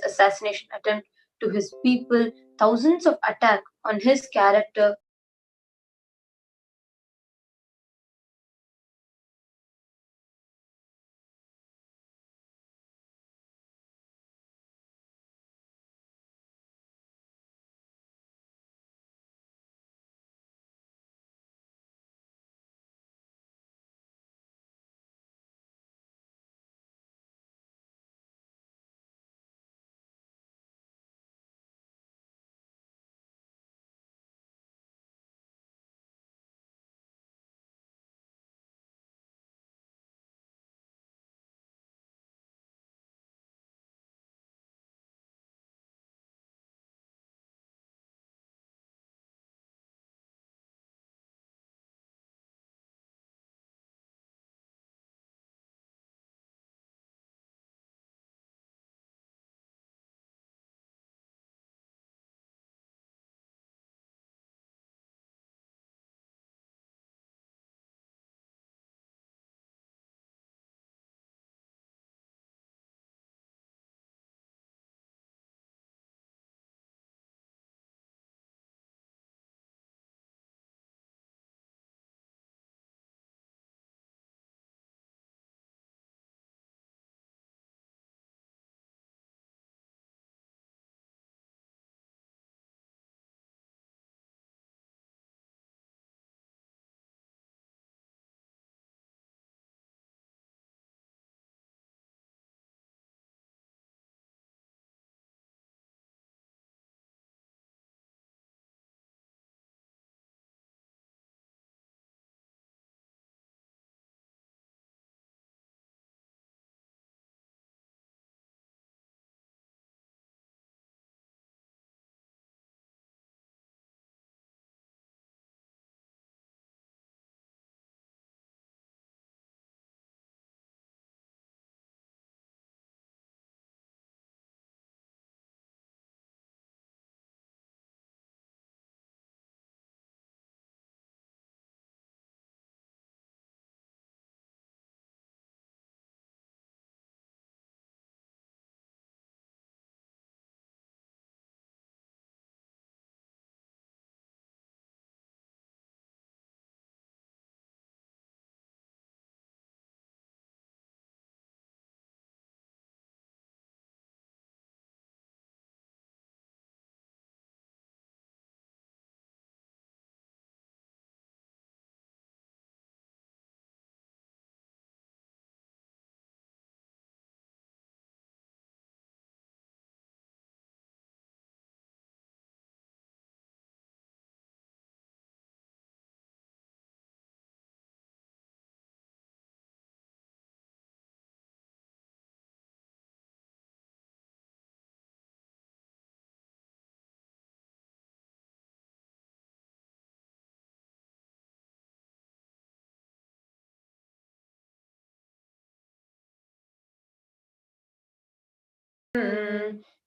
assassination attempt to his people, thousands of attacks on his character,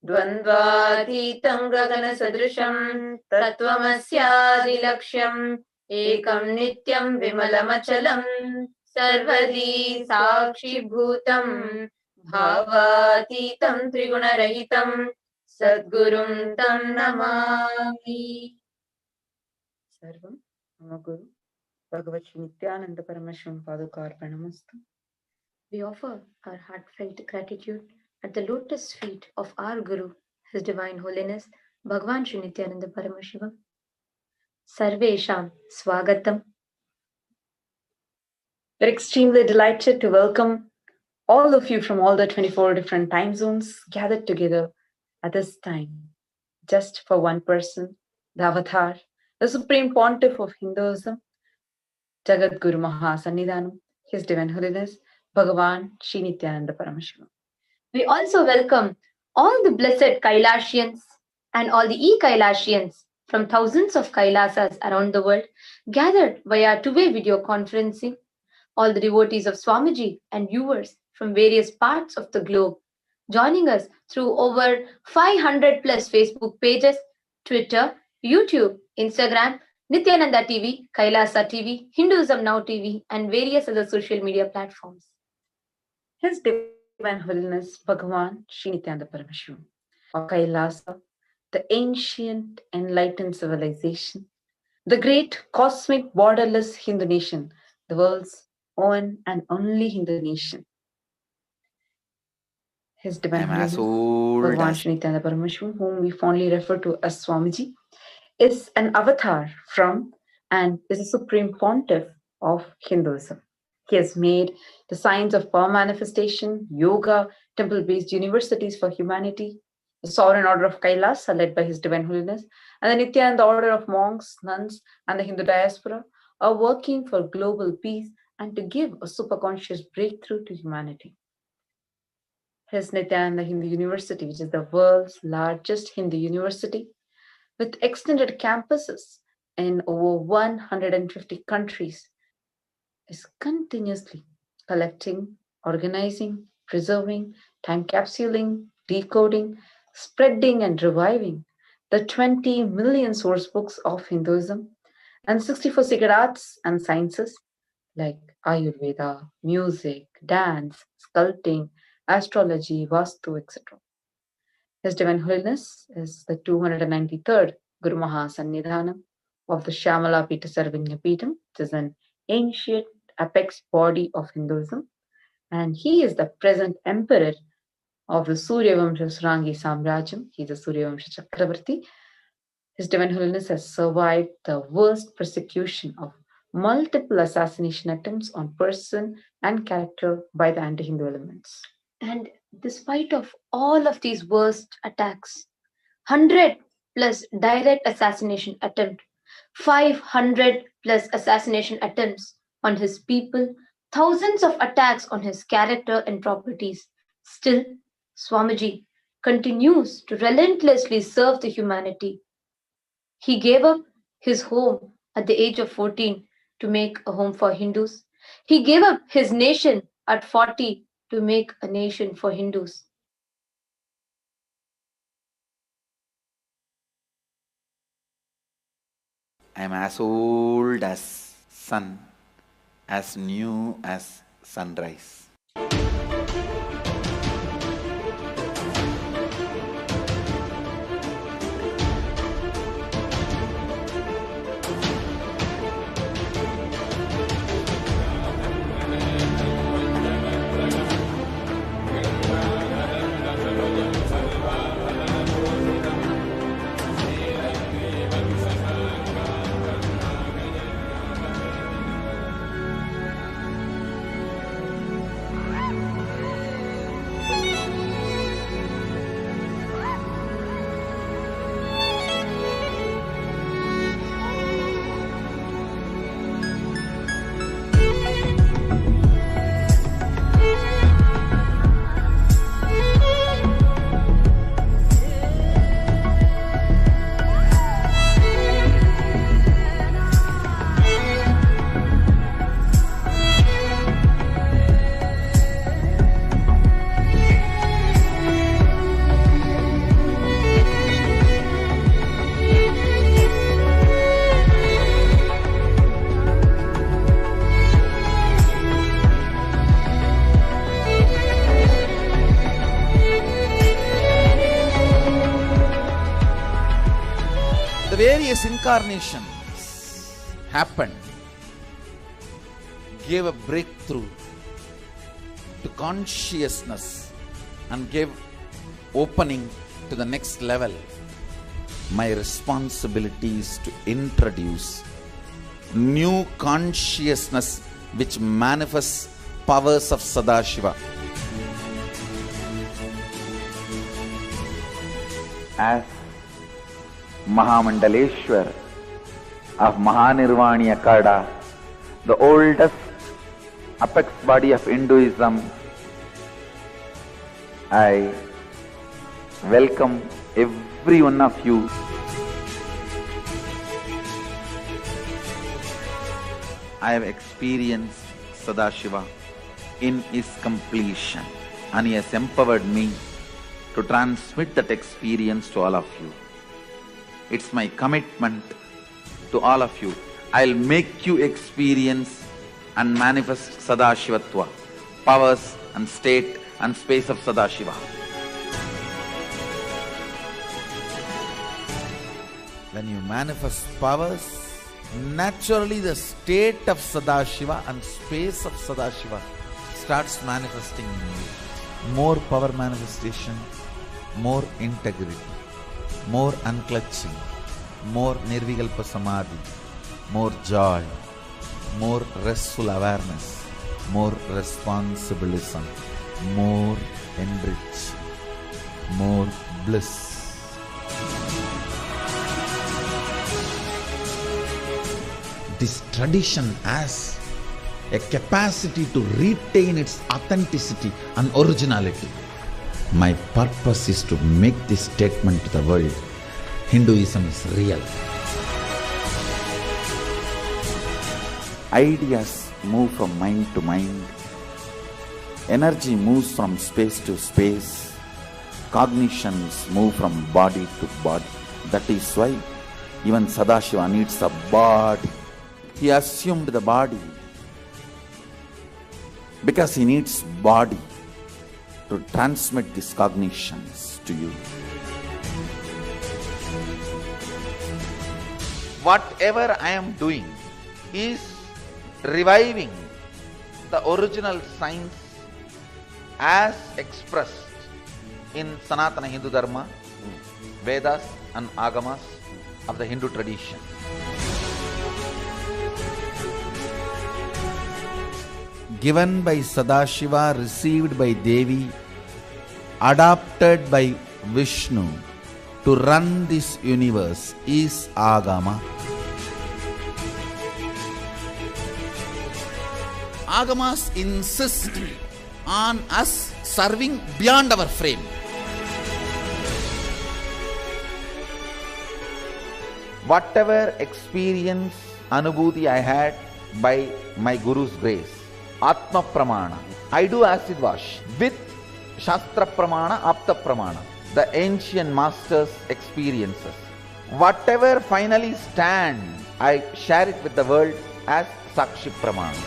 द्वन्द्वातीतं गगनसदृशं तत्त्वमस्यादिलक्ष्यम् एकं नित्यं विमलमचलं सर्वदी साक्षिभूतं भावातीतं त्रिगुणरहितं सद्गुरुं तं नमामि. सर्वं मम गुरु भगवत् श्री नित्यानंद परमशिवम पादुकार्पणमस्तु. we offer our heartfelt gratitude at the lotus feet of our Guru, His Divine Holiness, Bhagavan Shri Nithyananda Paramashivam. Sarvesham Swagatam. We're extremely delighted to welcome all of you from all the 24 different time zones gathered together at this time, just for one person, the Avatar, the Supreme Pontiff of Hinduism, Jagat Guru Mahasannidhanam, His Divine Holiness, Bhagavan Shri Nithyananda Paramashivam. We also welcome all the blessed Kailashians and all the e-Kailashians from thousands of Kailasas around the world gathered via two-way video conferencing, all the devotees of Swamiji and viewers from various parts of the globe, joining us through over 500 plus Facebook pages, Twitter, YouTube, Instagram, Nithyananda TV, Kailasa TV, Hinduism Now TV, and various other social media platforms. His Divine Holiness Bhagavan Shri Nithyananda Paramashivam of Kailasa, the ancient enlightened civilization, the great cosmic borderless Hindu nation, the world's own and only Hindu nation. His Divine I'm as Holiness, old Bhagavan as Shri Nithyananda Paramashivam, whom we fondly refer to as Swamiji, is an avatar from and is a supreme pontiff of Hinduism. He has made the science of power manifestation, yoga, temple-based universities for humanity, the Sovereign Order of Kailasa led by His Divine Holiness, and the Nithya and the Order of monks, nuns, and the Hindu diaspora are working for global peace and to give a superconscious breakthrough to humanity. His Nithyananda Hindu University, which is the world's largest Hindu university, with extended campuses in over 150 countries, is continuously collecting, organizing, preserving, time capsuling, decoding, spreading, and reviving the 20 million source books of Hinduism and 64 sacred arts and sciences like Ayurveda, music, dance, sculpting, astrology, Vastu, etc. His Divine Holiness is the 293rd Guru Mahasannidhanam of the Shyamala Pita Sarvanya Peetham, which is an ancient apex body of Hinduism, and he is the present emperor of the Suryavamsha Srangi Samrajyam. He is a Suryavamsha Chakravarti. His Divine Holiness has survived the worst persecution of multiple assassination attempts on person and character by the anti-Hindu elements. And despite of all of these worst attacks, 100 plus direct assassination attempt, 500 plus assassination attempts on his people, thousands of attacks on his character and properties, still Swamiji continues to relentlessly serve the humanity. He gave up his home at the age of 14 to make a home for Hindus. He gave up his nation at 40 to make a nation for Hindus. I'm as old as sun, as new as sunrise. The various incarnations happened, gave a breakthrough to consciousness and gave opening to the next level. My responsibility is to introduce new consciousness which manifests powers of Sadashiva. As Mahamandaleshwar of Mahanirvani Akada, the oldest apex body of Hinduism, I welcome every one of you. I have experienced Sadashiva in his completion, and he has empowered me to transmit that experience to all of you. It's my commitment to all of you. I'll make you experience and manifest Sadashivatva, powers and state and space of Sadashiva. When you manifest powers, naturally the state of Sadashiva and space of Sadashiva starts manifesting in you. More power manifestation, more integrity, more unclutching, more nirvikalpa samadhi, more joy, more restful awareness, more responsibilism, more enrich, more bliss. This tradition has a capacity to retain its authenticity and originality. My purpose is to make this statement to the world. Hinduism is real. Ideas move from mind to mind. Energy moves from space to space. Cognitions move from body to body. That is why even Sadashiva needs a body. He assumed the body because he needs body to transmit these cognitions to you. Whatever I am doing is reviving the original science as expressed in Sanatana Hindu Dharma, Vedas and Agamas of the Hindu tradition. Given by Sadashiva, received by Devi, adopted by Vishnu to run this universe is Agama. Agamas insist on us serving beyond our frame. Whatever experience, anubhuti I had by my Guru's grace, Atma Pramana, I do acid wash with Shastra Pramana, Apta Pramana, the ancient masters' experiences. Whatever finally stand, I share it with the world as Sakshi Pramana.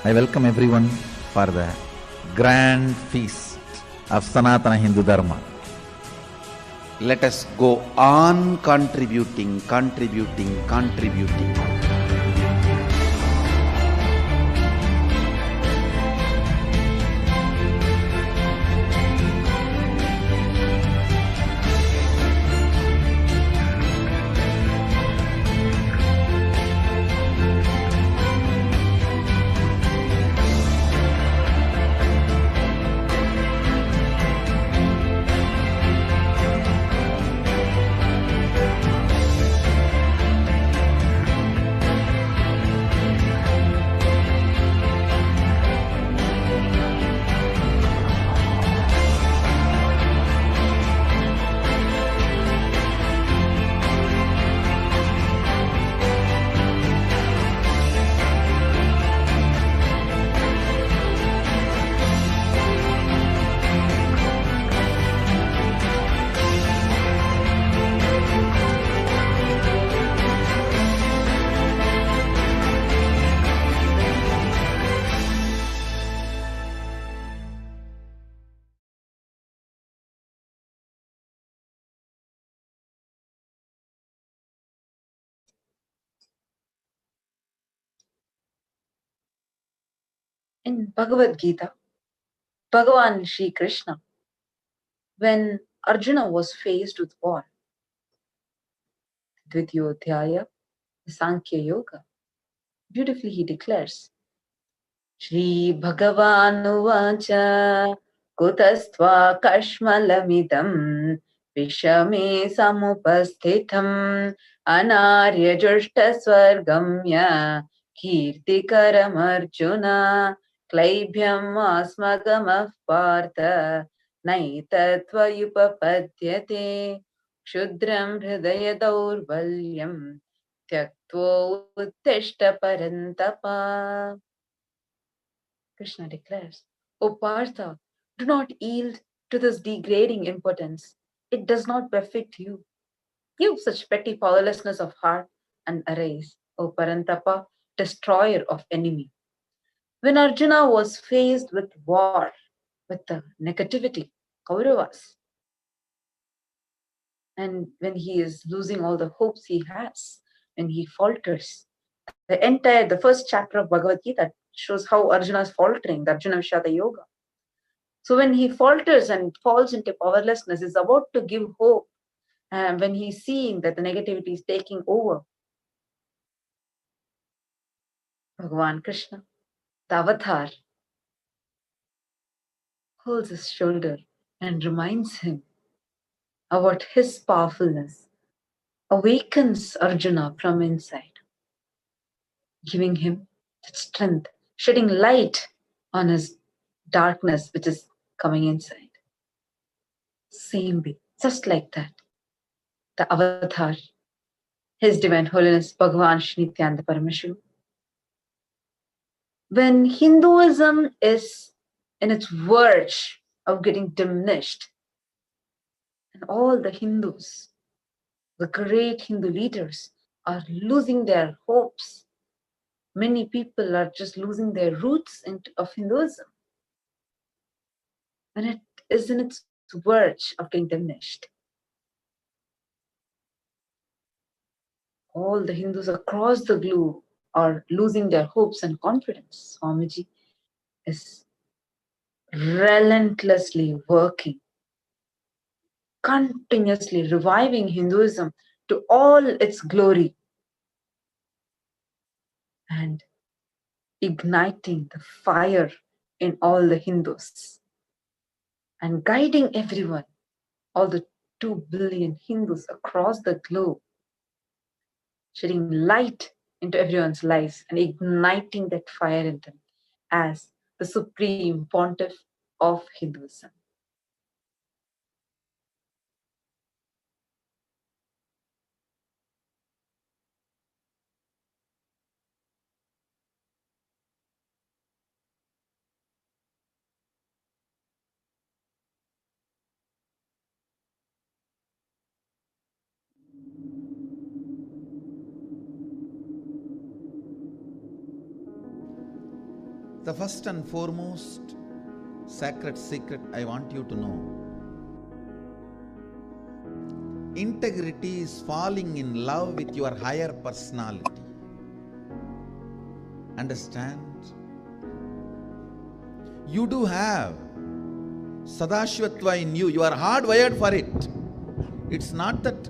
I welcome everyone for the grand feast of Sanatana Hindu Dharma. Let us go on contributing. In Bhagavad Gita, Bhagavan Sri Krishna, when Arjuna was faced with war, Dvitiyodhyaya, the Sankhya Yoga, beautifully he declares, Shri Bhagavanuvacha Kutastva Kashmalamidam Vishame Samupasthitam Anarya Jushta Swargamya Kirtikaram Arjuna Klaibhyam Asmagamah Partha Naitatvayupapadyate Kshudram Hridaya Daurvalyam Tyaktvo Uttishta Parantapa. Krishna declares, O Partha, do not yield to this degrading impotence. It does not befit you. You such petty powerlessness of heart and arise, O Parantapa, destroyer of enemy. When Arjuna was faced with war, with the negativity, Kauravas, And when he is losing all the hopes he has, when he falters, the first chapter of Bhagavad Gita shows how Arjuna is faltering, the Arjuna Vishada Yoga. So when he falters and falls into powerlessness, is about to give hope. And when he's seeing that the negativity is taking over, Bhagavan Krishna, the avatar, holds his shoulder and reminds him about his powerfulness, awakens Arjuna from inside, giving him that strength, shedding light on his darkness which is coming inside. Same way, just like that, the avatar, His Divine Holiness Bhagavan Shri Nithyananda Paramashivam. When Hinduism is in its verge of getting diminished, and all the Hindus, the great Hindu leaders, are losing their hopes, many people are just losing their roots of Hinduism. When it is in its verge of getting diminished, all the Hindus across the globe are losing their hopes and confidence. Swamiji is relentlessly working, continuously reviving Hinduism to all its glory and igniting the fire in all the Hindus and guiding everyone, all the 2 billion Hindus across the globe, shedding light into everyone's lives and igniting that fire in them as the supreme pontiff of Hinduism. The first and foremost sacred secret I want you to know: integrity is falling in love with your higher personality. Understand? You do have Sadashivatva in you. You are hardwired for it. It's not that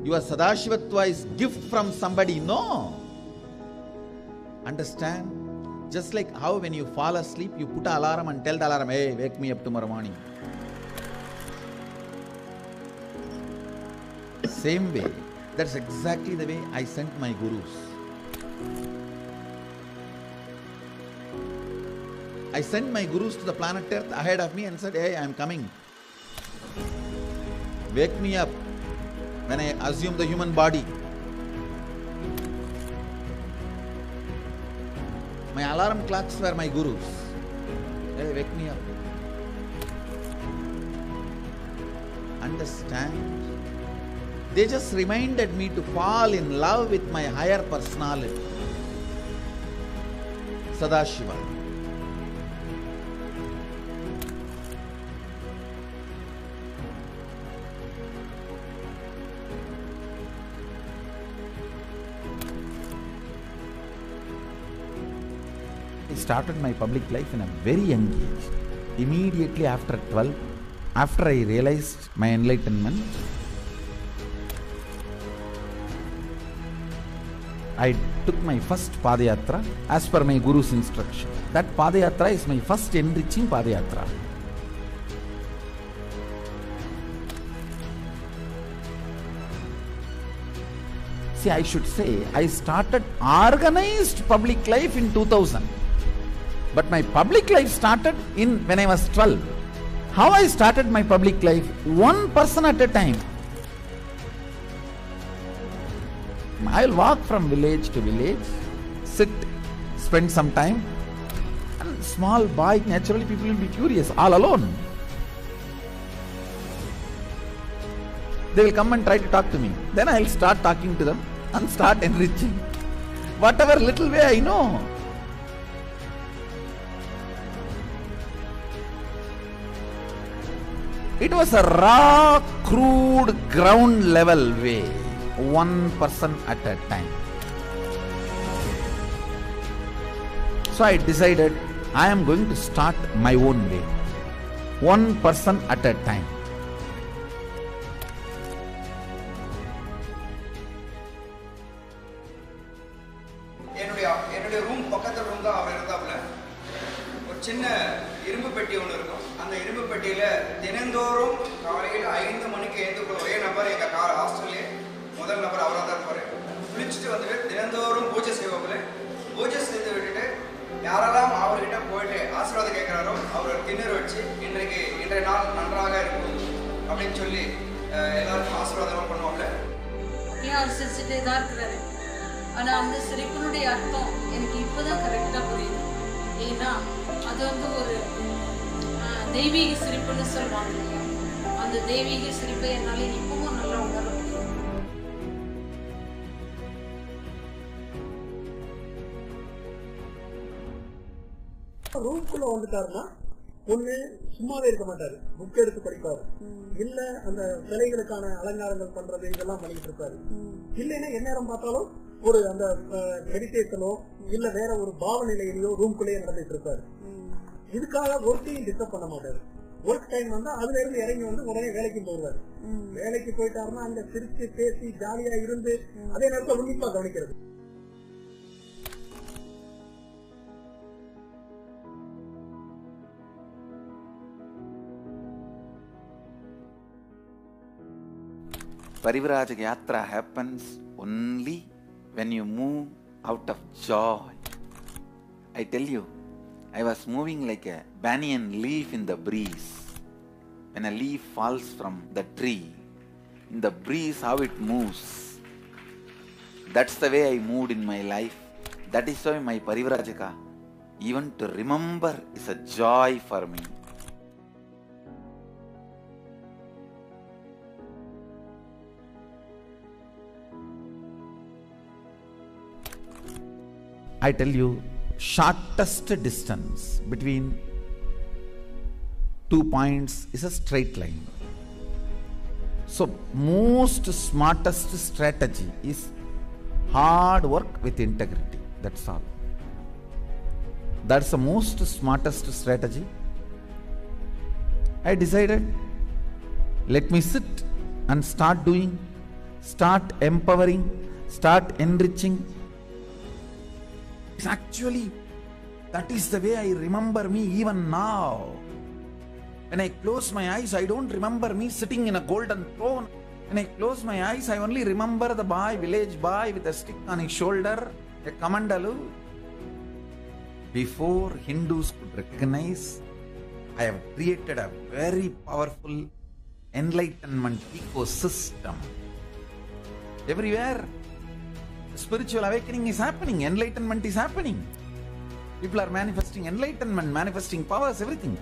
your Sadashivatva is gift from somebody. No. Understand? Just like how when you fall asleep, you put an alarm and tell the alarm, hey, wake me up tomorrow morning. Same way, that's exactly the way I sent my gurus. I sent my gurus to the planet Earth ahead of me and said, hey, I am coming. Wake me up when I assume the human body. My alarm clocks were my gurus. Hey, wake me up. Understand? They just reminded me to fall in love with my higher personality, Sadashiva. I started my public life in a very young age. Immediately after 12, after I realized my enlightenment, I took my first Padayatra as per my Guru's instruction. That Padayatra is my first enriching Padayatra. See, I should say, I started organized public life in 2000. But my public life started when I was 12. How I started my public life? One person at a time. I'll walk from village to village, sit, spend some time. And small boy, naturally people will be curious, all alone. They will come and try to talk to me. Then I'll start talking to them and start enriching. Whatever little way I know. It was a raw, crude, ground level way, one person at a time. So I decided I am going to start my own way, one person at a time. என்னுடைய room பக்கத்து room தான் அவர் இருந்தாப்புல. ஒரு சின்ன இரும்பு பெட்டி ஒன்று இருக்கும். அந்த இரும்பு பெட்டியில தினந்தோறும் காலையில் 5 மணிக்கு எழுந்து ஒரே நபர் எங்க ஹாஸ்டல்லே முதல் நபர் அவராக தான் இருப்பாரு. குளிச்சுட்டு வந்துட்டு தினந்தோறும் பூஜை செய்வாப்புல. பூஜை செய்து விட்டுட்டு யாரெல்லாம் அவர்கிட்ட போயிட்டு ஆசீர்வாதம் கேட்கிறாரோ அவர் கிண்ணறு வச்சு இன்றைய நாள் நன்றாக இருக்கும் அப்படின்னு சொல்லி எல்லாருக்கும் ஆசீர்வாதம் பண்ணுவாங்க. ஏன் அவர் சிரிச்சுட்டே தான் இருக்கிறாரு. ஆனால் அந்த சிரிப்பினுடைய அர்த்தம் எனக்கு இப்போதான் கரெக்டாக புரியுது. ஏன்னா அது ஒரு தெய்வீக சிரிப்புன்னு சொல்லுவாங்க இல்லையா, அந்த தெய்வீக சிரிப்பை என்னால் இப்பவும் நல்லா உணர முடியும். ரூம்குள்ள வந்துட்டாருன்னா ஒண்ணு சும்மாவே இருக்க மாட்டாரு, புக் எடுத்து படிப்பாரு, இல்ல அந்த சிலைகளுக்கான அலங்காரங்கள் பண்றது இதெல்லாம் பண்ணிட்டு இருப்பாரு. இல்லைன்னா எந்நேரம் பார்த்தாலும் ஒரு அந்த மெடிடேஷனோ இல்ல வேற ஒரு பாவ நிலையிலையோ ரூம்குள்ளேயே நடந்துட்டு இருப்பாரு. இதுக்காக ஒர்க்கையும் டிஸ்டர்ப் பண்ண மாட்டாரு. ஒர்க் டைம் வந்தா அதுல இருந்து இறங்கி உடனே வேலைக்கு போவாரு. வேலைக்கு போயிட்டாருன்னா அங்க சிரிச்சு பேசி ஜாலியா இருந்து அதே நேரத்தில் உன்னிப்பா கவனிக்கிறது. Parivrajaka Yatra happens only when you move out of joy. I tell you, I was moving like a banyan leaf in the breeze. When a leaf falls from the tree, in the breeze how it moves. That's the way I moved in my life. That is why my Parivrajaka, even to remember, is a joy for me. I tell you, shortest distance between 2 points is a straight line. So most smartest strategy is hard work with integrity. That's all. That's the most smartest strategy. I decided, let me sit and start doing, start empowering, start enriching. Actually, that is the way I remember me even now. When I close my eyes, I don't remember me sitting in a golden throne. When I close my eyes, I only remember the boy, village boy with a stick on his shoulder, a kamandalu. Before Hindus could recognize, I have created a very powerful enlightenment ecosystem. Everywhere, spiritual awakening is happening, enlightenment is happening. People are manifesting enlightenment, manifesting powers, everything.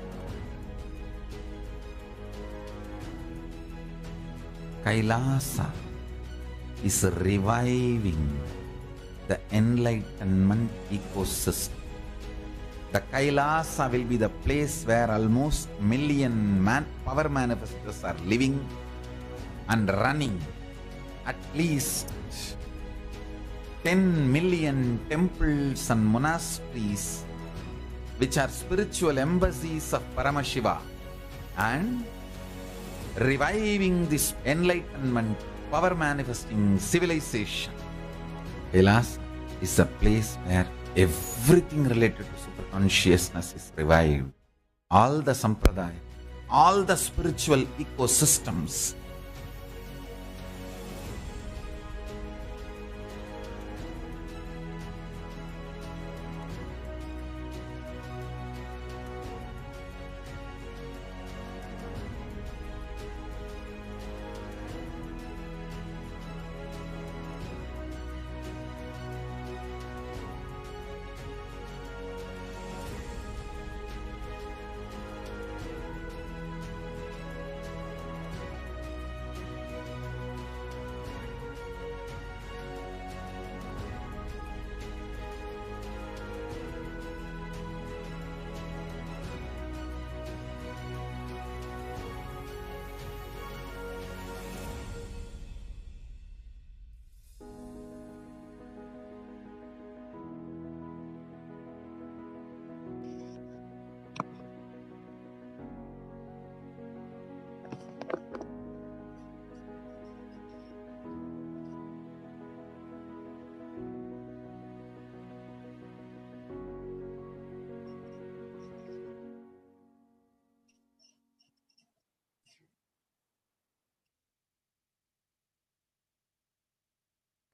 Kailasa is reviving the enlightenment ecosystem. The Kailasa will be the place where almost million power manifestors are living and running. At least 10 million temples and monasteries, which are spiritual embassies of Paramashiva, and reviving this enlightenment, power manifesting civilization. Kailas is a place where everything related to superconsciousness is revived. All the sampradaya, all the spiritual ecosystems.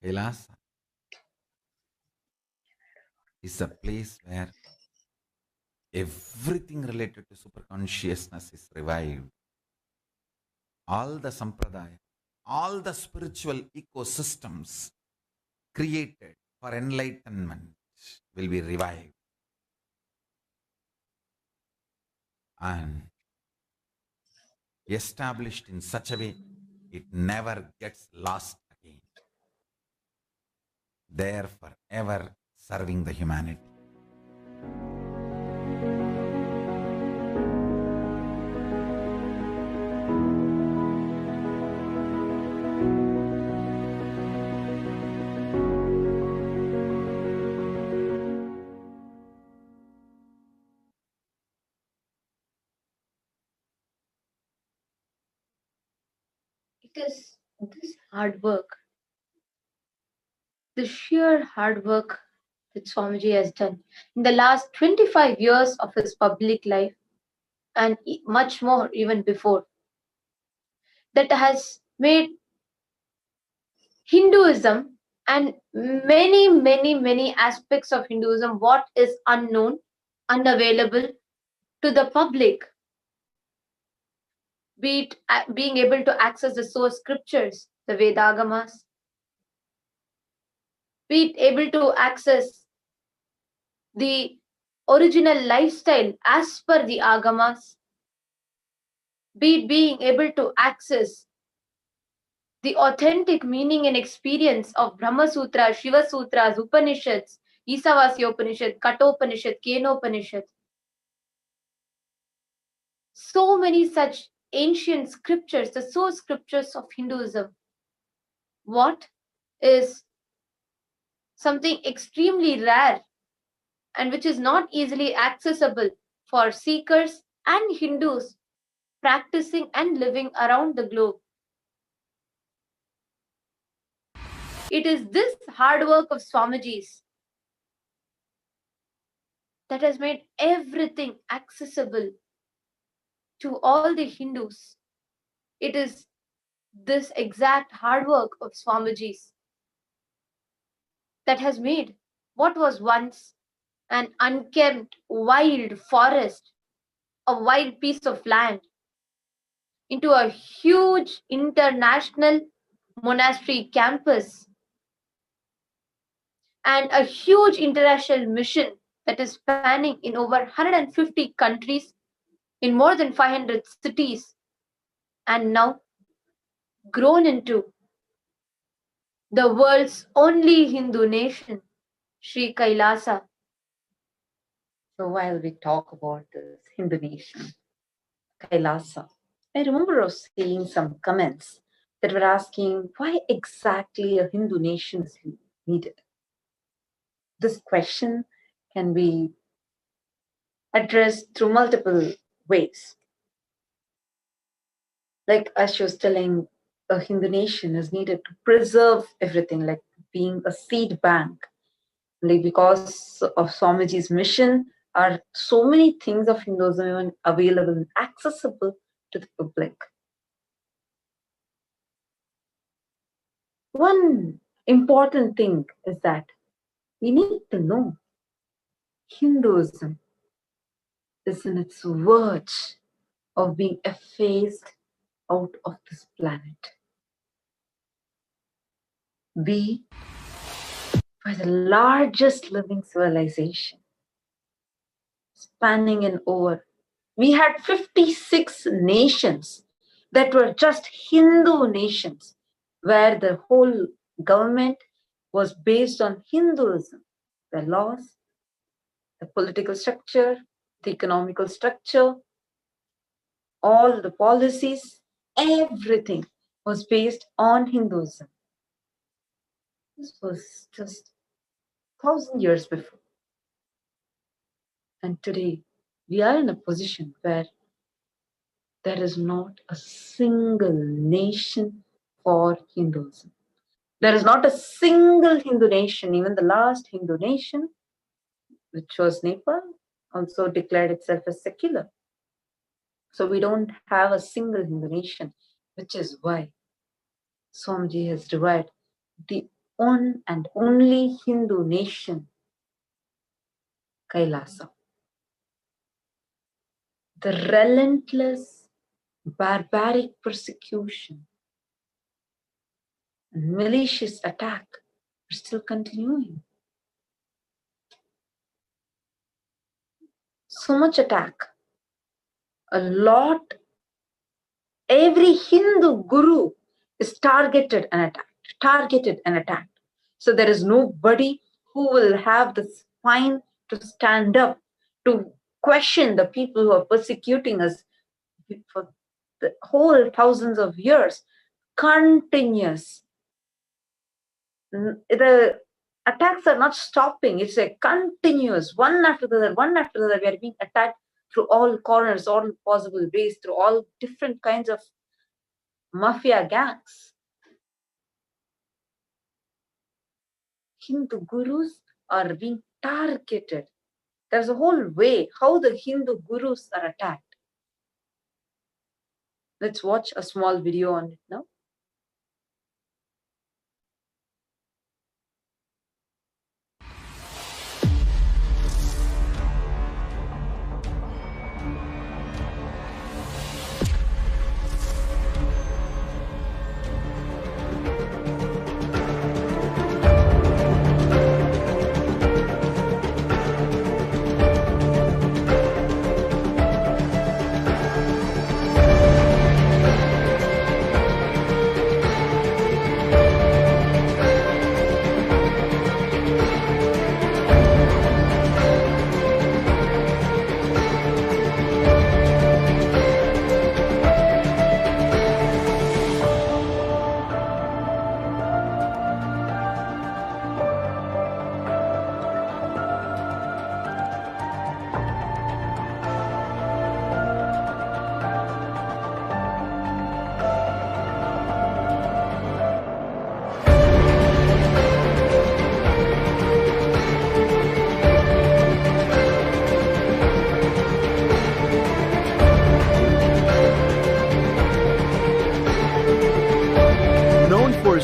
Kailasa is a place where everything related to superconsciousness is revived. All the sampradaya, all the spiritual ecosystems created for enlightenment will be revived and established in such a way it never gets lost again. There forever serving the humanity. It is this hard work, the sheer hard work that Swamiji has done in the last 25 years of his public life and much more even before, that has made Hinduism and many aspects of Hinduism what is unknown, unavailable to the public, be it being able to access the source scriptures, the Vedagamas, be it able to access the original lifestyle as per the Agamas, be it being able to access the authentic meaning and experience of Brahma Sutras, Shiva Sutras, Upanishads, Isavasya Upanishad, Katopanishad, Kenopanishad. So many such ancient scriptures, the source scriptures of Hinduism. What is something extremely rare and which is not easily accessible for seekers and Hindus practicing and living around the globe. It is this hard work of Swamiji's that has made everything accessible to all the Hindus. It is this exact hard work of Swamiji's that has made what was once an unkempt wild forest, a wild piece of land, into a huge international monastery campus and a huge international mission that is spanning in over 150 countries in more than 500 cities, and now grown into the world's only Hindu nation, Sri Kailasa. So while we talk about this Hindu nation, Kailasa, I remember of seeing some comments that were asking why exactly a Hindu nation is needed. This question can be addressed through multiple ways. Like as she was telling, a Hindu nation is needed to preserve everything, like being a seed bank. Like because of Swamiji's mission, are so many things of Hinduism even available and accessible to the public. One important thing is that we need to know Hinduism is in its verge of being effaced out of this planet. We were the largest living civilization, spanning in over. We had 56 nations that were just Hindu nations, where the whole government was based on Hinduism, the laws, the political structure, the economical structure, all the policies, everything was based on Hinduism. This was just 1,000 years before. And today, we are in a position where there is not a single nation for Hinduism. There is not a single Hindu nation. Even the last Hindu nation, which was Nepal, also declared itself as secular. So we don't have a single Hindu nation, which is why Swamiji has derived the one and only Hindu nation, Kailasa. The relentless, barbaric persecution and malicious attack are still continuing. So much attack. A lot. Every Hindu guru is targeted and attacked. So there is nobody who will have the spine to stand up to question the people who are persecuting us for the whole thousands of years. Continuous. The attacks are not stopping. It's a continuous, one after the other, one after the other. We are being attacked through all corners, all possible ways, through all different kinds of mafia gangs. Hindu gurus are being targeted. There's a whole way how the Hindu gurus are attacked. Let's watch a small video on it now.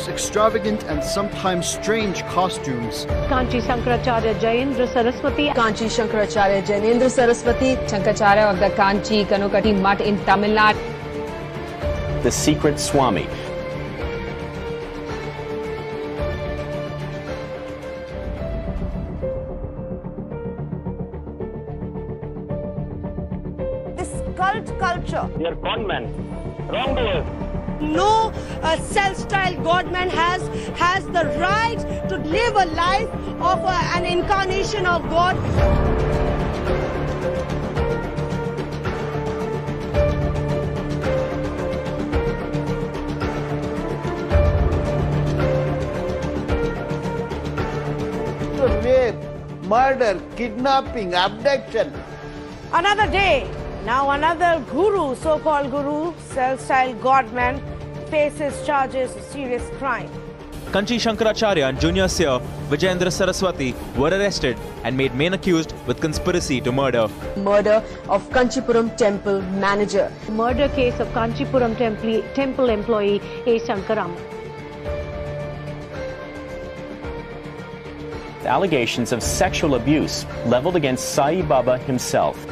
Extravagant and sometimes strange costumes. Kanchi Shankaracharya Jayendra Saraswati. Kanchi Shankaracharya Jainendra Saraswati. Shankaracharya of the Kanchi Kanukati Mutt in Tamil Nadu. The secret Swami. This cult culture. They are con men, wrongdoers. No self-styled godman has the right to live a life of an incarnation of God. Rape, murder, kidnapping, abduction. Another day. Now another guru, so-called guru, self-styled godman, faces charges of serious crime. Kanchi Shankaracharya and junior seer Vijayendra Saraswati were arrested and made main accused with conspiracy to murder. Murder of Kanchipuram temple manager. Murder case of Kanchipuram temple employee A. Shankaram. Allegations of sexual abuse leveled against Sai Baba himself.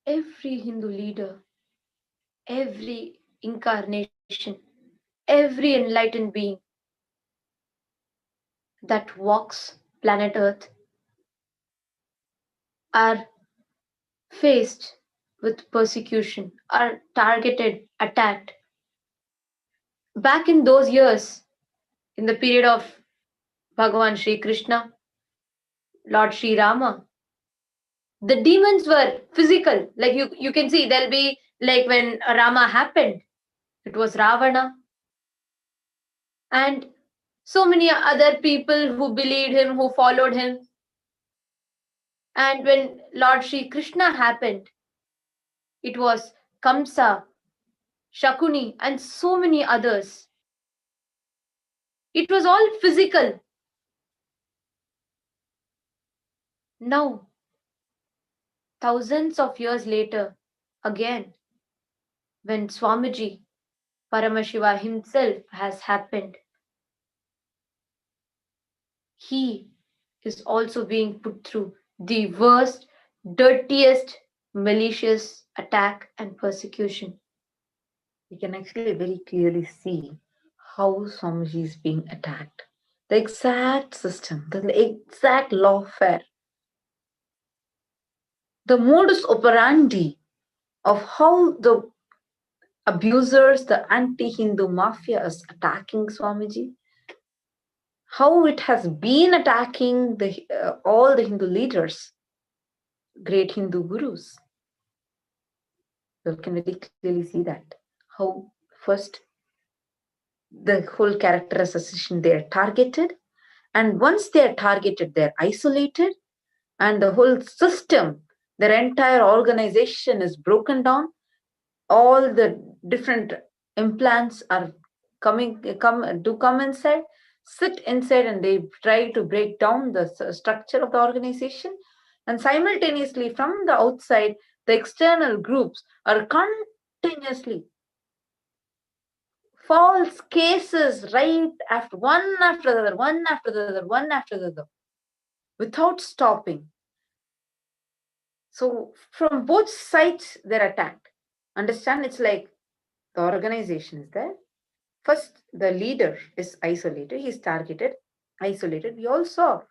Every Hindu leader, every incarnation, every enlightened being that walks planet Earth are faced with persecution, are targeted, attacked. Back in those years, in the period of Bhagavan Sri Krishna, Lord Sri Rama, the demons were physical. Like you can see, there'll be like when Rama happened, it was Ravana. And so many other people who believed him, who followed him. And when Lord Sri Krishna happened, it was Kamsa, Shakuni, and so many others. It was all physical. Now, thousands of years later, again, when Swamiji, Paramashiva himself has happened, he is also being put through the worst, dirtiest, malicious attack and persecution. We can actually very clearly see how Swamiji is being attacked. The exact system, the exact lawfare, the modus operandi of how the abusers, the anti-Hindu mafia is attacking Swamiji, how it has been attacking all the Hindu leaders, great Hindu gurus. You can very clearly see that. How first the whole character assassination, they are targeted, and once they are targeted, they are isolated, and the whole system, their entire organization is broken down. All the different implants are come inside, sit inside, and they try to break down the structure of the organization. And simultaneously, from the outside, the external groups are continuously false cases, right after one after the other, one after the other, one after the other, without stopping. So from both sides, they're attacked. Understand? It's like the organization is there. First, the leader is isolated. He's targeted, isolated. We all saw,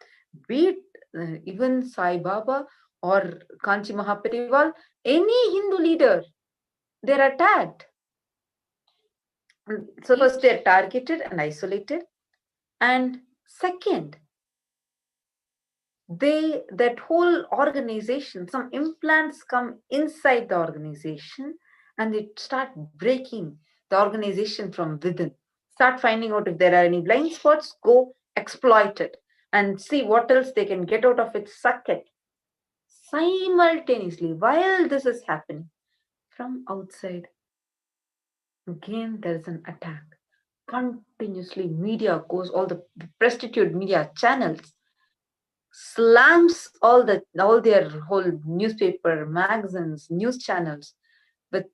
be it even Sai Baba or Kanchi Mahaparival, any Hindu leader, they're attacked. So first, they're targeted and isolated. And second, that whole organization, some implants come inside the organization and they start breaking the organization from within. Start finding out if there are any blind spots, go exploit it and see what else they can get out of it, suck it. Simultaneously, while this is happening, from outside, again there is an attack. Continuously, media goes, all the prostitute media channels slams all their whole newspaper, magazines, news channels with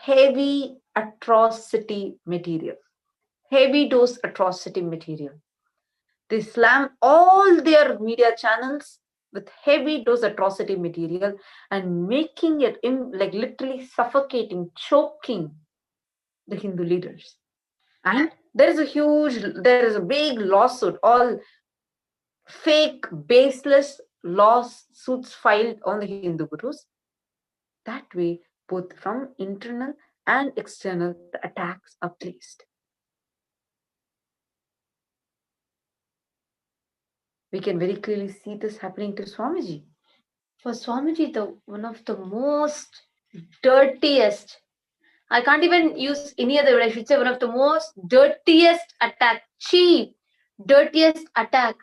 heavy atrocity material, heavy dose atrocity material. They slam all their media channels with heavy dose atrocity material and making it like literally suffocating, choking the Hindu leaders. And there is a big lawsuit, all fake, baseless lawsuits filed on the Hindu gurus. That way, both from internal and external, the attacks are placed. We can very clearly see this happening to Swamiji. For Swamiji, one of the most dirtiest, I can't even use any other word, I should say one of the most dirtiest attack, cheap, dirtiest attack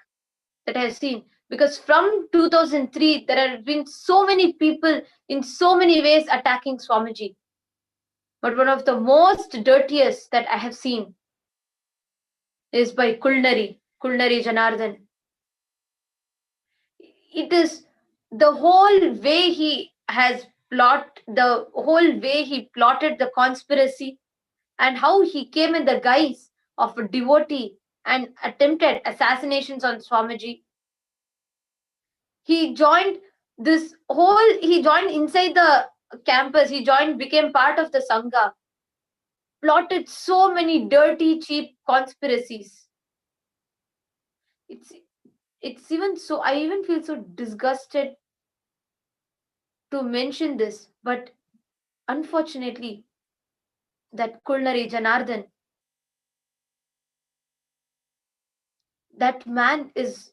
that I have seen. Because from 2003, there have been so many people in so many ways attacking Swamiji. But one of the most dirtiest that I have seen is by Kulnari Janardhan. It is the whole way he has the whole way he plotted the conspiracy and how he came in the guise of a devotee and attempted assassinations on Swamiji. He joined inside the campus, became part of the Sangha, plotted so many dirty, cheap conspiracies. It's even so, I even feel so disgusted to mention this, but unfortunately, that Kulnari Janardhan, that man is,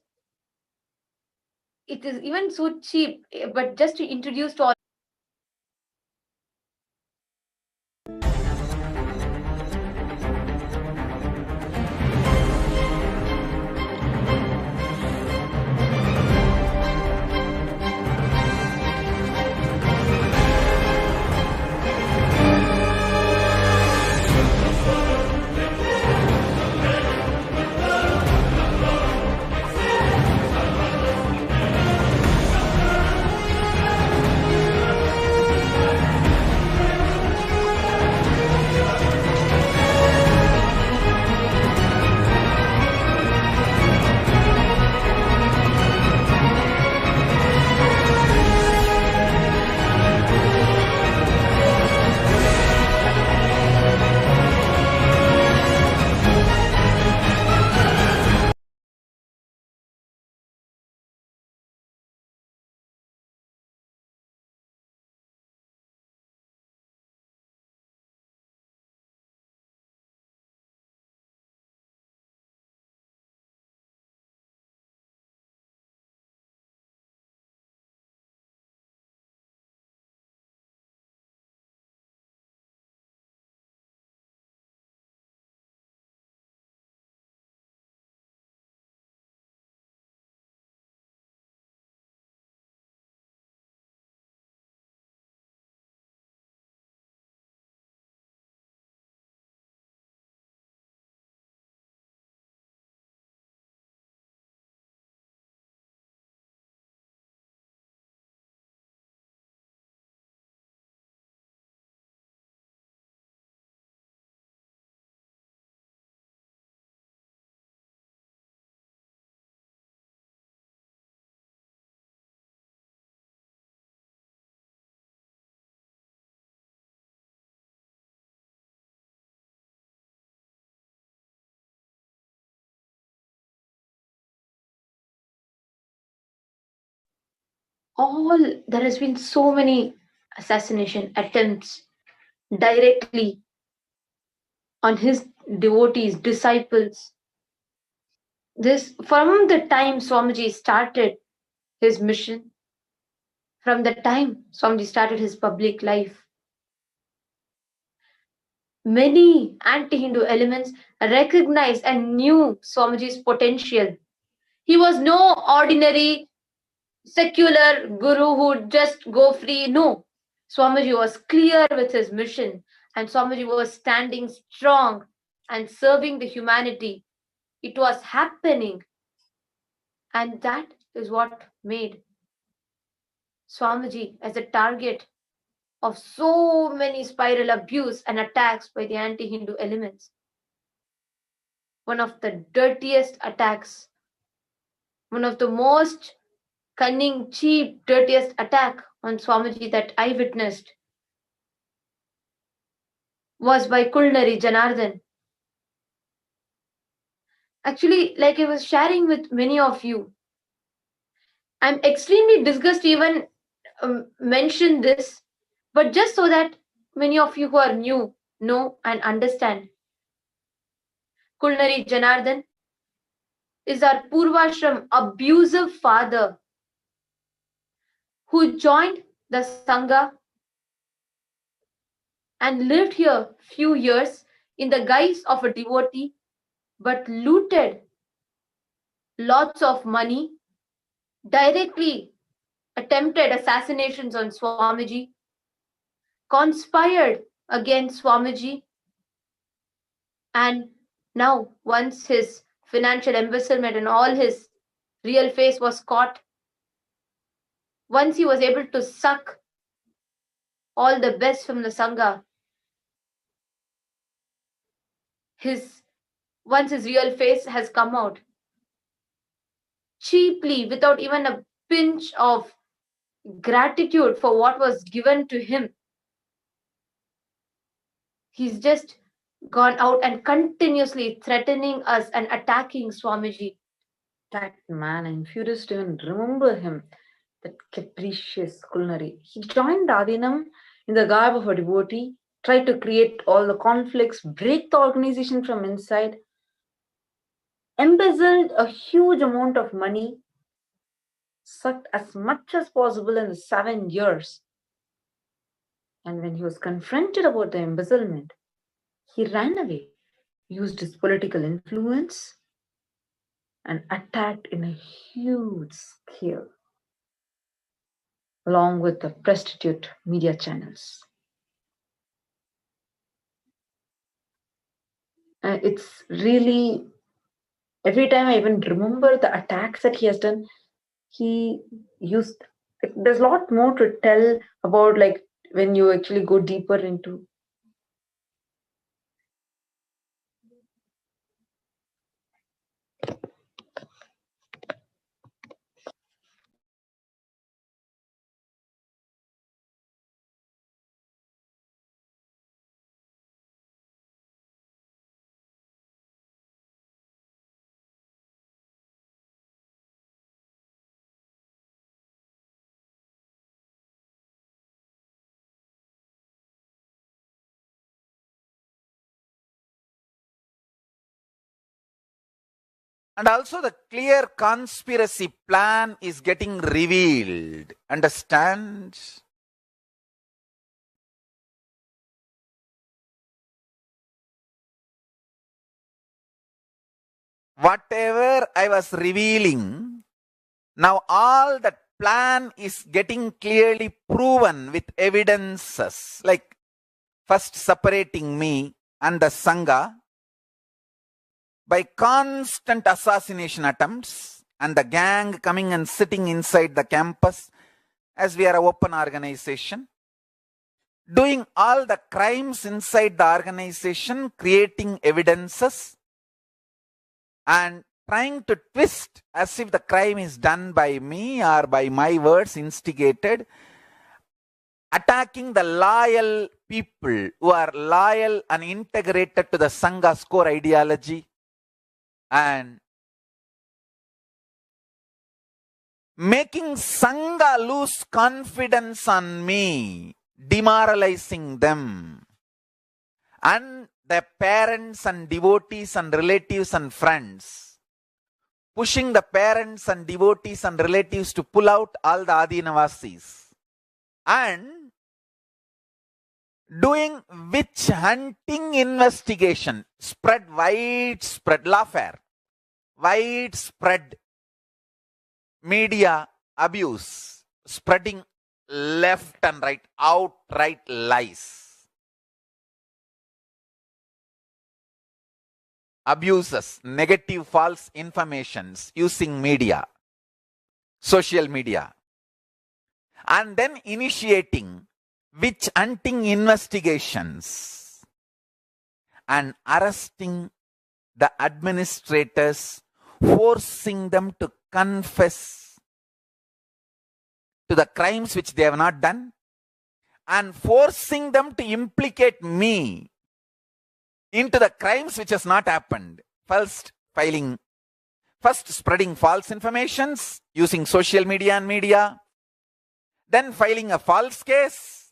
it is even so cheap, but just to introduce to all. All there has been so many assassination attempts directly on his devotees, disciples. This from the time Swamiji started his mission, from the time Swamiji started his public life, many anti-Hindu elements recognized and knew Swamiji's potential. He was no ordinary secular guru who would just go free. No, Swamiji was clear with his mission, and Swamiji was standing strong and serving the humanity. It was happening, and that is what made Swamiji as a target of so many spiral abuse and attacks by the anti-Hindu elements. One of the dirtiest attacks, one of the most cunning, cheap, dirtiest attack on Swamiji that I witnessed was by Kulnari Janardhan. Actually, like I was sharing with many of you, I'm extremely disgusted to even mention this, but just so that many of you who are new know and understand. Kulnari Janardhan is our Purvashram abusive father who joined the Sangha and lived here few years in the guise of a devotee, but looted lots of money, directly attempted assassinations on Swamiji, conspired against Swamiji, and now once his financial embezzlement and all his real face was caught, once he was able to suck all the best from the Sangha, once his real face has come out, cheaply, without even a pinch of gratitude for what was given to him, he's just gone out and continuously threatening us and attacking Swamiji. That man, I'm furious to even remember him, that capricious Kulnari. He joined Adinam in the garb of a devotee, tried to create all the conflicts, break the organization from inside. embezzled a huge amount of money, sucked as much as possible in the 7 years. And when he was confronted about the embezzlement, he ran away, used his political influence, and attacked in a huge scale, along with the prostitute media channels. It's really, every time I even remember the attacks that he has done, he used, there's a lot more to tell about, like when you actually go deeper into. And also the clear conspiracy plan is getting revealed. Understand? Whatever I was revealing, now all that plan is getting clearly proven with evidences, like first separating me and the Sangha by constant assassination attempts, and the gang coming and sitting inside the campus as we are an open organization, doing all the crimes inside the organization, creating evidences and trying to twist as if the crime is done by me or by my words instigated, attacking the loyal people who are loyal and integrated to the Sangha's core ideology, and making Sangha lose confidence on me, demoralizing them, and their parents and devotees and relatives and friends, pushing the parents and devotees and relatives to pull out all the Adinavasis, and doing witch hunting investigation, spread widespread lawfare, widespread media abuse, spreading left and right, outright lies, abuses, negative false informations using media, social media, and then initiating witch hunting investigations and arresting the administrators, forcing them to confess to the crimes which they have not done, and forcing them to implicate me into the crimes which has not happened. First spreading false informations using social media and media, then filing a false case,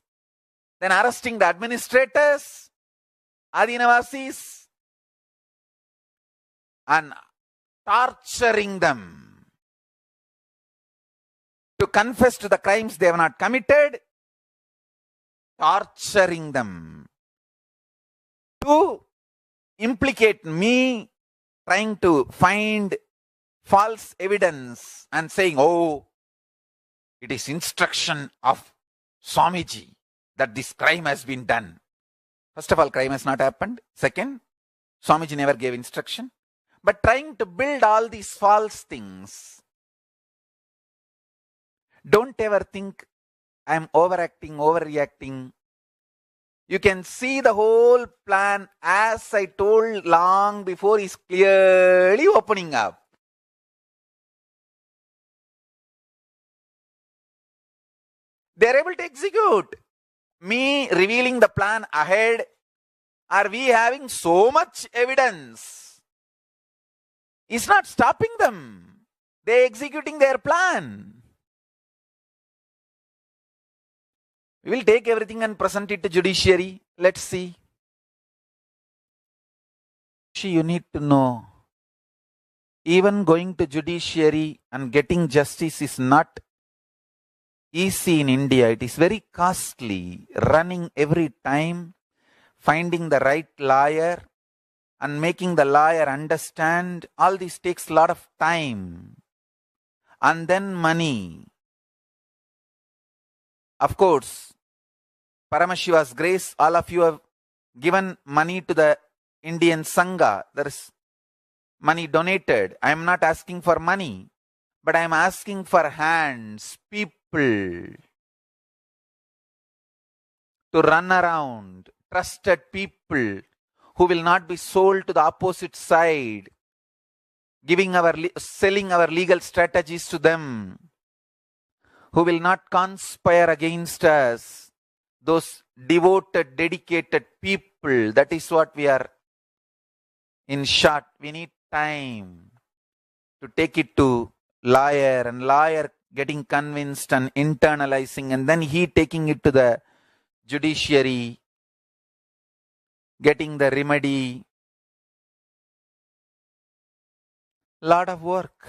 then arresting the administrators, Adinavasis, and torturing them to confess to the crimes they have not committed, torturing them to implicate me, trying to find false evidence and saying, oh, it is instruction of Swamiji that this crime has been done. First of all, crime has not happened. Second, Swamiji never gave instruction. But trying to build all these false things. Don't ever think I am overacting, overreacting. You can see the whole plan, as I told long before, is clearly opening up. They are able to execute. Me revealing the plan ahead, are we having so much evidence? It's not stopping them. They are executing their plan. We will take everything and present it to judiciary. Let's see. You need to know Even going to judiciary and getting justice is not easy in India. It is very costly. Running every time, finding the right lawyer and making the lawyer understand, all this takes a lot of time. And then money. Of course, Paramashiva's grace, all of you have given money to the Indian Sangha. There is money donated. I am not asking for money, but I am asking for hands, people to run around, trusted people who will not be sold to the opposite side, selling our legal strategies to them, who will not conspire against us. Those devoted, dedicated people, that is what we are. In short, we need time to take it to lawyer, and lawyer getting convinced and internalizing, and then he taking it to the judiciary, getting the remedy. Lot of work.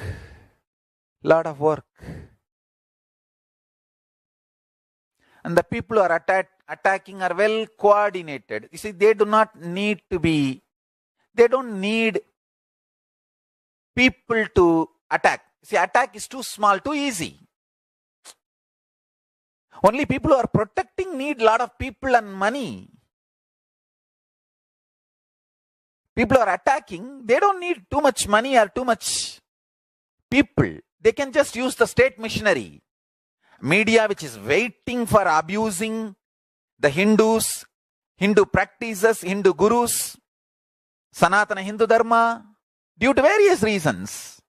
And the people who are attacking are well coordinated. You see, they don't need people to attack. See, attack is too small, too easy. Only people who are protecting need a lot of people and money. People who are attacking, they don't need too much money or too much people. They can just use the state machinery. Media which is waiting for abusing the Hindus, Hindu practices, Hindu gurus, Sanatana Hindu Dharma, due to various reasons.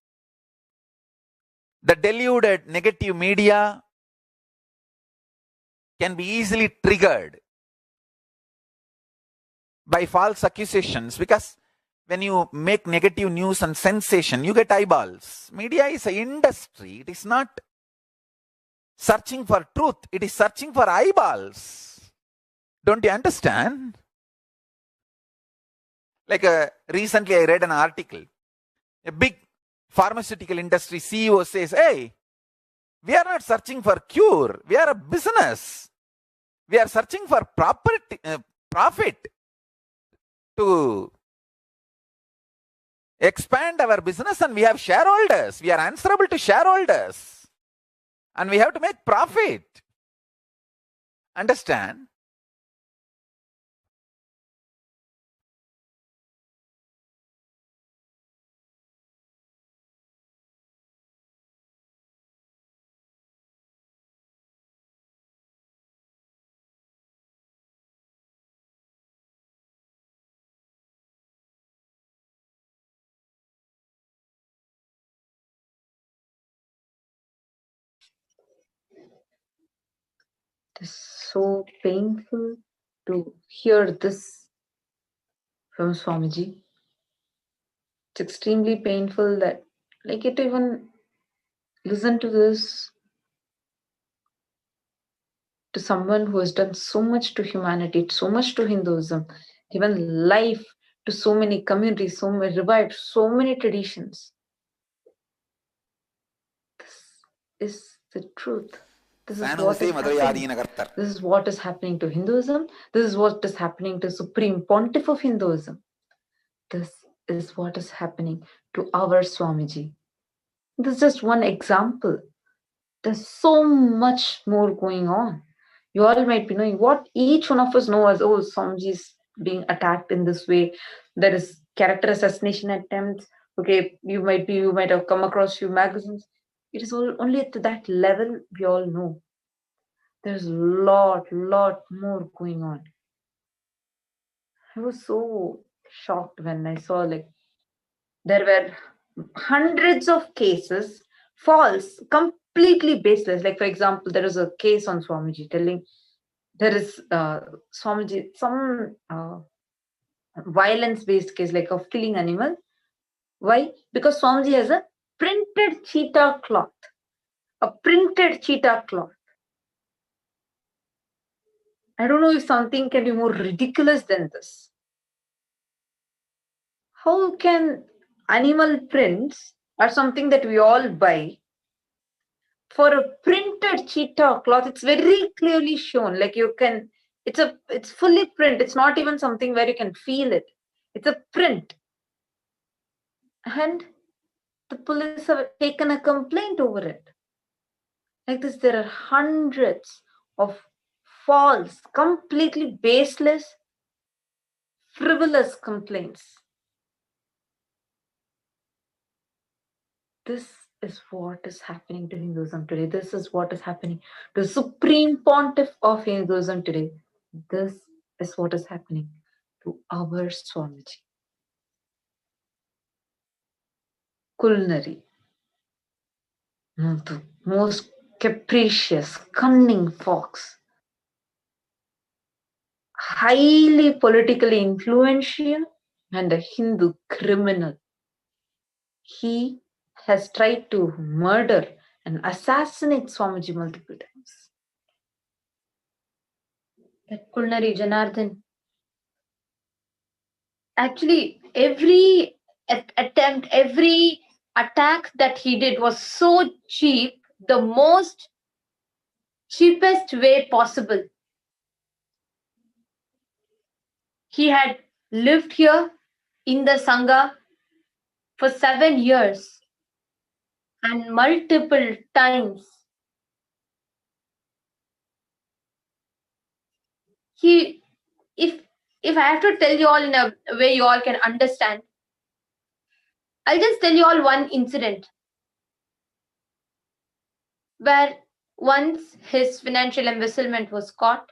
The deluded negative media can be easily triggered by false accusations, because when you make negative news and sensation, you get eyeballs. Media is an industry. It is not searching for truth. It is searching for eyeballs. Don't you understand? Like recently I read an article. A big pharmaceutical industry CEO says, hey, we are not searching for cure. We are a business. We are searching for profit to expand our business, and we have shareholders. We are answerable to shareholders. And we have to make profit. Understand? It is so painful to hear this from Swamiji. It's extremely painful that, like, to even listen to this to someone who has done so much to humanity, so much to Hinduism, given life to so many communities, revived so many traditions. This is the truth. This is what is happening to Hinduism. This is what is happening to Supreme Pontiff of Hinduism. This is what is happening to our Swamiji. This is just one example. There's so much more going on. You all might be knowing what each one of us know as, oh, Swamiji is being attacked in this way. There is character assassination attempts. Okay, you might have come across few magazines. It is only to that level we all know. There's a lot more going on. I was so shocked when I saw, like, there were hundreds of cases, false, completely baseless. Like, for example, there is a case on Swamiji telling there is Swamiji, some violence-based case, like of killing animal. Why? Because Swamiji has a printed cheetah cloth. A printed cheetah cloth. I don't know if something can be more ridiculous than this. How can animal prints or something that we all buy, for a printed cheetah cloth, it's very clearly shown. Like you can, it's fully print. It's not even something where you can feel it. It's a print. And the police have taken a complaint over it. Like this, there are hundreds of false, completely baseless, frivolous complaints. This is what is happening to Hinduism today. This is what is happening to the Supreme Pontiff of Hinduism today. This is what is happening to our Swamiji. Culinary. The most capricious, cunning fox. Highly politically influential and a Hindu criminal. He has tried to murder and assassinate Swamiji multiple times. That culinary Janardhan. Actually, every attempt, every attack that he did was so cheap, the most cheapest way possible. He had lived here in the Sangha for 7 years and multiple times if I have to tell you all in a way you all can understand, I'll just tell you all one incident where once his financial embezzlement was caught.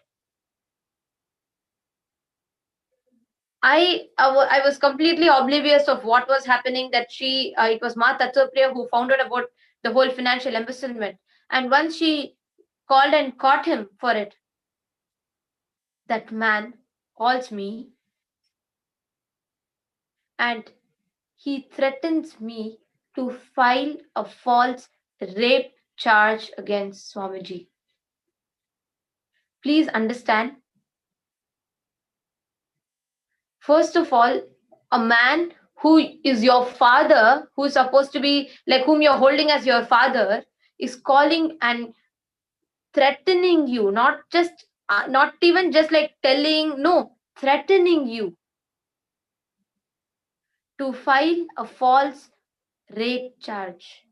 I was completely oblivious of what was happening, that it was Ma Tattvapriya who found out about the whole financial embezzlement. And once she called and caught him for it, that man calls me and he threatens me to file a false rape charge against Swamiji. Please understand. First of all, a man who is your father, who is supposed to be like whom you're holding as your father, is calling and threatening you, not even just like telling, no, threatening you to file a false rape charge.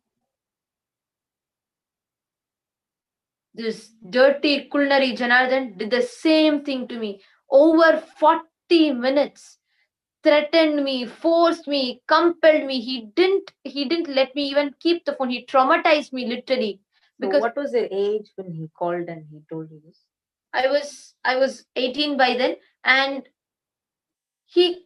This dirty culinary Janardhan did the same thing to me. Over 40 minutes. Threatened me, forced me, compelled me. He didn't let me even keep the phone. He traumatized me literally. So what was your age when he called and he told you this? I was 18 by then, and he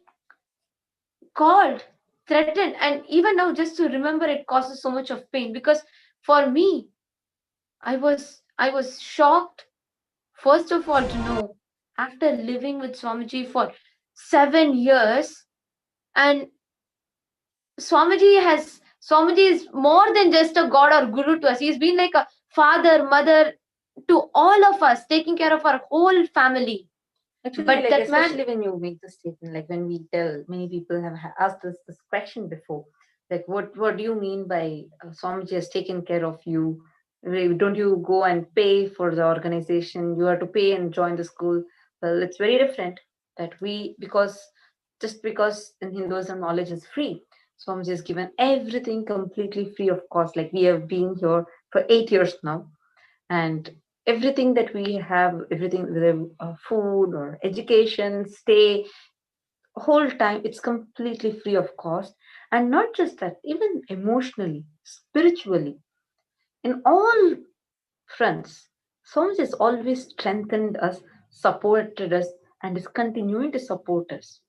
called, threatened, and even now just to remember it causes so much of pain, because for me, I was shocked, first of all, to know after living with Swamiji for 7 years, and Swamiji is more than just a god or guru to us. He's been like a father, mother to all of us, taking care of our whole family. Actually, but like, especially when you make the statement, like when we tell, many people have asked us this question before, like what do you mean by Swamiji has taken care of you? Don't you go and pay for the organization? You have to pay and join the school. Well, it's very different. That because in Hinduism knowledge is free, Swamiji has given everything completely free of cost. Like we have been here for 8 years now, and everything that we have, everything, whether food or education, stay, whole time, it's completely free of cost. And not just that, even emotionally, spiritually, in all fronts, Swamiji has always strengthened us, supported us, and is continuing to support us.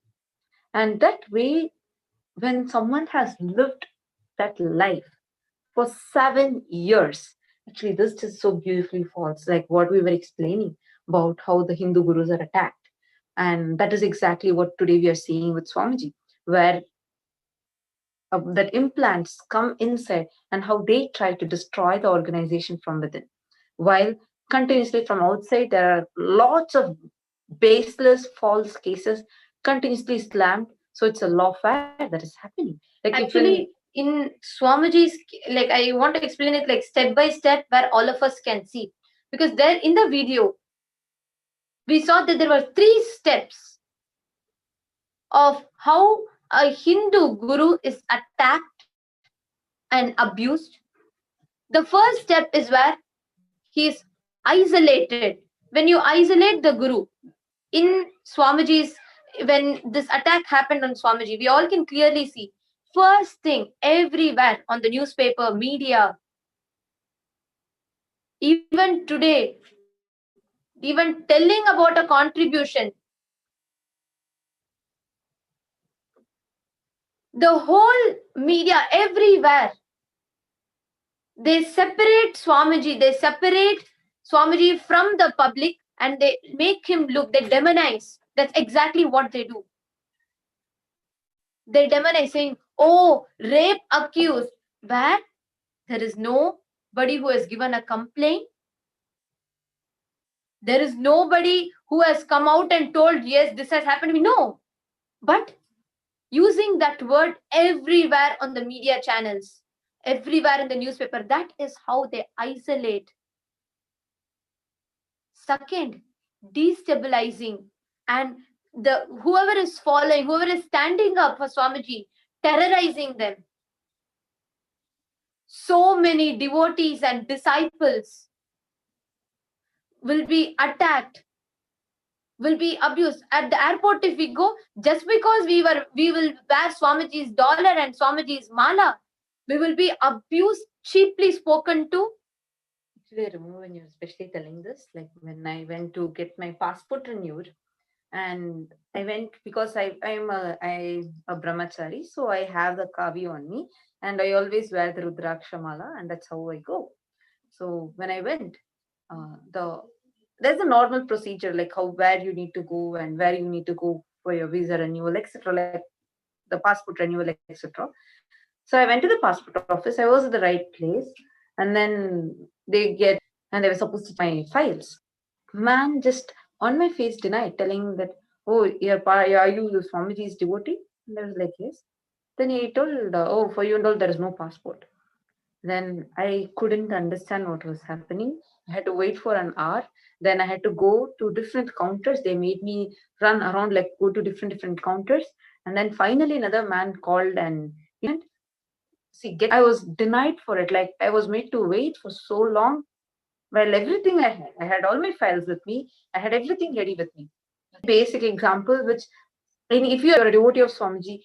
And that way, when someone has lived that life for 7 years, actually, this is so beautifully false, like what we were explaining about how the Hindu gurus are attacked. And that is exactly what today we are seeing with Swamiji, where that implants come inside and how they try to destroy the organization from within. While continuously from outside, there are lots of baseless, false cases continuously slammed. So it's a lawfare that is happening. Like actually, in Swamiji's, like I want to explain it like step by step where all of us can see. Because there in the video, we saw that there were 3 steps of how a Hindu guru is attacked and abused. The first step is where he is isolated. When you isolate the guru, in Swamiji's, when this attack happened on Swamiji, we all can clearly see, first thing, everywhere on the newspaper, media, even today, even telling about a contribution, the whole media, everywhere, they separate Swamiji from the public, and they make him look, they demonize. That's exactly what they do. They demonize, saying, oh, rape accused, where there is nobody who has given a complaint. There is nobody who has come out and told, yes, this has happened to me. No. But using that word everywhere on the media channels, everywhere in the newspaper, that is how they isolate. Second, destabilizing, and the whoever is following, whoever is standing up for Swamiji, terrorizing them. So many devotees and disciples will be attacked, will be abused. At the airport, if we go, just because we will wear Swamiji's dollar and Swamiji's mala, we will be abused, cheaply spoken to. Actually, I remember when you were especially telling this, like when I went to get my passport renewed, and I went because I'm a brahmachari, so I have the kavi on me, and I always wear the rudraksha mala, and that's how I go. So when I went, there's a normal procedure, like where you need to go and where you need to go for your visa renewal, etc., like the passport renewal, etc. So I went to the passport office. I was at the right place, and then they were supposed to my files. Man just on my face denied, telling that, oh, are you the Swamiji's devotee? And I was like, yes. Then he told, oh, for you and all, there is no passport. Then I couldn't understand what was happening. I had to wait for an hour. Then I had to go to different counters. They made me run around, like go to different counters. And then finally another man called and I was denied for it. Like I was made to wait for so long. Well, everything I had all my files with me. I had everything ready with me. Basic example, which if you are a devotee of Swamiji,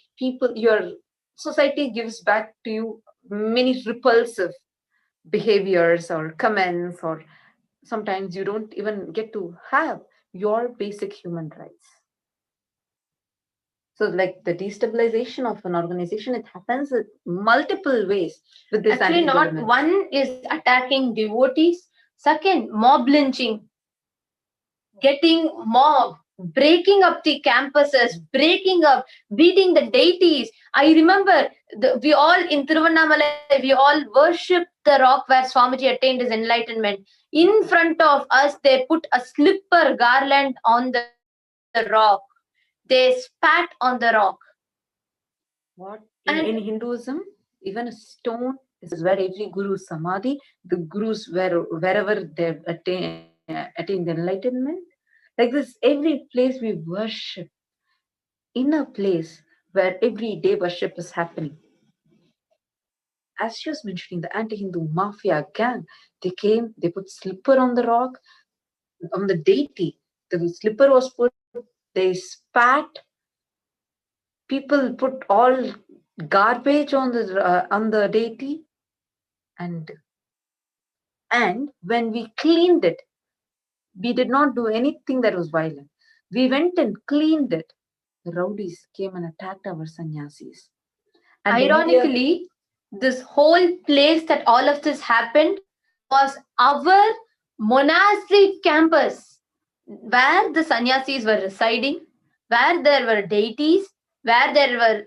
your society gives back to you many repulsive behaviors or comments, or sometimes you don't even get to have your basic human rights. So like the destabilization of an organization, it happens in multiple ways with this. Actually, not one is attacking devotees. Second, mob lynching, getting mob, breaking up the campuses, beating the deities. I remember we all in Tiruvannamalai, we all worship the rock where Swamiji attained his enlightenment. In front of us, they put a slipper garland on the rock. They spat on the rock. What? In Hinduism, even a stone is where every guru samadhi, the gurus wherever they attain the enlightenment. Like this, every place we worship, in a place where every day worship is happening. As she was mentioning, the anti-Hindu mafia gang, they came, they put slipper on the rock, on the deity. The slipper was put, they spat. People put all garbage on the deity, and when we cleaned it, we did not do anything that was violent. We went and cleaned it. The rowdies came and attacked our sannyasis. And ironically, this whole place that all of this happened was our monastery campus, where the sannyasis were residing, where there were deities, where there were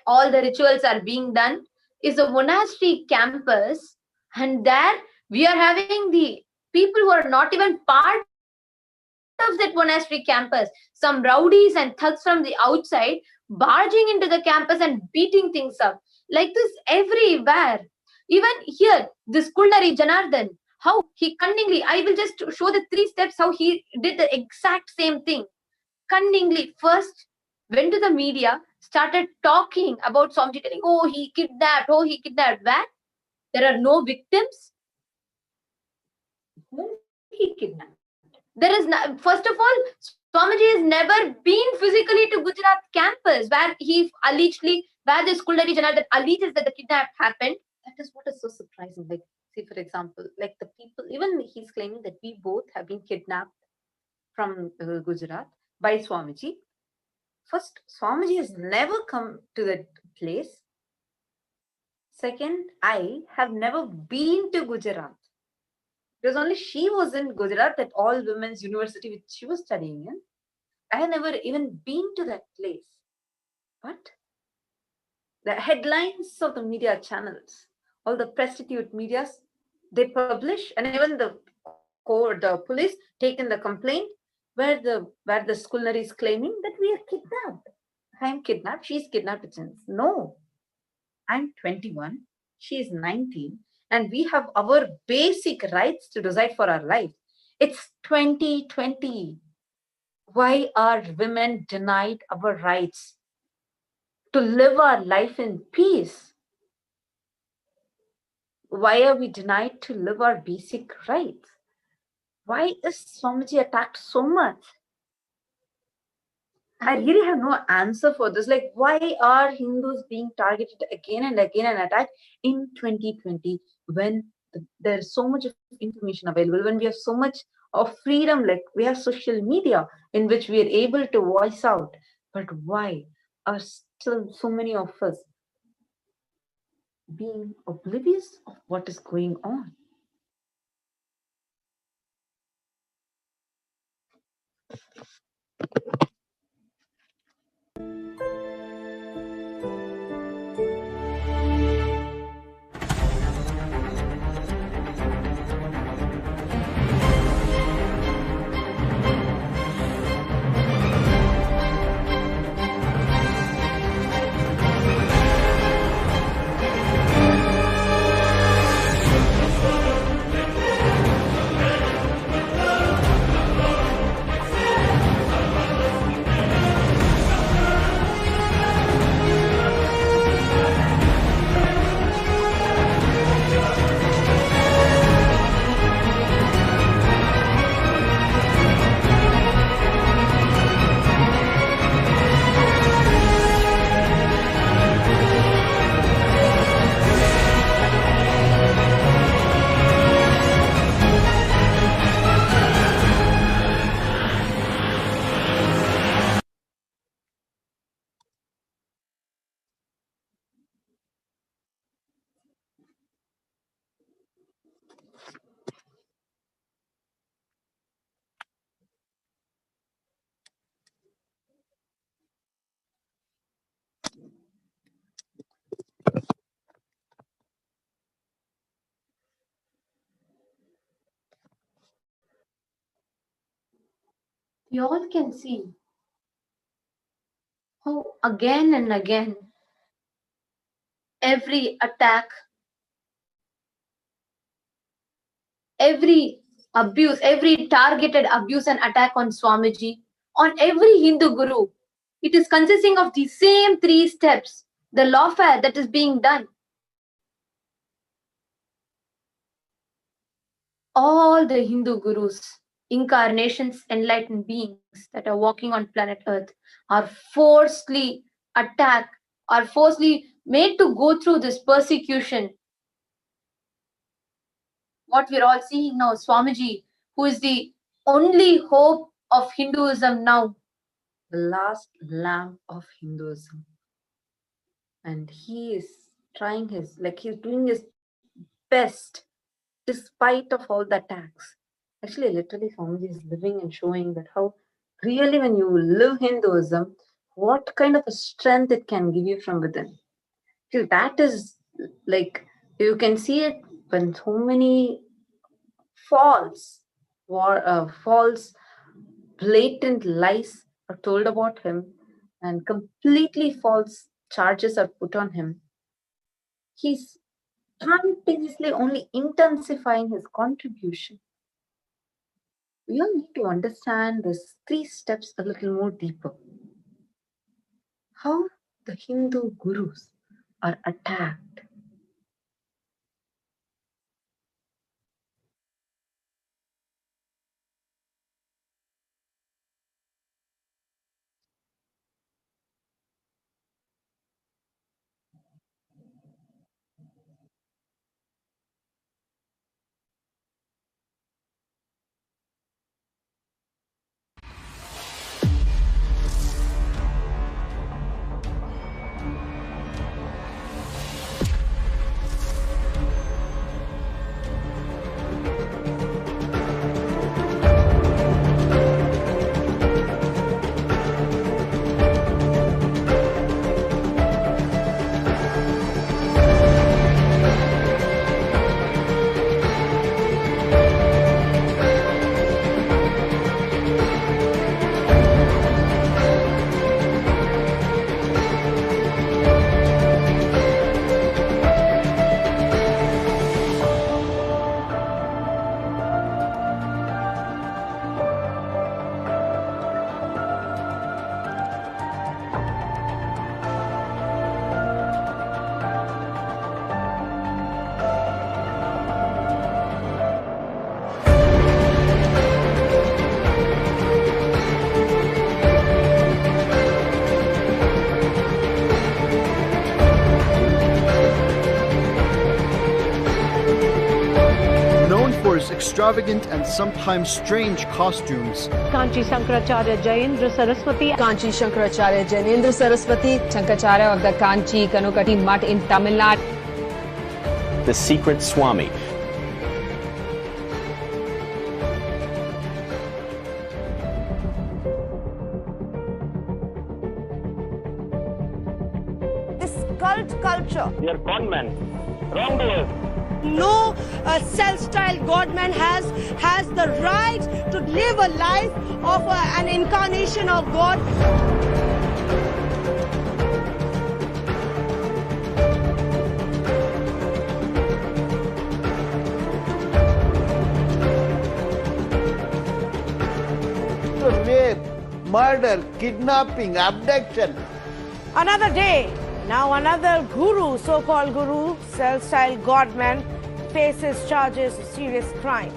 all the rituals are being done, is a monastery campus. And there we are having the people who are not even part of that monastery campus, some rowdies and thugs from the outside barging into the campus and beating things up. Like this everywhere. Even here, this Kulnari Janardhan, how he cunningly, I will just show the 3 steps how he did the exact same thing. Cunningly, first went to the media, started talking about Swamiji, telling, oh, he kidnapped. Where? There are no victims. Whom he kidnapped? There is no, first of all, Swamiji has never been physically to Gujarat campus where he allegedly, where this Kuldari Janardhan alleges that the kidnap happened. That is what is so surprising. Like, see, for example, like the people, even he's claiming that we both have been kidnapped from Gujarat by Swamiji. First, Swamiji has never come to that place. Second, I have never been to Gujarat. Because only she was in Gujarat, that all women's university which she was studying in. I had never even been to that place. But the headlines of the media channels, all the prostitute medias, they publish, and even the police taken the complaint where the Skulnari is claiming that we are kidnapped. I am kidnapped, she is kidnapped. No, I'm 21, she is 19, and we have our basic rights to decide for our life. It's 2020. Why are women denied our rights to live our life in peace? Why are we denied to live our basic rights? Why is Swamiji attacked so much? I really have no answer for this. Like, why are Hindus being targeted again and again and attacked in 2020 when there's so much of information available, when we have so much of freedom, like we have social media in which we are able to voice out? But why are still so many of us being oblivious of what is going on? You all can see how again and again every attack, every abuse, every targeted abuse and attack on Swamiji, on every Hindu Guru, it is consisting of the same 3 steps, the lawfare that is being done. All the Hindu Gurus, incarnations, enlightened beings that are walking on planet Earth are forcibly attacked, are forcibly made to go through this persecution. What we're all seeing now, Swamiji, who is the only hope of Hinduism now, the last lamp of Hinduism. And he is trying his, like he's doing his best despite of all the attacks. Actually, literally, Swamiji is living and showing that how really when you live Hinduism, what kind of a strength it can give you from within. See, that is like, you can see it when so many false, blatant lies are told about him and completely false charges are put on him. he's continuously only intensifying his contribution. We all need to understand these 3 steps a little more deeper. How the Hindu gurus are attacked. Extravagant and sometimes strange costumes. Kanchi Shankaracharya Jayendra Saraswati. Kanchi Shankaracharya Janendra Saraswati, Shankaracharya of the Kanchi Kanokati Mutt in Tamil Nadu. The secret Swami. This cult culture. We are con men, wrongdoers. No self-styled godman has the right to live a life of an incarnation of God. Rape, murder, kidnapping, abduction. Another day. Now another guru, so-called guru, self-styled godman, faces charges of serious crime.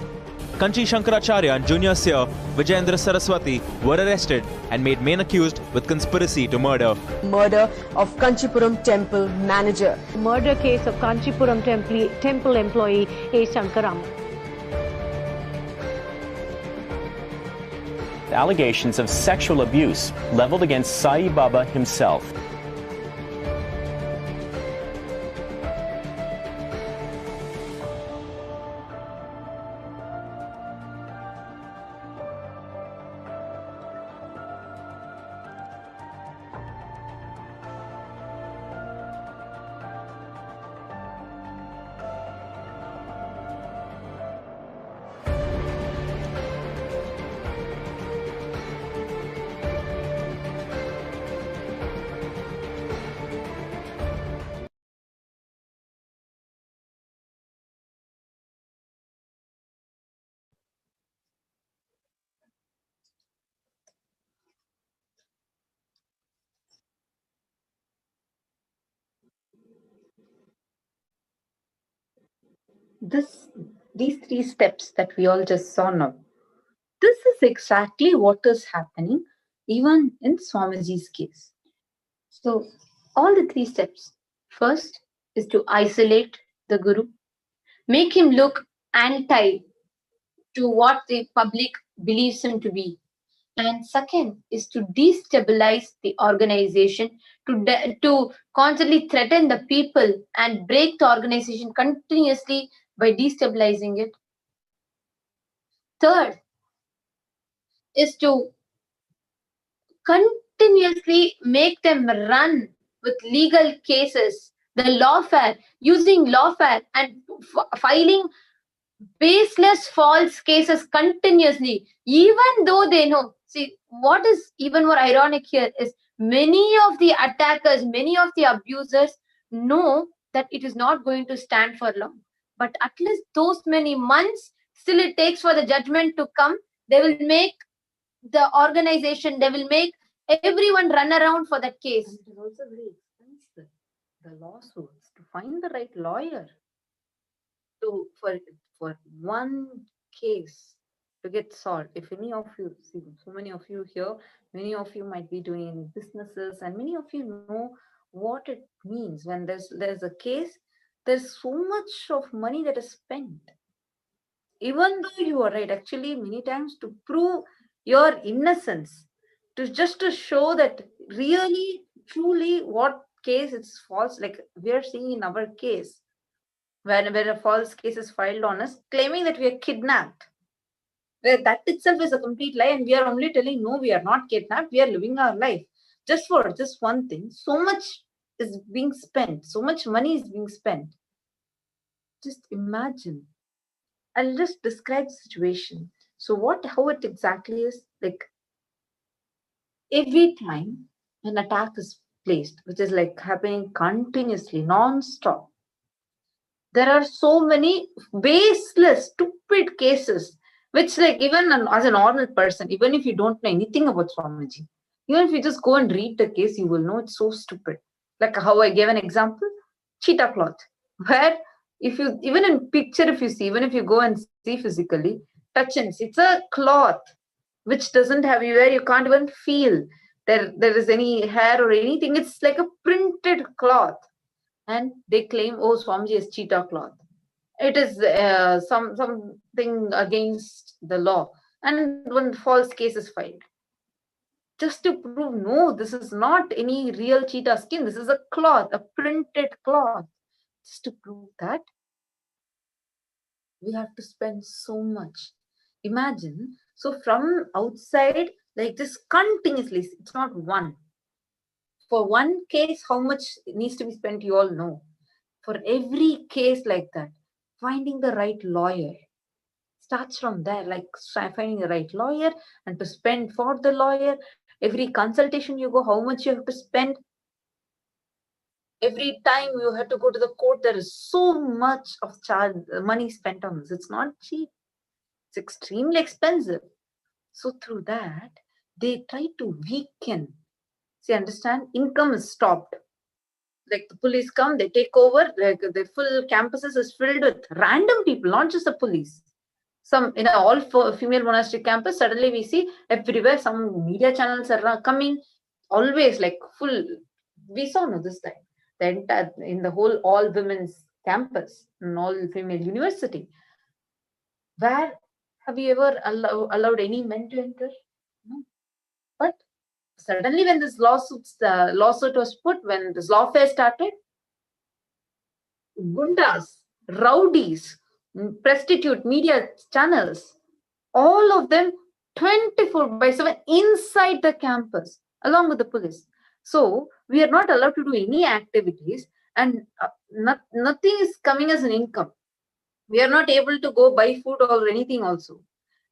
Kanchi Shankaracharya and junior seer Vijayendra Saraswati were arrested and made main accused with conspiracy to murder. Murder of Kanchipuram temple manager. Murder case of Kanchipuram temple employee A. Shankaram. Allegations of sexual abuse leveled against Sai Baba himself. These 3 steps that we all just saw now, this is exactly what is happening even in Swamiji's case. So, all the 3 steps. First is to isolate the guru, make him look anti to what the public believes him to be. And second is to destabilize the organization, to constantly threaten the people and break the organization continuously by destabilizing it. Third is to continuously make them run with legal cases, the lawfare, using lawfare and filing baseless false cases continuously, even though they know. See, what is even more ironic here is many of the attackers, many of the abusers know that it is not going to stand for long. But at least those many months still it takes for the judgment to come. They will make the organization, they will make everyone run around for that case. And it is also very expensive, the lawsuits, to find the right lawyer for one case to get solved. If any of you see, so many of you here, many of you might be doing businesses, and many of you know what it means when there's a case. There's so much of money that is spent. Even though you are right, actually, many times to prove your innocence, to show that really, truly, what case it's false. Like we are seeing in our case, where a false case is filed on us, claiming that we are kidnapped. Where that itself is a complete lie, and we are only telling, no, we are not kidnapped, we are living our life. Just for just one thing, so much is being spent, so much money is being spent. Just imagine. I'll just describe the situation. So how it exactly is, like every time an attack is placed, which is like happening continuously, non-stop, there are so many baseless, stupid cases, which like even as a normal person, even if you don't know anything about Swamiji, even if you just go and read the case, you will know it's so stupid. Like how I gave an example, cheetah cloth, where if you, even in picture, if you see, even if you go and see physically, touch and see, it's a cloth which doesn't have you, where you can't even feel there is any hair or anything. It's like a printed cloth. And they claim, oh, Swamiji is cheetah cloth. It is something against the law. And when false case is filed, just to prove, no, this is not any real cheetah skin. This is a cloth, a printed cloth. Just to prove that, we have to spend so much. Imagine, so from outside, like this continuously, it's not one. For one case, how much needs to be spent, you all know. For every case like that, finding the right lawyer starts from there, like finding the right lawyer and to spend for the lawyer. Every consultation you go, how much you have to spend. Every time you have to go to the court, there is so much of money spent on this. It's not cheap. It's extremely expensive. So through that, they try to weaken. See, understand? Income is stopped. Like the police come, they take over, like the full campuses is filled with random people, not just the police. Some in an all-female monastic campus, suddenly we see everywhere some media channels are coming, always like full. We saw no this time, the entire, in the whole all-women's campus, an all-female university. Where have you ever allowed any men to enter? No. But suddenly when this lawsuit was put, when this lawfare started, gundas, rowdies, prostitute media channels, all of them 24/7 inside the campus, along with the police. So we are not allowed to do any activities, and nothing is coming as an income. We are not able to go buy food or anything also.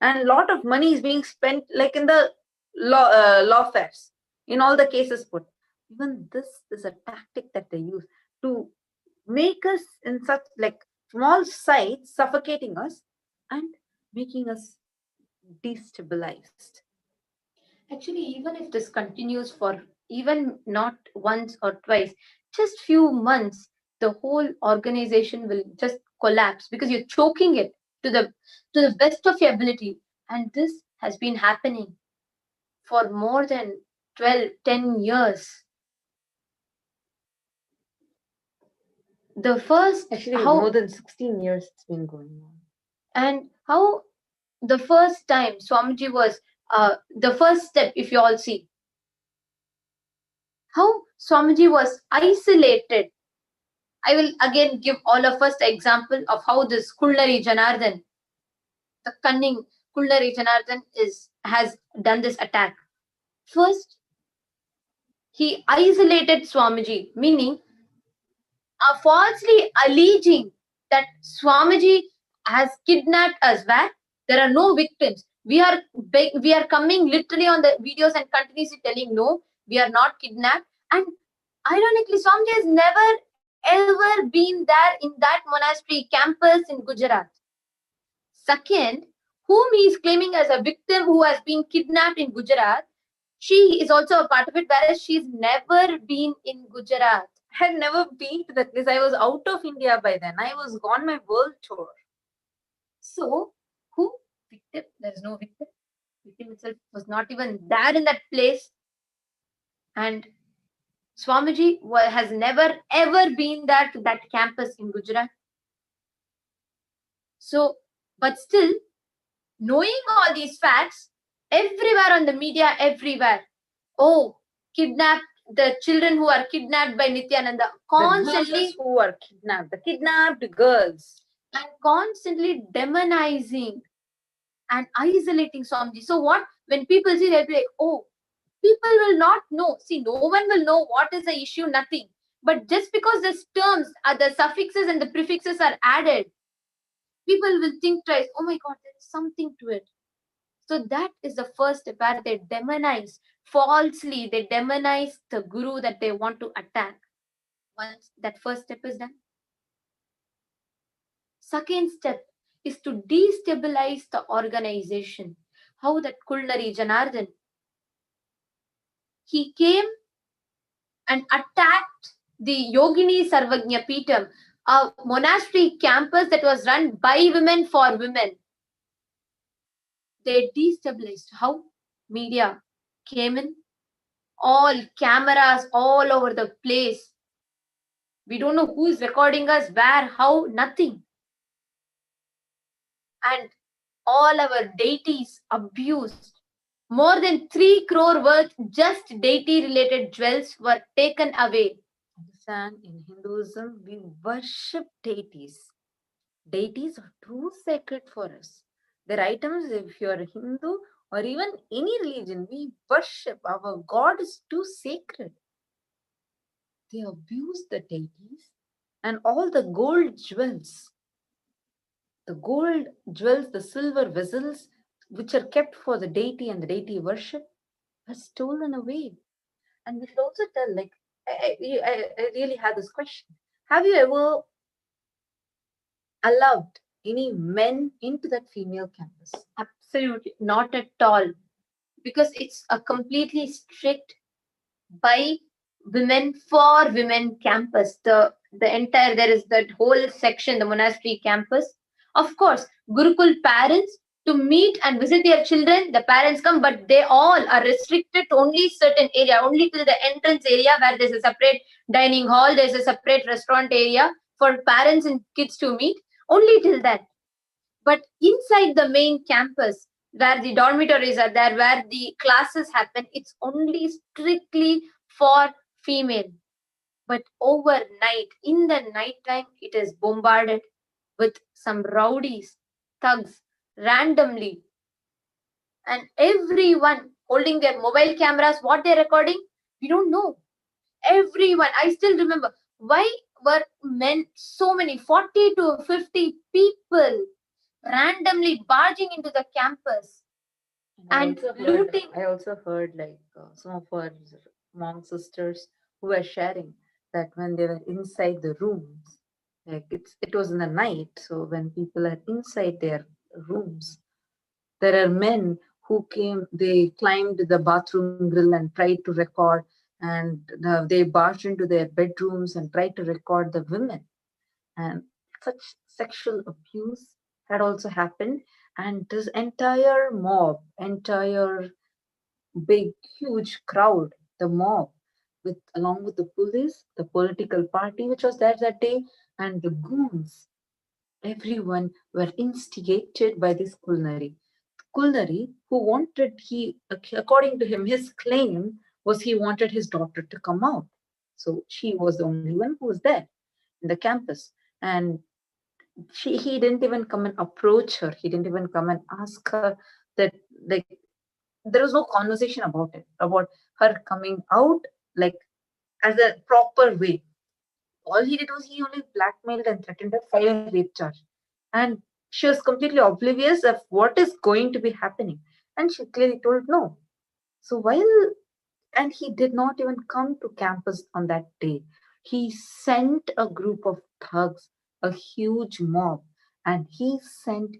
And a lot of money is being spent, like in the law fairs, in all the cases put. Even this is a tactic that they use to make us in such like small sites, suffocating us and making us destabilized. Actually, even if this continues for even not once or twice, just few months, the whole organization will just collapse because you're choking it to the best of your ability. And this has been happening for more than 10 years. The first, actually, more than 16 years it's been going on. And how the first time Swamiji was, the first step, if you all see, how Swamiji was isolated. I will again give all of us the example of how this Kullari Janardhan, the cunning Kullari Janardhan has done this attack. First, he isolated Swamiji, meaning falsely alleging that Swamiji has kidnapped us, where there are no victims. We are coming literally on the videos and continuously telling, no, we are not kidnapped. And ironically, Swamiji has never ever been there in that monastery campus in Gujarat. Second, whom he is claiming as a victim who has been kidnapped in Gujarat, she is also a part of it, whereas she's never been in Gujarat. I had never been to that place. I was out of India by then. I was on my world tour. So, who? Victim? There is no victim. Victim itself was not even there in that place. And Swamiji has never ever been there to that campus in Gujarat. So, but still, knowing all these facts, everywhere on the media, everywhere, oh, kidnapped, the children who are kidnapped by Nithyananda, constantly, the girls who are kidnapped, the kidnapped girls, and constantly demonizing and isolating Swamiji. So what? When people see, they'll be like, oh, people will not know. See, no one will know what is the issue, nothing. But just because the terms, the suffixes and the prefixes are added, people will think twice, oh my God, there's something to it. So that is the first step where they demonize, falsely, they demonize the guru that they want to attack. Once that first step is done. Second step is to destabilize the organization. How that Kulnari Janardhan, he came and attacked the Yogini Sarvagnya Peetam, a monastery campus that was run by women for women. They destabilized. How? Media came in, all cameras all over the place. We don't know who is recording us, where, how, nothing. And all our deities abused. More than 3 crore worth just deity related jewels were taken away. Understand, in Hinduism, we worship deities. Deities are too sacred for us. Their items, if you are a Hindu or even any religion, we worship. Our God is too sacred. They abuse the deities and all the gold jewels. The gold jewels, the silver vessels, which are kept for the deity and the deity worship, are stolen away. And we should also tell, like, I really had this question. Have you ever allowed any men into that female campus? Absolutely not at all. Because it's a completely strict by women for women campus. The entire, there is that whole section, the monastery campus. Of course, Gurukul parents to meet and visit their children, the parents come, but they all are restricted to only certain area, only to the entrance area where there's a separate dining hall, there's a separate restaurant area for parents and kids to meet, only till that. But inside the main campus, where the dormitories are there, where the classes happen, it's only strictly for female. But overnight, in the night time, it is bombarded with some rowdies, thugs, randomly. And everyone holding their mobile cameras, what they're recording, we don't know. Everyone, I still remember, why were men, so many, 40 to 50 people randomly barging into the campus and looting? I also heard like some of our monk sisters who were sharing that when they were inside the rooms, like it was in the night, so when people are inside their rooms, there are men who came, they climbed the bathroom grill and tried to record, and they barged into their bedrooms and tried to record the women. And such sexual abuse had also happened. And this entire mob, entire big, huge crowd, the mob, along with the police, the political party which was there that day, and the goons, everyone were instigated by this Kulnari. Kulnari, who wanted, according to him, his claim was he wanted his daughter to come out. So she was the only one who was there in the campus. And he didn't even come and approach her. He didn't even come and ask her that, like, there was no conversation about it, about her coming out, like, as a proper way. All he did was he only blackmailed and threatened her, file a rape charge. And she was completely oblivious of what is going to be happening. And she clearly told no. So and he did not even come to campus on that day. he sent a group of thugs, a huge mob, and he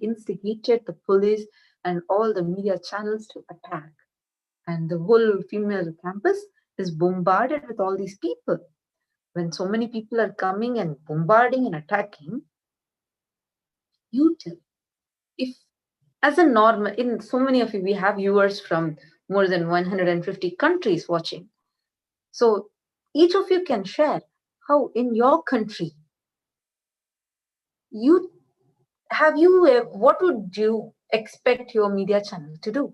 instigated the police and all the media channels to attack. And the whole female campus is bombarded with all these people. When so many people are coming and bombarding and attacking, you tell, if as a normal, in so many of you, we have viewers from more than 150 countries watching. So each of you can share how in your country, what would you expect your media channel to do?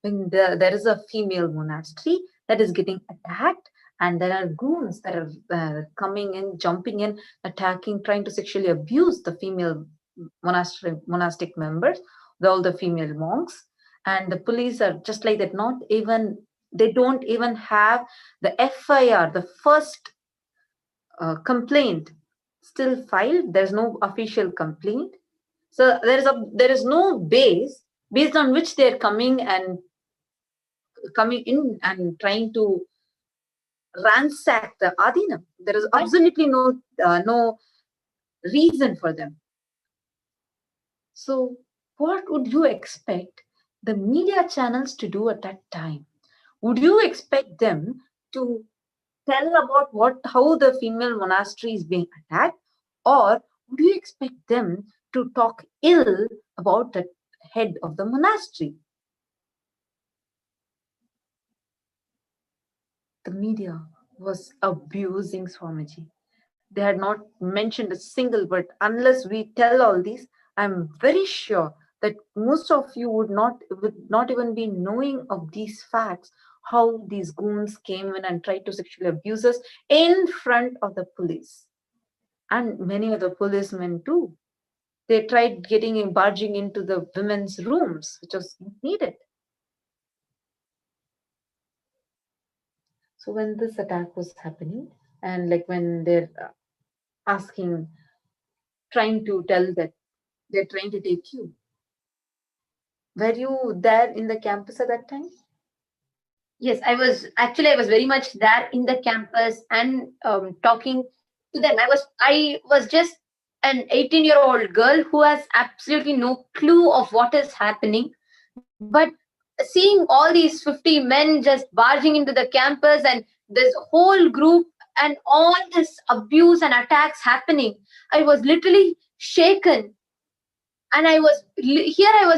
When there is a female monastery that is getting attacked, and there are goons that are coming in, jumping in, attacking, trying to sexually abuse the female monastic members, all the female monks, and the police are just like that. They don't even have the FIR, the first complaint, still filed. There's no official complaint. So there is no base based on which they're coming in and trying to ransack the Adinam. There is absolutely no reason for them. So what would you expect the media channels to do at that time? Would you expect them to tell about how the female monastery is being attacked, or would you expect them to talk ill about the head of the monastery? The media was abusing Swamiji. They had not mentioned a single word. Unless we tell all these, I'm very sure that most of you would not even be knowing of these facts, how these goons came in and tried to sexually abuse us in front of the police. And many of the policemen too. They tried barging into the women's rooms, which was needed. So when this attack was happening, and like when they're trying to tell that they're trying to take you, were you there in the campus at that time? Yes, I was very much there in the campus and talking to them. I was just an 18-year-old girl who has absolutely no clue of what is happening. But seeing all these 50 men just barging into the campus and this whole group and all this abuse and attacks happening, I was literally shaken. And I was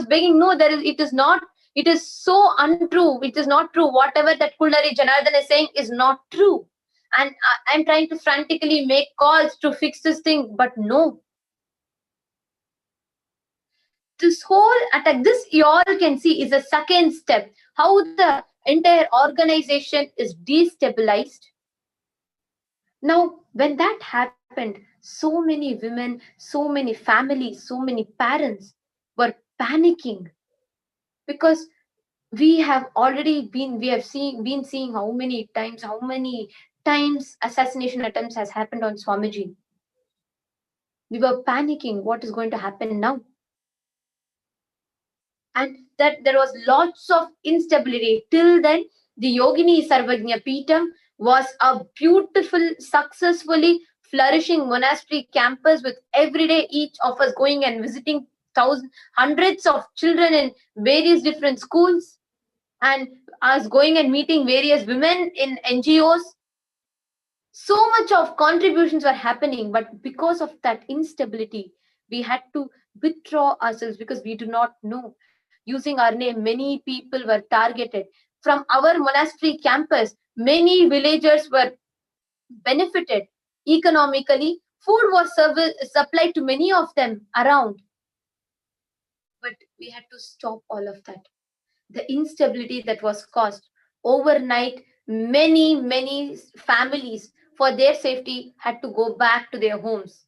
begging, no, it is not. It is so untrue. It is not true. Whatever that Kuldari Janardhan is saying is not true. And I'm trying to frantically make calls to fix this thing, but no. This whole attack, this you all can see is a second step. How the entire organization is destabilized. Now, when that happened, so many women, so many families, so many parents were panicking. Because we have been seeing how many times assassination attempts has happened on Swamiji. We were panicking, what is going to happen now? And that there was lots of instability. Till then, the Yogini Sarvajna Peetham was a beautiful, successfully flourishing monastery campus with every day each of us going and visiting hundreds of children in various different schools, and us going and meeting various women in NGOs. So much of contributions were happening, but because of that instability, we had to withdraw ourselves because we do not know. Using our name, many people were targeted. From our monastery campus, many villagers were benefited economically. Food was supplied to many of them around. But we had to stop all of that. The instability that was caused overnight, many families, for their safety, had to go back to their homes.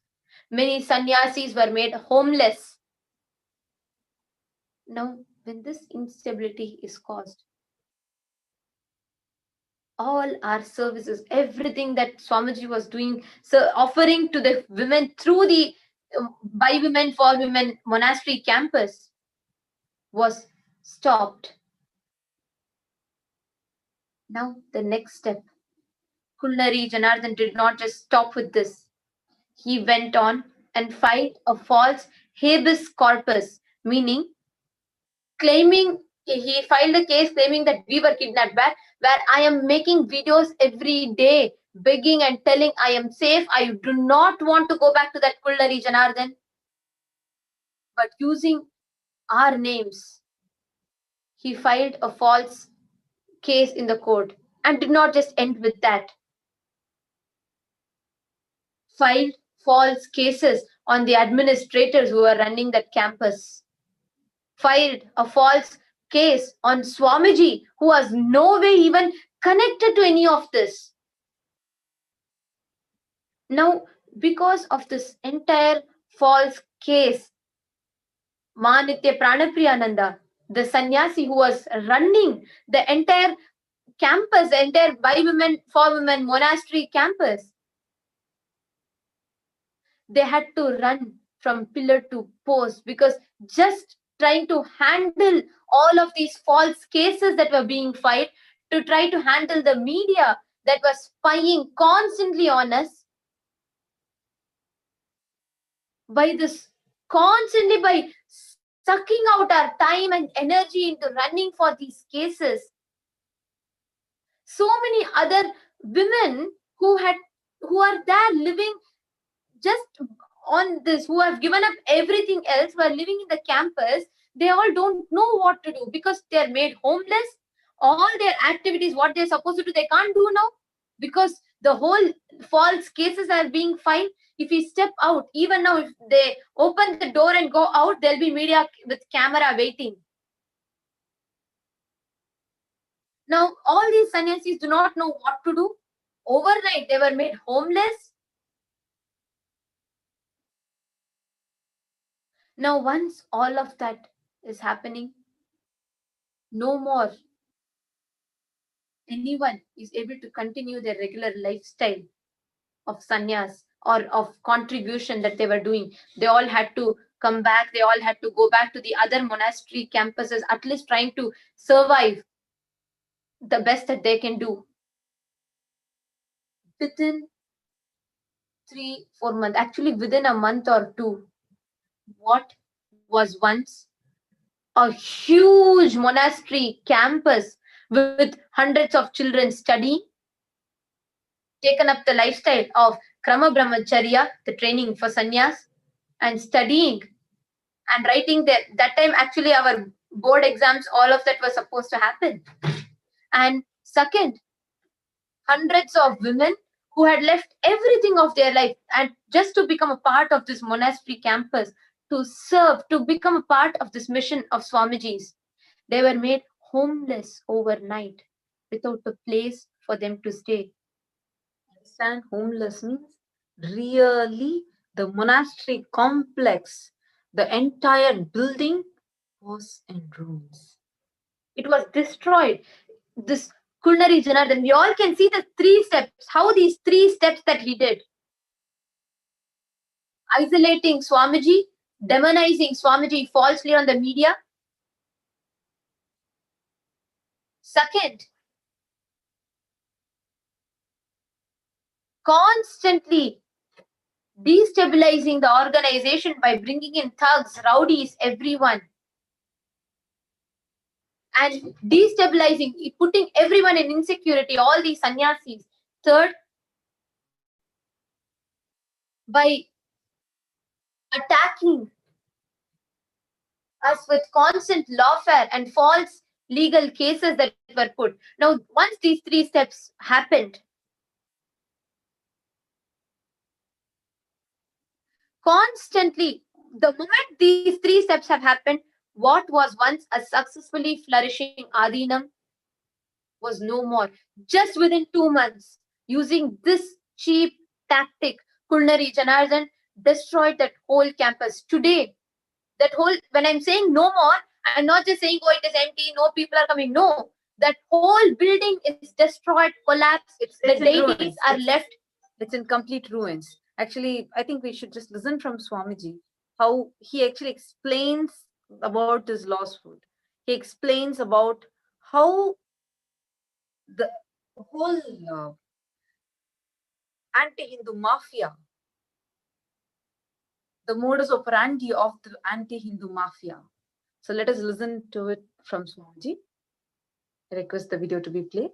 Many sannyasis were made homeless. Now, when this instability is caused, all our services, everything that Swamiji was doing, so offering to the women through the by women for women monastery campus, was stopped. Now the next step, Kulnari Janardhan did not just stop with this. He went on and filed a false habeas corpus, meaning he filed a case claiming that we were kidnapped, where I am making videos every day, begging and telling I am safe, I do not want to go back to that Kulnari Janardhan. But using our names, he filed a false case in the court and did not just end with that. Filed false cases on the administrators who were running that campus. Filed a false case on Swamiji, who was no way even connected to any of this. Now, because of this entire false case, Nithya Pranapriyananda, the sannyasi who was running the entire campus, the entire by women, for women monastery campus, they had to run from pillar to post, because just trying to handle all of these false cases that were being filed, to try to handle the media that was spying constantly on us, by sucking out our time and energy into running for these cases. So many other women who are there living just on this, who have given up everything else, who are living in the campus, they all don't know what to do, because they're made homeless. All their activities, what they're supposed to do, they can't do now, because the whole false cases are being filed. If we step out, even now, if they open the door and go out, there'll be media with camera waiting. Now, all these sannyasis do not know what to do. Overnight, they were made homeless. Now, once all of that is happening, no more anyone is able to continue their regular lifestyle of sannyas or of contribution that they were doing. They all had to come back. They all had to go back to the other monastery campuses, at least trying to survive the best that they can do. Within 3-4 months, actually within a month or two, what was once a huge monastery campus with hundreds of children studying, taken up the lifestyle of Krama Brahmacharya, the training for sannyas, and studying and writing there. That time, actually, our board exams, all of that was supposed to happen. And second, hundreds of women who had left everything of their life and just to become a part of this monastery campus, to serve, to become a part of this mission of Swamiji's. They were made homeless overnight without a place for them to stay. Understand, homeless means really the monastery complex, the entire building was in ruins. It was destroyed. This Kulnari Janardhan, we all can see the 3 steps, how these 3 steps that he did. Isolating Swamiji, demonizing Swamiji falsely on the media. Second, constantly destabilizing the organization by bringing in thugs, rowdies, everyone. And destabilizing, putting everyone in insecurity, all these sannyasis. Third, by attacking us with constant lawfare and false legal cases that were put. Now, once these 3 steps happened, constantly, the moment these 3 steps have happened, what was once a successfully flourishing Adinam was no more. Just within 2 months, using this cheap tactic, Kulnari Janardhan destroyed that whole campus. Today, that whole, when I'm saying no more, I'm not just saying, oh, it is empty, no people are coming. No, that whole building is destroyed, collapsed. The deities are left. It's in complete ruins. Actually, I think we should just listen from Swamiji, how he actually explains about this lost food. He explains about how the whole anti-Hindu mafia. The modus operandi of the anti-Hindu mafia. So let us listen to it from Swamiji. I request the video to be played.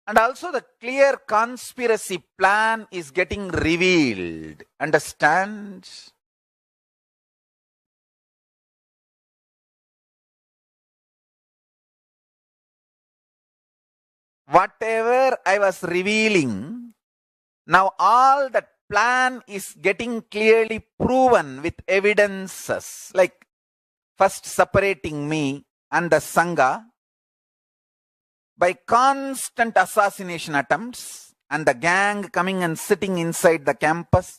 And also the clear conspiracy plan is getting revealed. Understand? Whatever I was revealing, now all that plan is getting clearly proven with evidences, like first separating me and the Sangha by constant assassination attempts and the gang coming and sitting inside the campus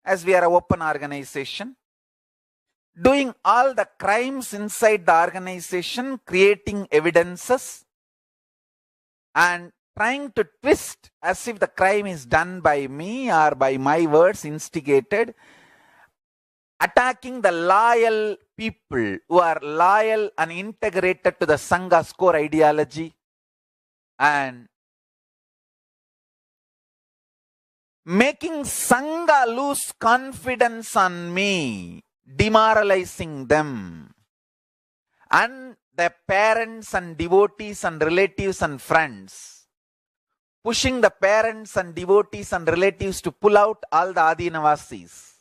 as we are an open organization, doing all the crimes inside the organization, creating evidences and trying to twist as if the crime is done by me or by my words instigated, attacking the loyal people who are loyal and integrated to the Sangha's core ideology, and making Sangha lose confidence on me, demoralizing them, and their parents and devotees and relatives and friends, pushing the parents and devotees and relatives to pull out all the Adinavasis,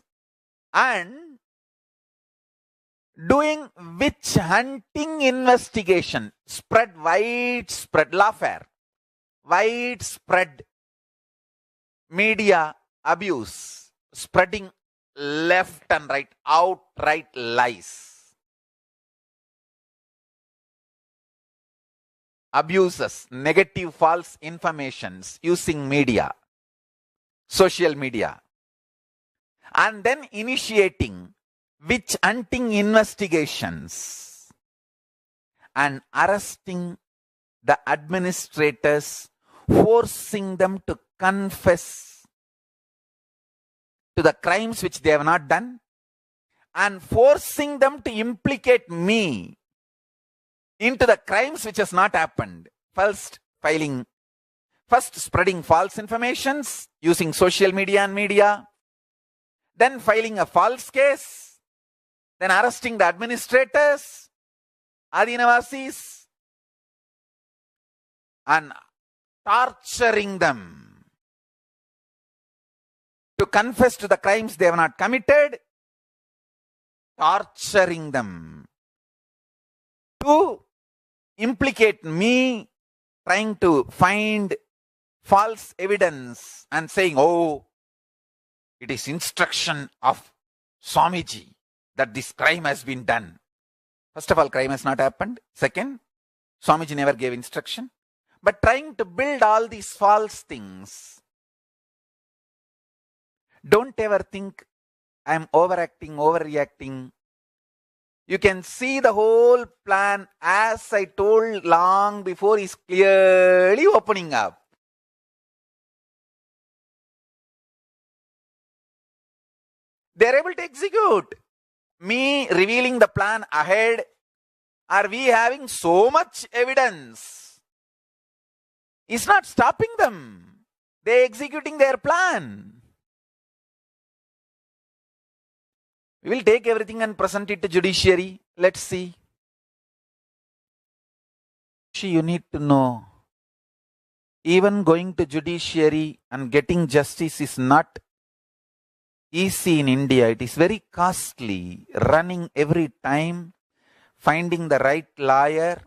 and doing witch hunting investigation, spread widespread lawfare, widespread media abuse, spreading left and right, outright lies. abuses, negative false informations using media, social media, and then initiating witch hunting investigations and arresting the administrators, forcing them to confess to the crimes which they have not done, and forcing them to implicate me into the crimes which has not happened. First spreading false informations using social media and media, then filing a false case, then arresting the administrators, Adinavasis, and torturing them to confess to the crimes they have not committed, torturing them to implicate me, trying to find false evidence and saying, oh, it is instruction of Swamiji that this crime has been done. First of all, crime has not happened. Second, Swamiji never gave instruction. But trying to build all these false things. Don't ever think I am overacting, overreacting. You can see the whole plan, as I told long before, is clearly opening up. They are able to execute. Me revealing the plan ahead, are we having so much evidence? It's not stopping them. They are executing their plan. We will take everything and present it to judiciary. Let's see. You need to know, even going to judiciary and getting justice is not easy in India. It is very costly. Running every time, finding the right lawyer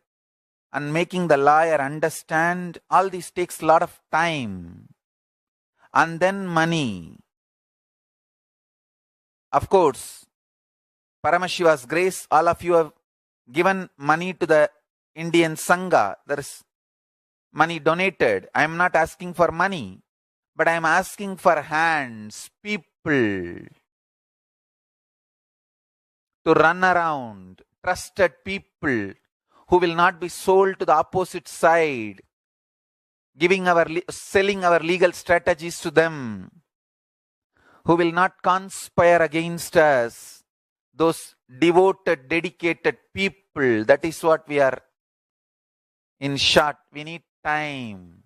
and making the lawyer understand, all this takes a lot of time. And then money. Of course, Paramashiva's grace, all of you have given money to the Indian Sangha. There is money donated. I am not asking for money, but I am asking for hands, people to run around, trusted people who will not be sold to the opposite side, selling our legal strategies to them, who will not conspire against us. Those devoted, dedicated people, that is what we are. In short, we need time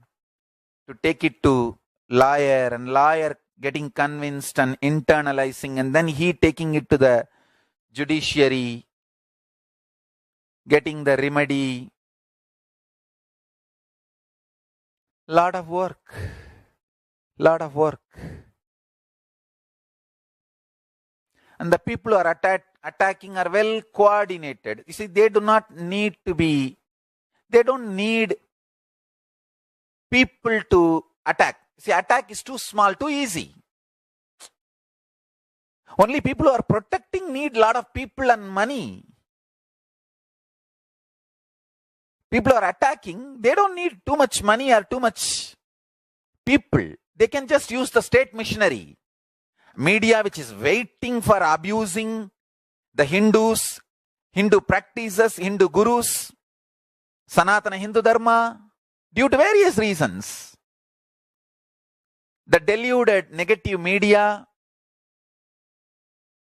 to take it to lawyer, and lawyer getting convinced and internalizing, and then he taking it to the judiciary, getting the remedy. Lot of work. And the people who are attacking are well coordinated. You see, they don't need people to attack. See, attack is too small, too easy. Only people who are protecting need a lot of people and money. People who are attacking, they don't need too much money or too much people. They can just use the state machinery. Media which is waiting for abusing the Hindus, Hindu practices, Hindu gurus, Sanatana Hindu Dharma, due to various reasons. The deluded negative media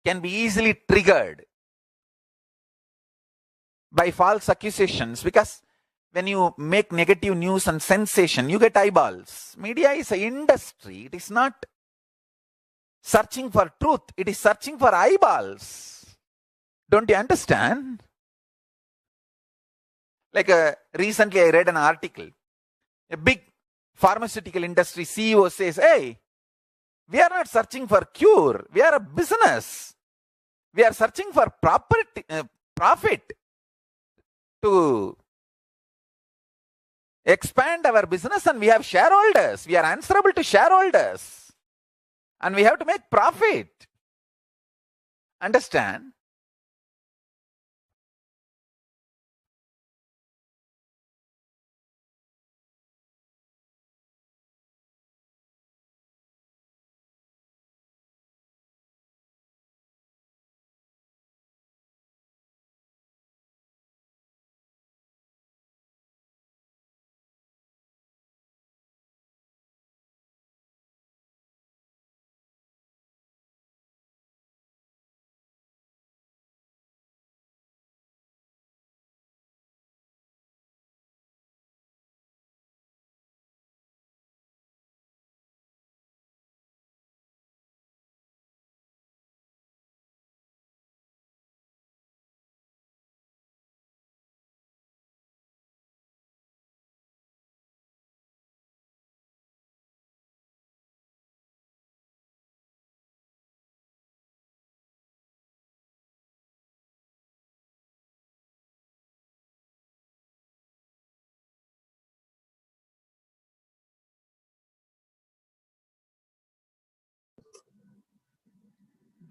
can be easily triggered by false accusations, because when you make negative news and sensation, you get eyeballs. Media is an industry. It is not searching for truth. It is searching for eyeballs. Don't you understand? Like recently I read an article. A big pharmaceutical industry CEO says, hey, we are not searching for cure. We are a business. We are searching for profit to expand our business, and we have shareholders. We are answerable to shareholders. And we have to make profit. Understand?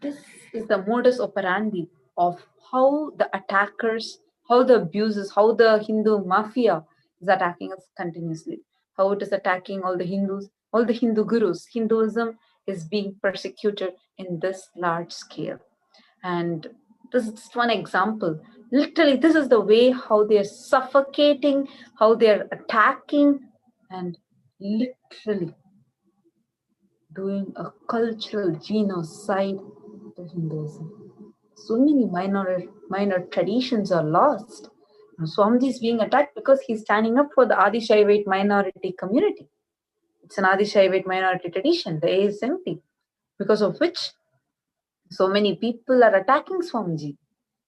this is the modus operandi of how the attackers, how the abusers, how the Hindu mafia is attacking us continuously, how it is attacking all the Hindus, all the Hindu gurus. Hinduism is being persecuted in this large scale. And this is just one example. Literally, this is the way how they are suffocating, how they are attacking, and literally doing a cultural genocide to Hinduism. So many minor traditions are lost. Swamiji is being attacked because he's standing up for the Adi Shaivite minority community. It's an Adi Shaivite minority tradition, the ASMT, because of which so many people are attacking Swamiji.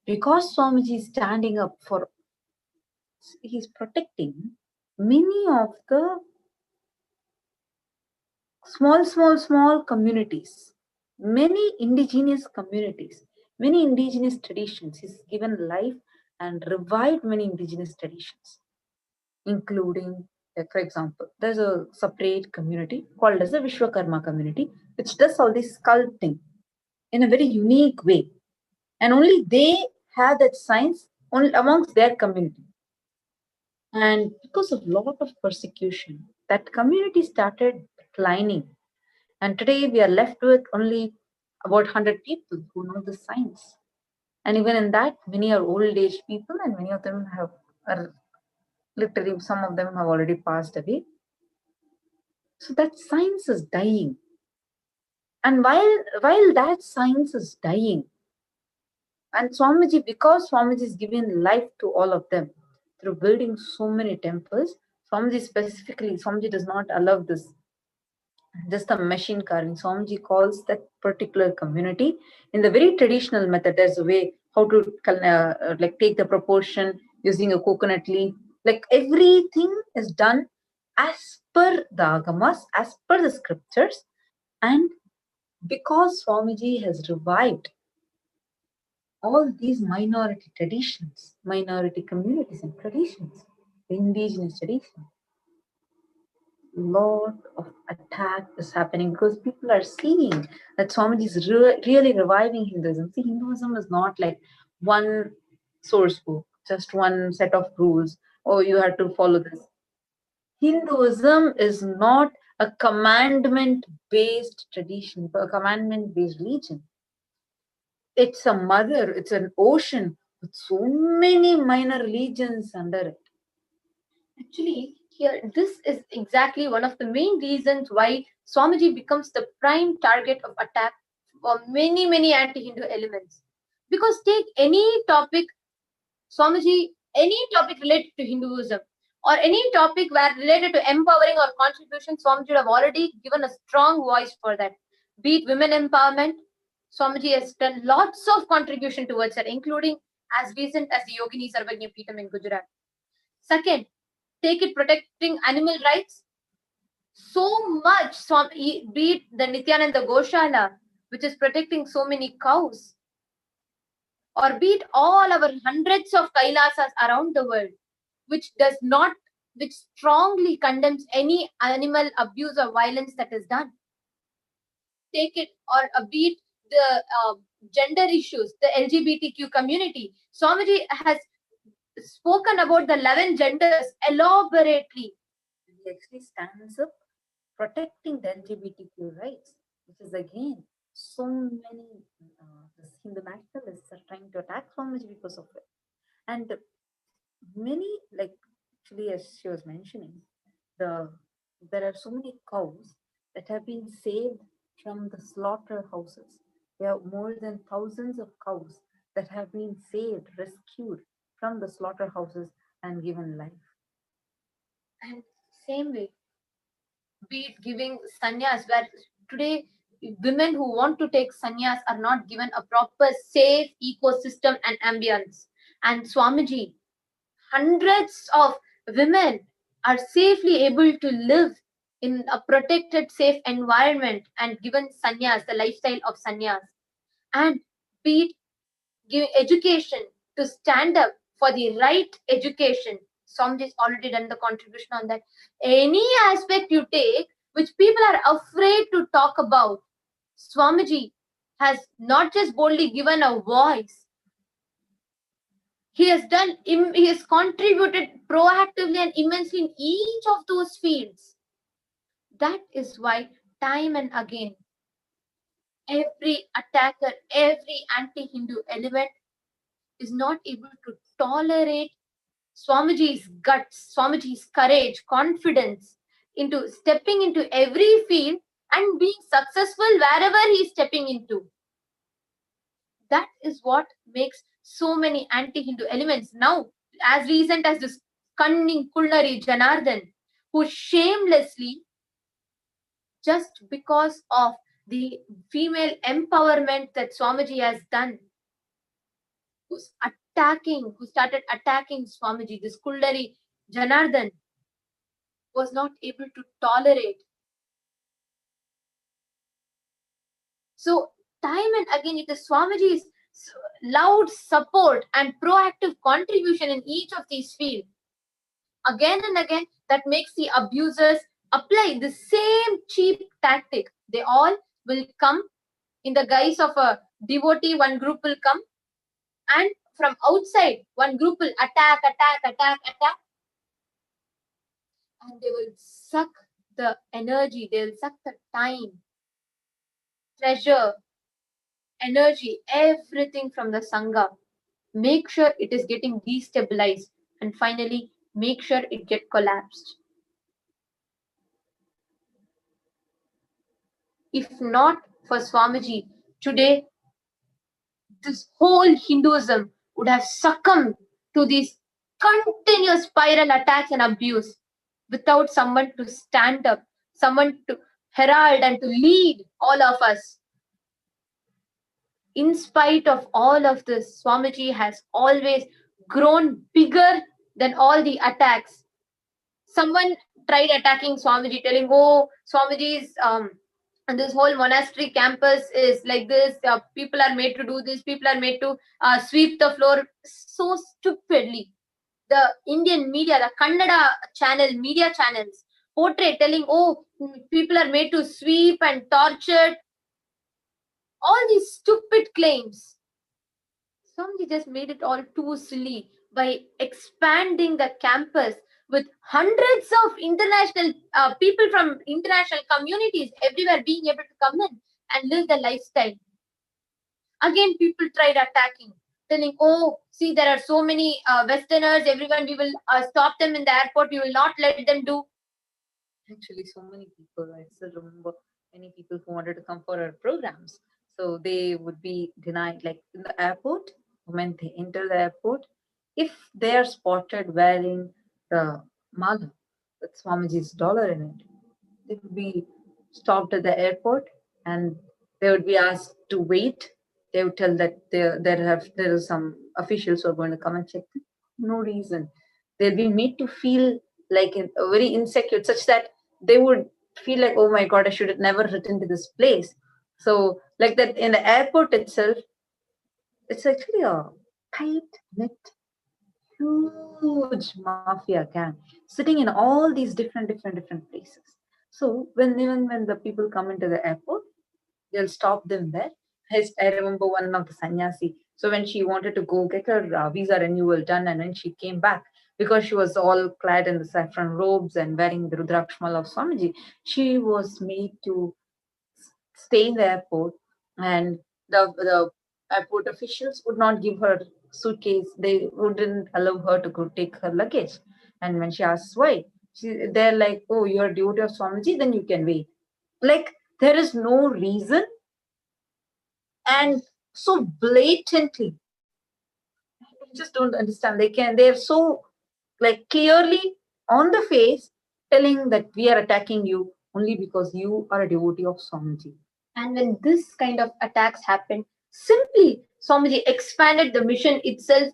Because Swamiji is standing up for, he's protecting many of the small communities, many indigenous communities, many indigenous traditions. He's given life and revived many indigenous traditions, including, like, for example, there's a separate community called as the Vishwakarma community, which does all this sculpting in a very unique way. And only they have that science only amongst their community. And because of a lot of persecution, that community started declining. And today we are left with only about 100 people who know the science. And even in that, many are old age people, and many of them are literally, some of them have already passed away. So that science is dying. And while that science is dying, and Swamiji, because Swamiji is giving life to all of them through building so many temples, Swamiji does not allow this just a machine carving. Swamiji calls that particular community in the very traditional method. There's a way how to like take the proportion using a coconut leaf. Like everything is done as per the agamas, as per the scriptures. And because Swamiji has revived all these minority traditions, minority communities and traditions, the indigenous traditions, lot of attack is happening because people are seeing that Swamiji is really reviving Hinduism. See, Hinduism is not like one source book, just one set of rules, or you have to follow this. Hinduism is not a commandment-based tradition, a commandment-based religion. It's a mother, it's an ocean with so many minor religions under it. Actually, here, this is exactly one of the main reasons why Swamiji becomes the prime target of attack for many anti-Hindu elements. Because take any topic, Swamiji, any topic related to Hinduism, or any topic where related to empowering or contribution, Swamiji would have already given a strong voice for that. Be it women empowerment, Swamiji has done lots of contribution towards that, including as recent as the Yogini Sarvagnya Peetham in Gujarat. Second, take it protecting animal rights. So much, be it the Nithyananda Goshala, which is protecting so many cows, or be it all our hundreds of Kailasas around the world, which strongly condemns any animal abuse or violence that is done. Take it, or be it the gender issues, the LGBTQ community. Swamiji has spoken about the 11 genders elaborately. He actually stands up protecting the LGBTQ rights, which is again so many Hindu nationalists are trying to attack Swamiji because of it. And many, like actually as she was mentioning, there are so many cows that have been saved from the slaughterhouses. There are more than thousands of cows that have been saved, rescued from the slaughterhouses and given life. And same way, be it giving sannyas, where today women who want to take sannyas are not given a proper safe ecosystem and ambience. And Swamiji, hundreds of women are safely able to live in a protected, safe environment and given sannyas, the lifestyle of sannyas. And be it giving education, to stand up for the right education. Swamiji's already done the contribution on that. Any aspect you take, which people are afraid to talk about, Swamiji has not just boldly given a voice, he has contributed proactively and immensely in each of those fields. That is why time and again, every attacker, every anti-Hindu element is not able to tolerate Swamiji's guts, Swamiji's courage, confidence into stepping into every field and being successful wherever he is stepping into. That is what makes so many anti-Hindu elements now, as recent as this cunning Kulnari Janardhan, who shamelessly, just because of the female empowerment that Swamiji has done, who started attacking Swamiji, this Kulnari Janardhan, was not able to tolerate. So time and again, it is Swamiji's loud support and proactive contribution in each of these fields, again and again, that makes the abusers apply the same cheap tactic. They all will come in the guise of a devotee. One group will come, and from outside, one group will attack, and they will suck the energy, they will suck the time, treasure, energy, everything from the Sangha. Make sure it is getting destabilized, and finally make sure it get collapsed. If not for Swamiji, today this whole Hinduism would have succumbed to these continuous spiral attacks and abuse without someone to stand up, someone to herald and to lead all of us. In spite of all of this, Swamiji has always grown bigger than all the attacks. Someone tried attacking Swamiji, telling, oh, Swamiji's and this whole monastery campus is like this, people are made to do this, people are made to sweep the floor. So stupidly, the Indian media, the Kannada media channels portray, telling, oh, people are made to sweep and torture. All these stupid claims. Swamiji just made it all too silly by expanding the campus with hundreds of international people from international communities everywhere being able to come in and live the lifestyle. Again, people tried attacking, telling, oh, see, there are so many Westerners, everyone, we will stop them in the airport, we will not let them do. Actually, so many people, I still remember many people who wanted to come for our programs. So they would be denied, like in the airport, when they enter the airport, if they are spotted wearing the mala with Swamiji's dollar in it, they would be stopped at the airport and they would be asked to wait. They would tell that there are some officials who are going to come and check them. No reason. They'll be made to feel like very insecure, such that they would feel like, oh my God, I should have never written to this place. So like that in the airport itself, it's actually a tight-knit, huge mafia gang sitting in all these different places. So even when the people come into the airport, they'll stop them there. I remember one of the sannyasi. So when she wanted to go get her visa renewal done, and when she came back, because she was all clad in the saffron robes and wearing the Rudrakshmal of Swamiji, she was made to stay in the airport, and the airport officials would not give her suitcase. They wouldn't allow her to go take her luggage. And when she asks why, they're like, oh, you're a devotee of Swamiji, then you can wait. Like, there is no reason. And so blatantly, I just don't understand. They're so like clearly on the face telling that we are attacking you only because you are a devotee of Swamiji. And when this kind of attacks happened, simply Swamiji expanded the mission itself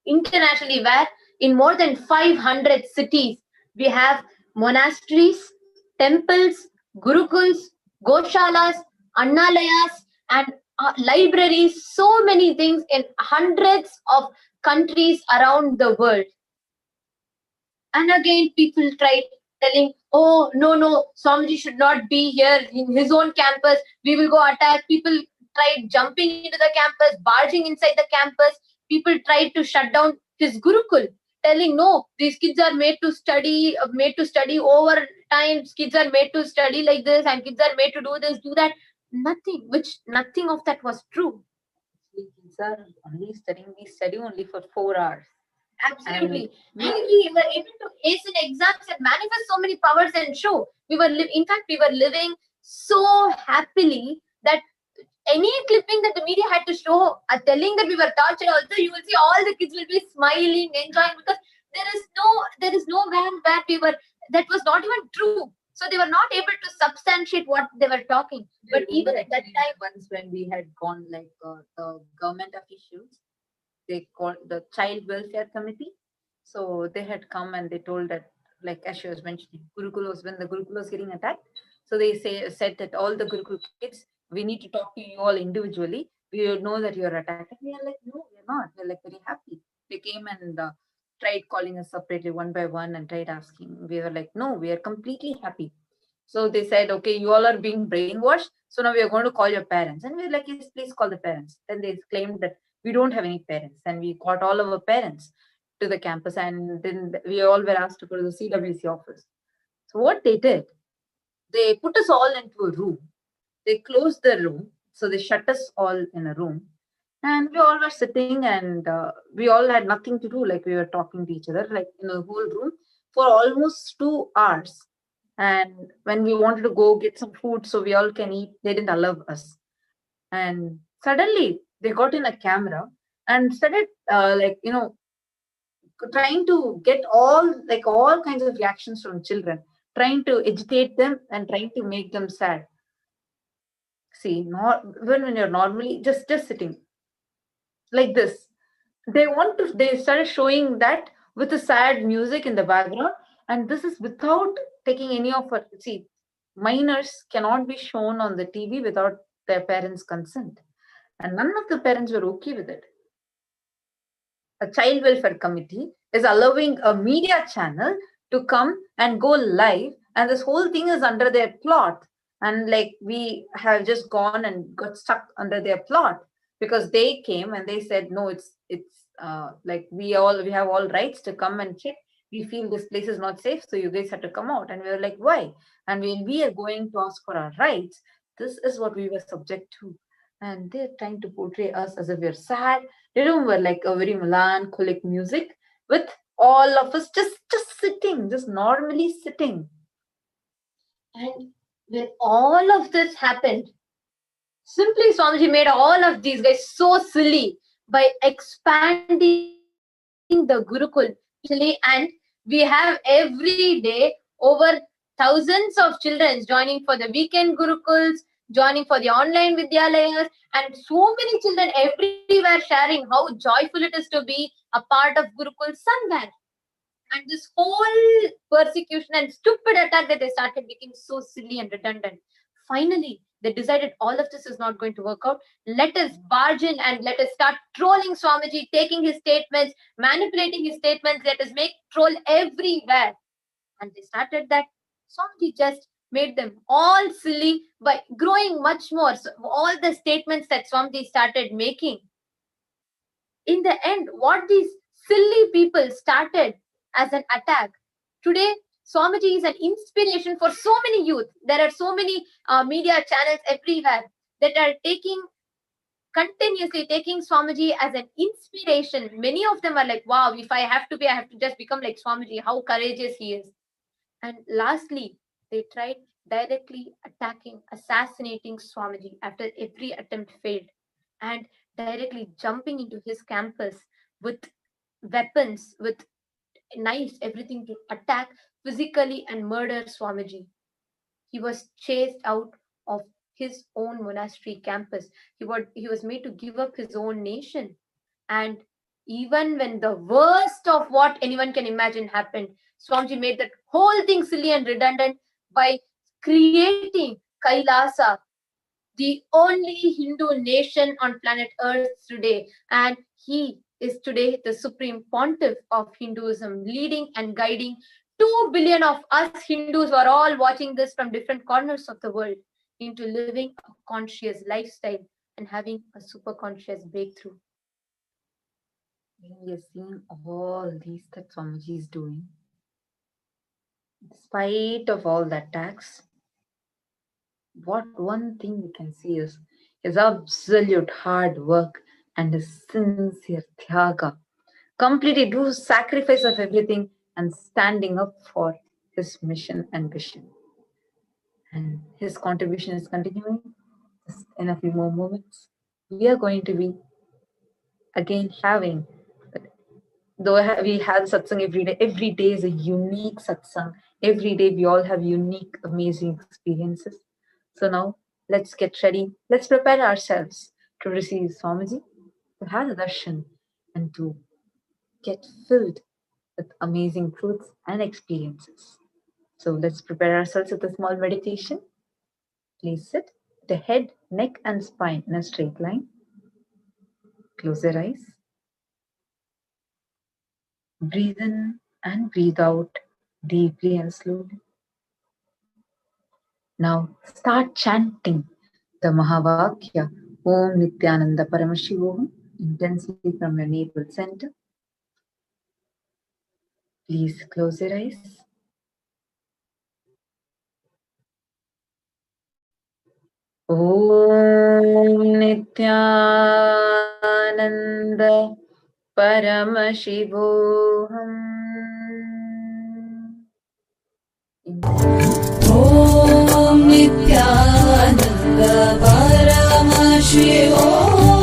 internationally, where in more than 500 cities, we have monasteries, temples, gurukuls, goshalas, annalayas, and libraries, so many things in hundreds of countries around the world. And again, people tried telling, oh, no, Swamiji should not be here in his own campus. We will go attack. People tried jumping into the campus, barging inside the campus. People tried to shut down his Gurukul, telling no, these kids are made to study over time. Kids are made to study like this, and kids are made to do this, do that. Nothing of that was true. Kids are only study only for 4 hours. Absolutely. And we were able to ace in exams and manifest so many powers and show. We were living so happily that any clipping that the media had to show telling that we were tortured also, you will see all the kids will be smiling, enjoying, because there is no where we were, that was not even true. So they were not able to substantiate what they were talking. But even at that time, once when we had gone, like the government officials, they called the child welfare committee. So they had come and they told that, like as she was mentioning, Gurukulos, when the Gurukul was getting attacked, so they said that all the Gurukul kids, we need to talk to you all individually. We know that you are attacked. And we are like, no, we are not. We're like very happy. They came and tried calling us separately one by one and tried asking. We were like, no, we are completely happy. So they said, okay, you all are being brainwashed. So now we are going to call your parents. And we were like, yes, please call the parents. Then they claimed that we don't have any parents. And we got all of our parents to the campus. And then we all were asked to go to the CWC office. So what they did, they put us all into a room. They closed the room. So they shut us all in a room. And we all were sitting and we all had nothing to do. Like we were talking to each other, like in a whole room for almost 2 hours. And when we wanted to go get some food so we all can eat, they didn't allow us. And suddenly they got in a camera and started trying to get all kinds of reactions from children, trying to agitate them and trying to make them sad. See, not when you're normally just sitting like this, they started showing that with the sad music in the background, and this is without taking any of our, see, minors cannot be shown on the TV without their parents' consent, and none of the parents were okay with it. A child welfare committee is allowing a media channel to come and go live, and this whole thing is under their plot. And like we have just gone and got stuck under their plot because they came and they said, no, it's like we have all rights to come and check. We feel this place is not safe, so you guys have to come out. And we were like, why? And when we are going to ask for our rights, this is what we were subject to. And they're trying to portray us as if we're sad. They don't wear like a very melancholic music with all of us just sitting, just normally sitting. And when all of this happened, simply Swamiji made all of these guys so silly by expanding the Gurukul. And we have every day over thousands of children joining for the weekend Gurukuls, joining for the online Vidyalayas, and so many children everywhere sharing how joyful it is to be a part of Gurukul somewhere. And this whole persecution and stupid attack that they started became so silly and redundant. Finally, they decided all of this is not going to work out. Let us barge in and let us start trolling Swamiji, taking his statements, manipulating his statements. Let us make troll everywhere. And they started that. Swamiji just made them all silly by growing much more. So all the statements that Swamiji started making, in the end, what these silly people started as an attack, today Swamiji is an inspiration for so many youth. There are so many media channels everywhere that are continuously taking Swamiji as an inspiration. Many of them are like, wow, if I have to just become like Swamiji, how courageous he is. And lastly, they tried directly attacking, assassinating Swamiji after every attempt failed, and directly jumping into his campus with weapons, with knives, everything to attack physically and murder Swamiji. He was chased out of his own monastery campus. He was made to give up his own nation. And even when the worst of what anyone can imagine happened, Swamiji made that whole thing silly and redundant by creating Kailasa, the only Hindu nation on planet Earth today. And he is today the supreme pontiff of Hinduism, leading and guiding 2 billion of us Hindus who are all watching this from different corners of the world into living a conscious lifestyle and having a superconscious breakthrough. When we are seeing all these that Swamiji is doing, despite of all the attacks, what one thing we can see is his absolute hard work and his sincere tyaga, completely do sacrifice of everything and standing up for his mission and vision. And his contribution is continuing. Just in a few more moments, we are going to be again having, though we have satsang every day is a unique satsang. Every day we all have unique, amazing experiences. So now let's get ready. Let's prepare ourselves to receive Swamiji, to have the darshan, and to get filled with amazing truths and experiences. So let's prepare ourselves with a small meditation. Please sit with the head, neck, and spine in a straight line. Close your eyes. Breathe in and breathe out deeply and slowly. Now start chanting the Mahavakya Om Nithyananda Paramashivoham intensely from your navel center. Please close your eyes. Om Nithyananda Paramashivoham. Om Nithyananda Paramashivoham.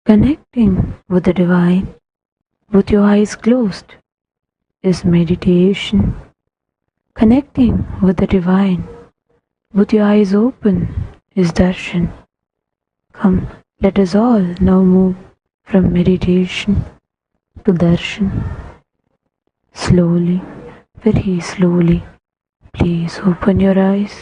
Connecting with the divine with your eyes closed is meditation. Connecting with the divine with your eyes open is darshan. Come, let us all now move from meditation to darshan. Slowly, very slowly, please open your eyes.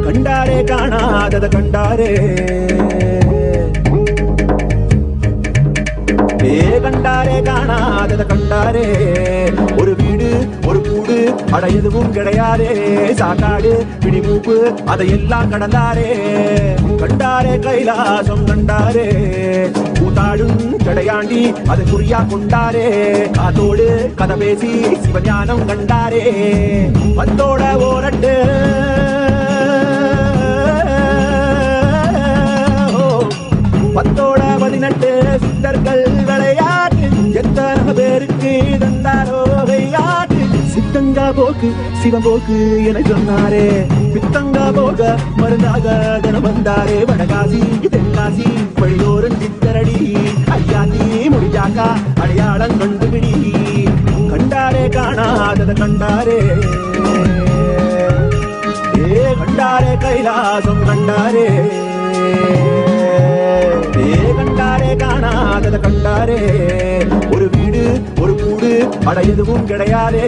கண்டாரே காணாதத கண்டாரே கண்டாரே காணாதத கண்டாரே ஒரு வீடு ஒரு கூடு அட எதுவும் கிடையாதே சாக்காடு பிடிமூப்பு அதையெல்லாம் கடந்தாரே கண்டாரே கைலாசம் கண்டாரே கூத்தாடும் கடையாண்டி அதை குறியா கொண்டாரே காத்தோடு கதை பேசி சிவஞானம் கண்டாரே பத்தோட ஓரட்டு பத்தோட 18 சித்தர்கள் விளையாட்டு எத்தனை பேருக்கு தந்தாரோ விளையாட்டு சித்தங்கா போக்கு சிவம்போக்கு என சொன்னாரே பித்தங்கா போக மருந்தாக தினம் வந்தாரே வடகாசி தென்காசி வழியோரன் சித்தரடி ஐயாத்தி முடிஞ்சாக்கா அடையாளம் கண்டுபிடி கண்டாரே காணாதத கண்டாரே கண்டாரே கைலாசம் கண்டாரே கண்டாரே காணாதத கண்டாரே ஒரு வீடு ஒரு கூடு அட எதுவும் கிடையாதே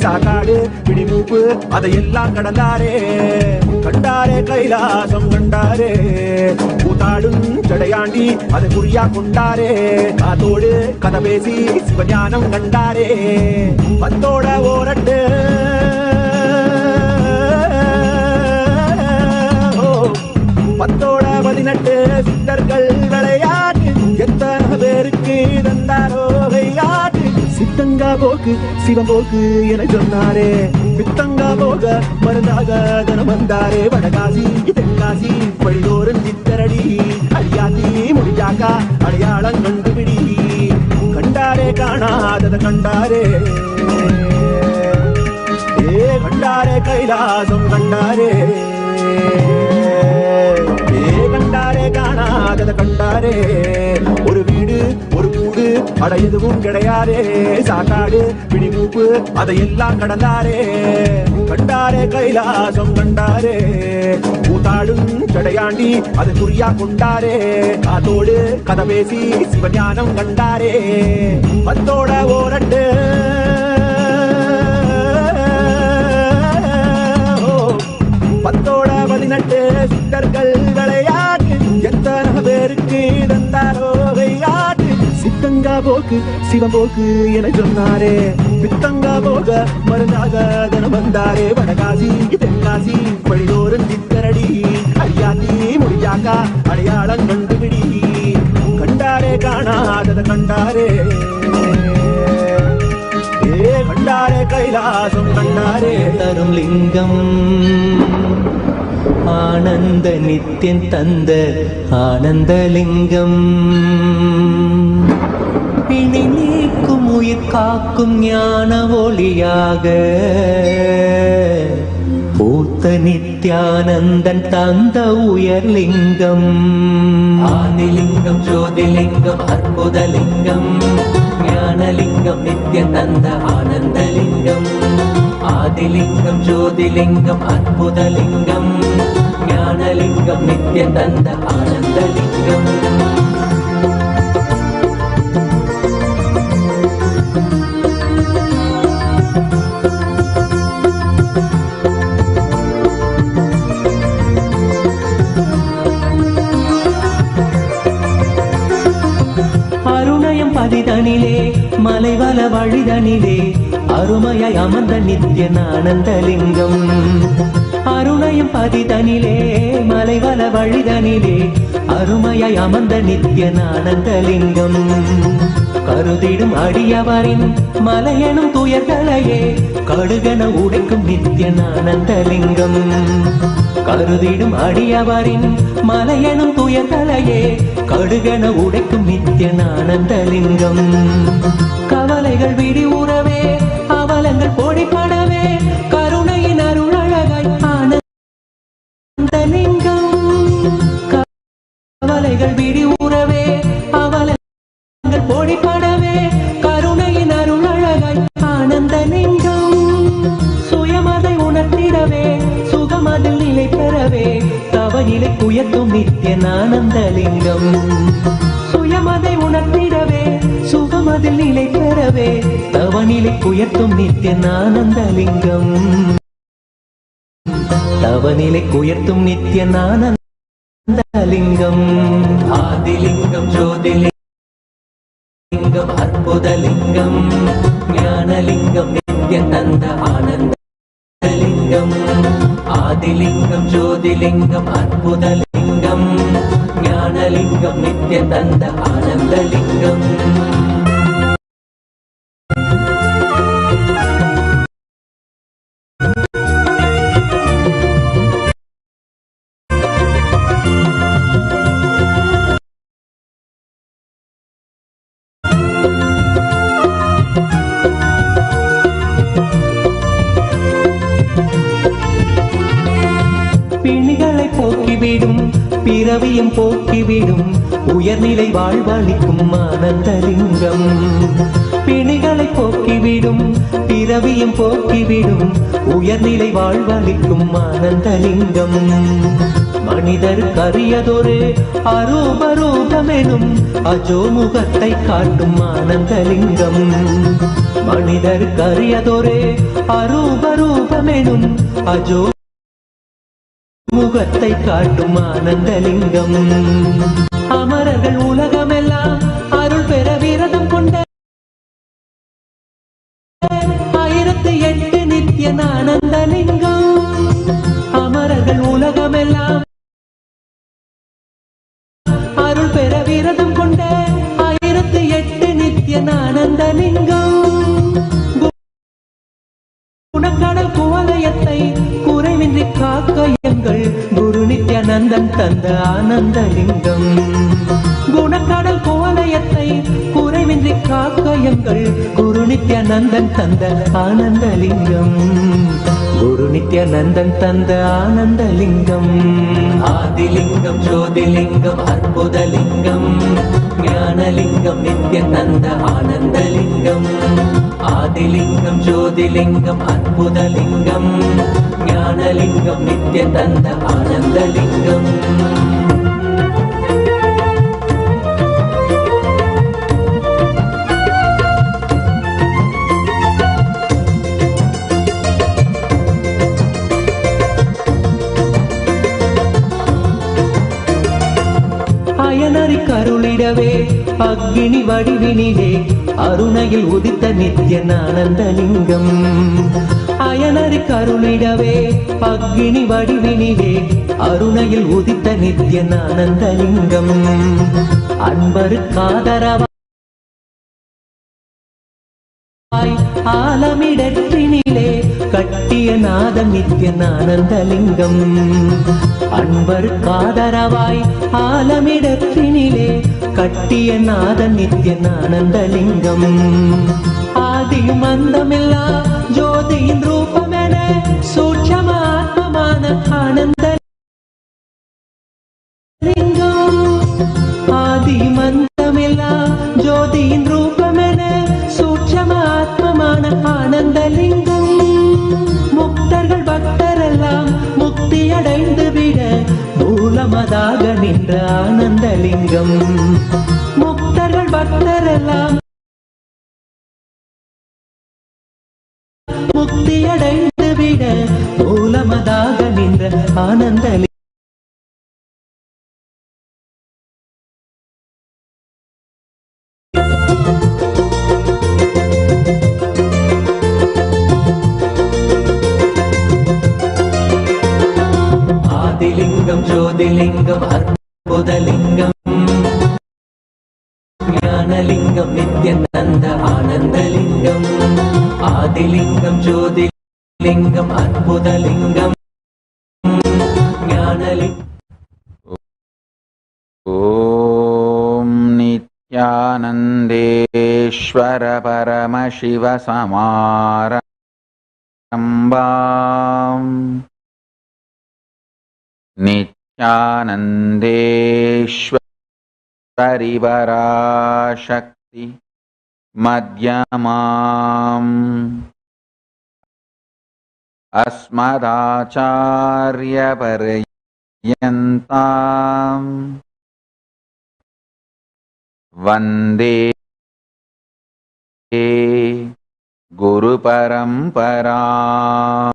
சாக்காடு பிடிமூப்பு அதையெல்லாம் கடந்தாரே கண்டாரே கைலாசம் கண்டாரே கூத்தாடும் சடையாண்டி அதை குறியா கொண்டாரே காத்தோடு கதை பேசி சிவஞானம் கண்டாரே பத்தோட ஓரட்டு பத்தோட 18 சித்தர்கள் விளையாட்டு எத்தனை பேருக்கு தந்தாரோ விளையாட்டு சித்தங்கா போக்கு சிவம்போக்கு என சொன்னாரே பித்தங்கா போக மருந்தாக தினம் வந்தாரே வடகாசி தென்காசி வழிதோறும் சித்தரடி ஐயாத்தி முடிஞ்சாக்கா அடையாளம் கண்டுபிடி கண்டாரே காணாதத கண்டாரே கண்டாரே கைலாசம் கண்டாரே கண்டாரே காணாதத கண்டாரே ஒரு வீடு ஒரு கூடு அட எதுவும் கிடையாதே சாக்காடு பிடிமூப்பு அதையெல்லாம் கடந்தாரே கண்டாரே கைலாசம் கண்டாரே கூத்தாடும் சடையாண்டி அதை குறியா கொண்டாரே காத்தோடு கதை பேசி சிவஞானம் கண்டாரே பத்தோட ஓரட்டு பத்தோட 18 சித்தர்கள் விளையாட்டு எத்தனை பேருக்கு தந்தாரோ விளையாட்டு சித்தங்கா போக்கு சிவம்போக்கு என சொன்னாரே பித்தங்கா போக மருந்தாக தினம் வந்தாரே வடகாசி தென்காசி வழிதோறும் சித்தரடி ஐயாத்தி முடிஞ்சாக்கா அடையாளம் கண்டுபிடி கண்டாரே காணாதத கண்டாரே கண்டாரே கைலாசம் கண்டாரே தரும் லிங்கம் ஆனந்த நித்யன் தந்த ஆனந்தலிங்கம் பிணி நீக்கும் உயிர் காக்கும் ஞான ஒளியாக பூத்த நித்யானந்தன் தந்த உயர்லிங்கம் ஆதிலிங்கம் ஜோதிலிங்கம் அற்புதலிங்கம் ஞானலிங்கம் நித்யன் தந்த ஆனந்தலிங்கம் ஆதிலிங்கம் ஜோதிலிங்கம் அற்புதலிங்கம் ஞானலிங்கம் நித்யன் தந்த ஆனந்தலிங்கம் அருணயம் பதிதனிலே மலைவல வழிதனிலே அருமையாய் அமர்ந்த நித்யனானந்தலிங்கம். அருணையும் பதிதனிலே மலைவல வழிதனிலே அருமையாய் அமர்ந்த நித்யனானந்தலிங்கம். கருதிடும் அடியவரின் மலையெனும் துயர்களையே கடுகென உடைக்கும் நித்யனானந்தலிங்கம். கருதிடும் அடியவரின் மலையெனும் துயர்களையே கடுகென உடைக்கும் நித்யனானந்தலிங்கம். கவலைகள் விடிவுறவே அவலங்கள் பொடிப்படவே கருணையின் அருளழகாய் ஆனந்தலிங்கம். கவலைகள் விடிவுறவே அவலங்கள் பொடிப்படவே கருணையின் அருளழகாய் ஆனந்தலிங்கம். சுயமதை உணர்த்திடவே சுகமதில் நிலை பெறவே தவநிலை உயர்த்தும் நித்யனானந்தலிங்கம். சுயமதை உணர்த்திடவே சுகமதில் நிலை பெறவே தவநிலை உயர்த்தும் நித்யனானந்தலிங்கம். தவநிலை உயர்த்தும் நித்யனானந்தலிங்கம். ஆதிலிங்கம் ஜோதிலிங்கம் அற்புதலிங்கம் ஞானலிங்கம் நித்யானந்த ஆனந்தலிங்கம். ஆதிலிங்கம் ஜோதிலிங்கம் அற்புதலிங்கம் ஞானலிங்கம் நித்யானந்த ஆனந்தலிங்கம். பிணிகளை போக்கிவிடும் பிறவியும் போக்கிவிடும் உயர்நிலை வாழ்வளிக்கும் ஆனந்தலிங்கம். பிணிகளை போக்கிவிடும் பிறவியும் போக்கிவிடும் உயர்நிலை வாழ்வளிக்கும் ஆனந்தலிங்கம். மனிதர் கரியதொரு அரூபரூபமெனும் அஜோமுகத்தை காட்டும் ஆனந்தலிங்கம். மனிதர் கரியதொரு அரூபரூபமெனும் அஜோ முகத்தை காட்டும் ஆனந்தலிங்கம். அமரர்கள் உலகமெல்லாம் அருள் பெற விரதம் கொண்ட 1008 நித்யனானந்தலிங்கம். அமரர்கள் உலகமெல்லாம் அருள் பெற விரதம் கொண்ட 1008 நித்யனானந்தலிங்கம். குணக்கடல் குவலயத்தை குறைவின்றி காக்க எங்கள் குரு நித்யானந்தன் தந்த ஆனந்தலிங்கம். குணக்கடல் குவலயத்தை குறைவின்றி காக்க எங்கள் குரு நித்யானந்தன் தந்த ஆனந்தலிங்கம். குரு நித்யானந்தன் தந்த ஆனந்தலிங்கம். ஆதிலிங்கம் ஜோதிலிங்கம் அற்புதலிங்கம் ஞானலிங்கம் நித்யானந்த ஆனந்தலிங்கம். ஆதிலிங்கம் ஜோதிலிங்கம் அற்புதலிங்கம் ஞானலிங்கம் நித்யானந்த ஆனந்தலிங்கம். அயனறி கருளிடவே அக்னி வடிவினிலே அருணையில் உதித்த நித்யனானந்தலிங்கம். அயனறி கருளிடவே அக்னி வடிவினிலே அருணையில் உதித்த நித்யனானந்தலிங்கம். அன்பருக்காதரவாய் ஆலமிடற்றினிலே கட்டிய நாதம் நித்யனானந்தலிங்கம். அன்பருக்காதரவாய் ஆலமிடற்றினிலே கட்டிய நாதம் நித்யனானந்தலிங்கம். ஆதியும் அந்தமில்லா ஜோதியின் ரூபமென சூட்சமாத்மமான ஆனந்தலிங்கம். ஆதியும் அந்தமில்லா ஜோதியின் ரூபமென சூட்சமாத்மமான ஆனந்தலிங்கம். முக்தர்கள் பக்தரெல்லாம் முக்தி அடைந்து விட மூலமதாக நின்ற ஆனந்தலிங்கம். முக்தர்கள் பக்தரெல்லாம் முக்தி அடைந்து விட மூலமதாக நின்ற ஆனந்தலிங்கம். ஜோதிலிங்கம் அற்புதலிங்கம் ஞானலிங்கம் நித்யானந்த ஆனந்தலிங்கம் ஆதிலிங்கம் ஜோதிலிங்கம் அற்புதலிங்கம் ஞானலிங்கம். ஓம் நித்யானந்தேஸ்வர பரமசிவ சமாரம்பாம் நித்யானந்தேஸ்வரி பராசக்தி மத்யமாம் அஸ்மதாச்சார்ய பர்யந்தாம் வந்தே குரு பரம்பராம்.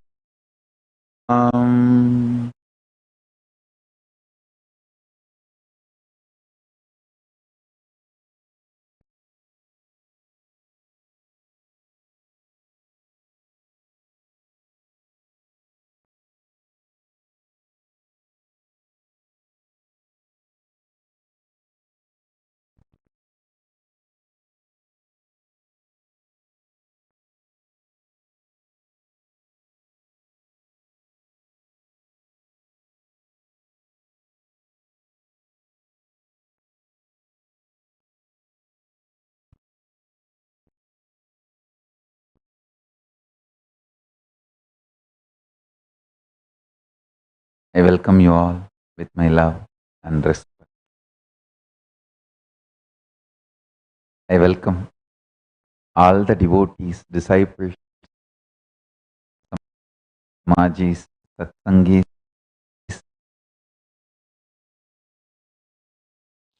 I welcome you all with my love and respect. I welcome all the devotees, disciples, Samajis, Satsangis,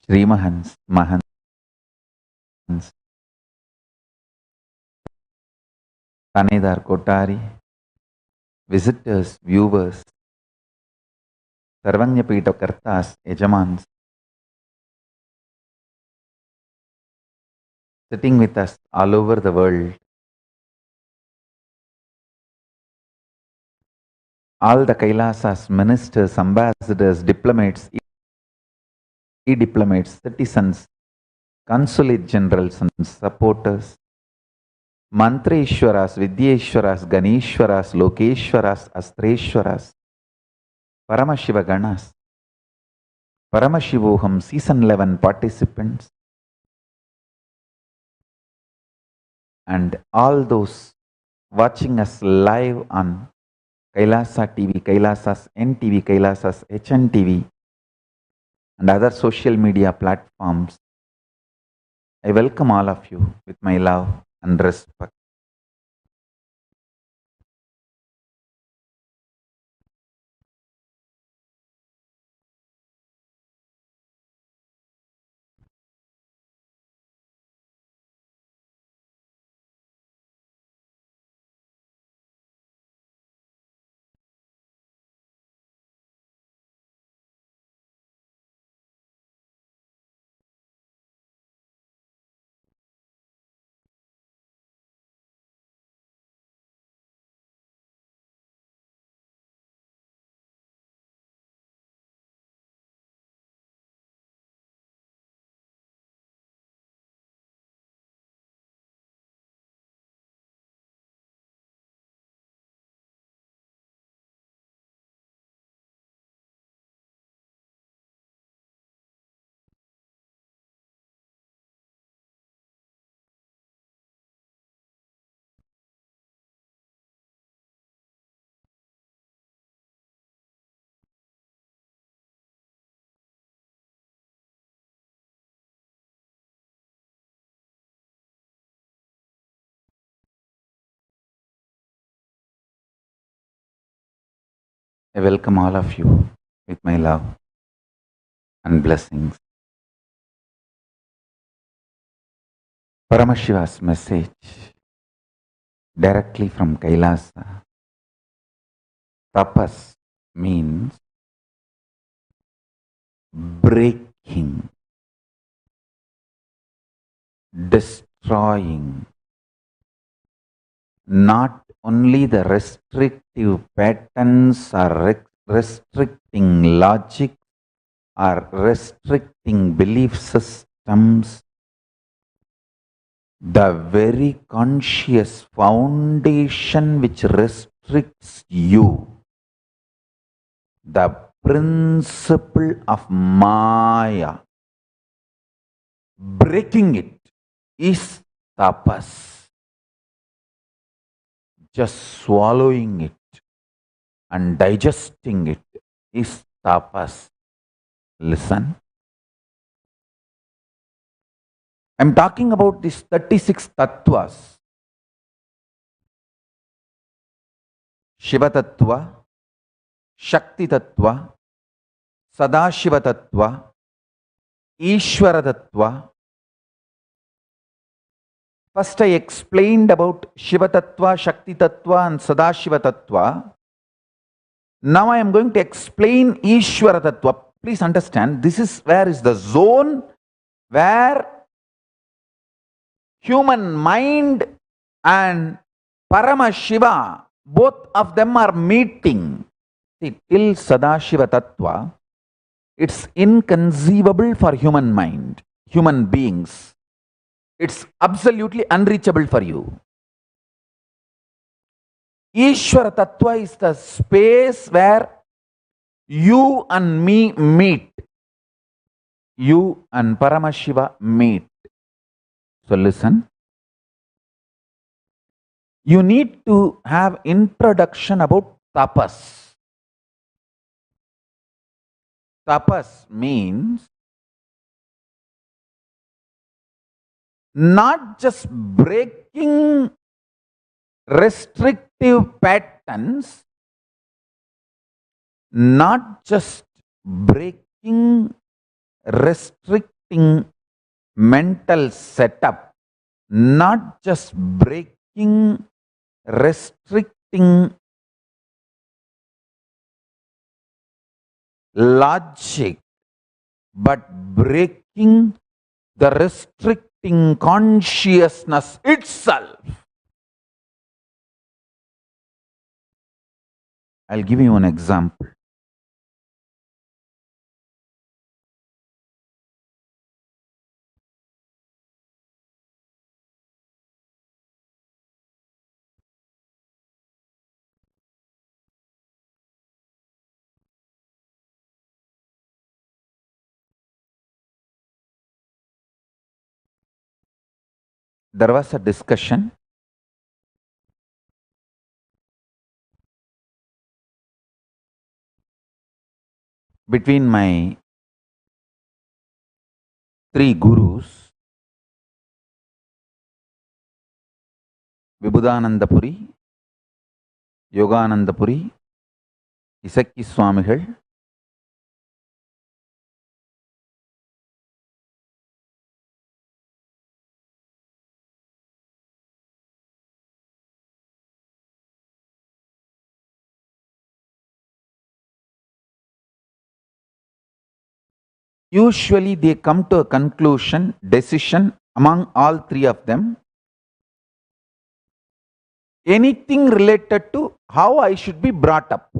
Srimahans, Mahans, Tanedar Kotari, visitors, viewers, Sarvanyapita Kartas, Yajamans, sitting with us all over the world, all the Kailasas, ministers, ambassadors, diplomats, e-diplomats, citizens, consulate generals and supporters, Mantreshwaras, Vidyeshwaras, Ganeshwaras, Lokeshwaras, Astreshwaras, Paramashiva Ganas, Paramashivoham Season 11 participants, and all those watching us live on Kailasa TV, Kailasas NTV, Kailasas HNTV, and other social media platforms. I welcome all of you with my love and respect. I welcome all of you with my love and blessings. Paramashiva's message directly from Kailasa. Tapas means breaking, destroying, not only the restrictive patterns or restricting logic are restricting belief systems, the very conscious foundation which restricts you, the principle of Maya, breaking it is tapas. Just swallowing it and digesting it is tapas. Listen. I'm talking about these 36 tattvas. Shiva tattva, Shakti tattva, Sadashiva tattva, Ishvara tattva. First I explained about Shiva tattva, Shakti tattva and Sadashiva tattva. Now I am going to explain Ishvara tattva. Please understand, this is where is the zone where human mind and Paramashiva, both of them are meeting. See, till Sadashiva tattva, it's inconceivable for human mind, human beings. It's absolutely unreachable for you. Ishvara tattva is the space where you and me meet. You and Paramashiva meet. So listen. You need to have introduction about tapas. Tapas means not just breaking restrictive patterns, not just breaking restricting mental setup, not just breaking restricting logic, but breaking the restricting consciousness itself. I'll give you an example. There was a discussion between my three gurus, Vibhudanandapuri, Yoganandapuri, Isakki Swamigal, usually they come to a conclusion, decision among all three of them. Anything related to how I should be brought up.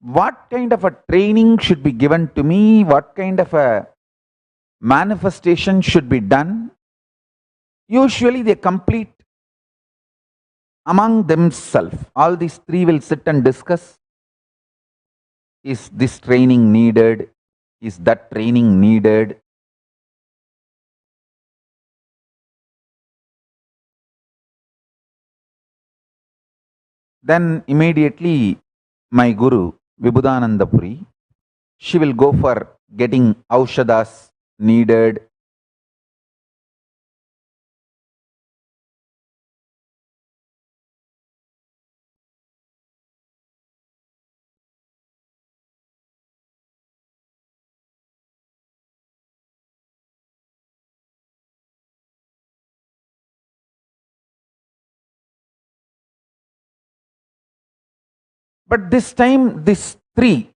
What kind of a training should be given to me? What kind of a manifestation should be done? Usually they complete among themselves. All these three will sit and discuss. Is this training needed? Is that training needed? Then immediately my guru, Vibhudanandapuri, she will go for getting aushadas needed. But this time,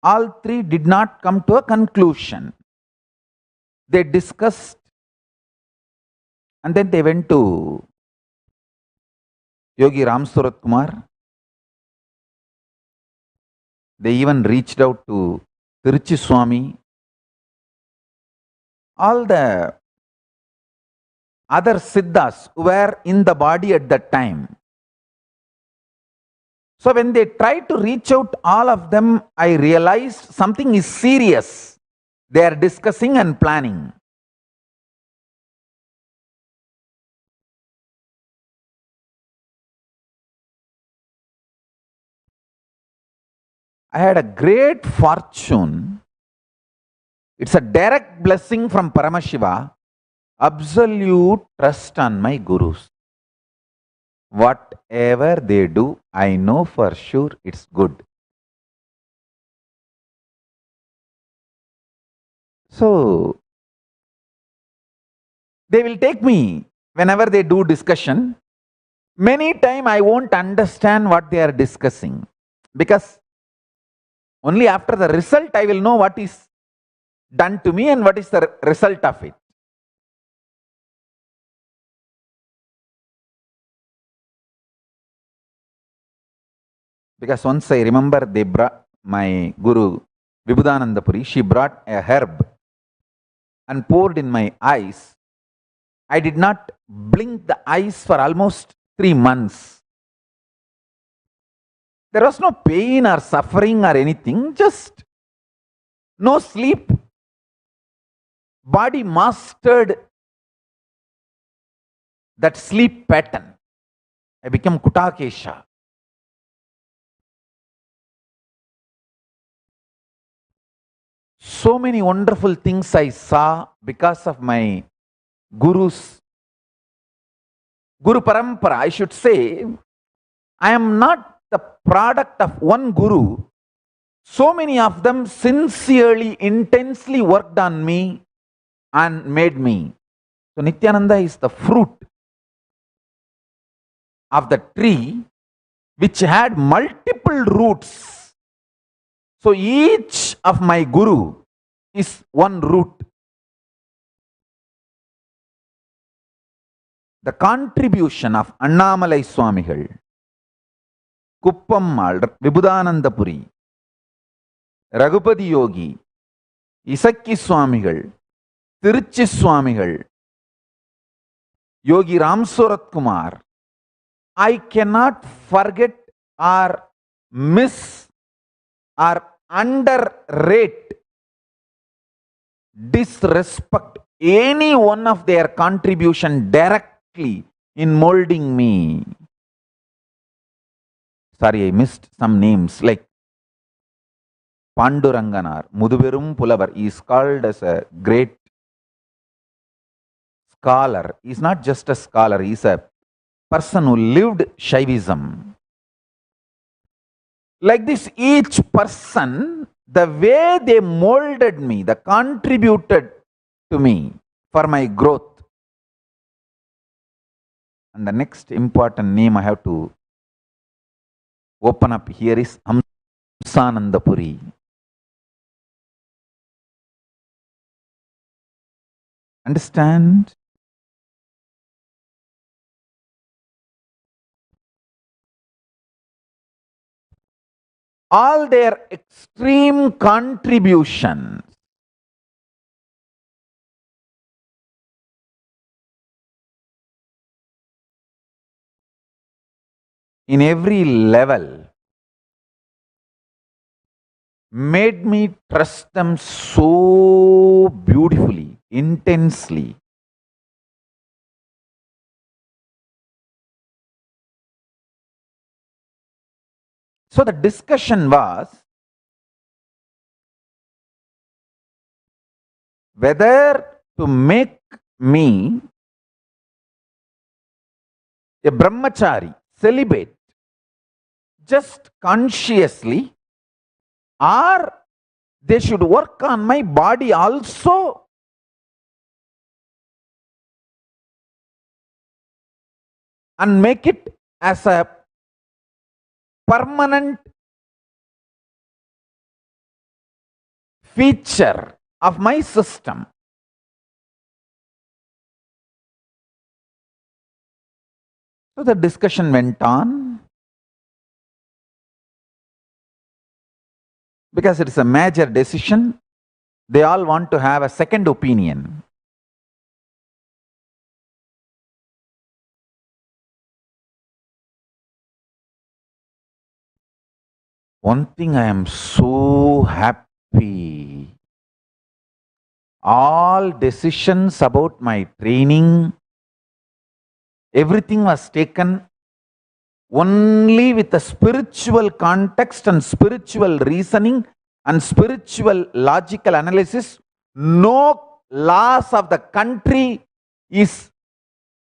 all three did not come to a conclusion. They discussed and then they went to Yogi Ram Surat Kumar They even reached out to Tiruchi Swami, all the other siddhas who were in the body at that time. So when they tried to reach out all of them, I realized something is serious. They are discussing and planning. I had a great fortune. It's a direct blessing from Paramashiva. Absolute trust on my gurus. Whatever they do, I know for sure it's good. So, they will take me whenever they do discussion. Many times I won't understand what they are discussing, because only after the result I will know what is done to me and what is the result of it. Because once I remember they brought my Guru Vibhudananda Puri, she brought a herb and poured in my eyes. I did not blink the eyes for almost 3 months. There was no pain or suffering or anything, just no sleep. Body mastered that sleep pattern. I became Kutakesha. So many wonderful things I saw because of my Guru's Guru Parampara. I should say, I am not the product of one Guru. So many of them sincerely, intensely worked on me and made me. So Nithyananda is the fruit of the tree which had multiple roots. So each of my Guru is one root. The contribution of Annamalai Swamigal, Kuppammal, Vibhudananda Puri, Raghupati Yogi, Isakki Swamigal, Tiruchi Swamigal, Yogi Ramsurat Kumar, I cannot forget or miss or underrate, disrespect any one of their contribution directly in molding me. Sorry, I missed some names like Panduranganar, Muduverum Pulavar. He is called as a great scholar. He is not just a scholar, he is a person who lived Shaivism. Like this, each person, the way they molded me, they contributed to me for my growth. And the next important name I have to open up here is Hamsananda Puri. Understand? All their extreme contributions in every level made me trust them so beautifully, intensely. So the discussion was whether to make me a brahmachari, celibate, just consciously, or they should work on my body also. And make it as a permanent feature of my system. So the discussion went on. Because it is a major decision, they all want to have a second opinion. One thing I am so happy, all decisions about my training, everything was taken only with a spiritual context and spiritual reasoning and spiritual logical analysis. No laws of the country is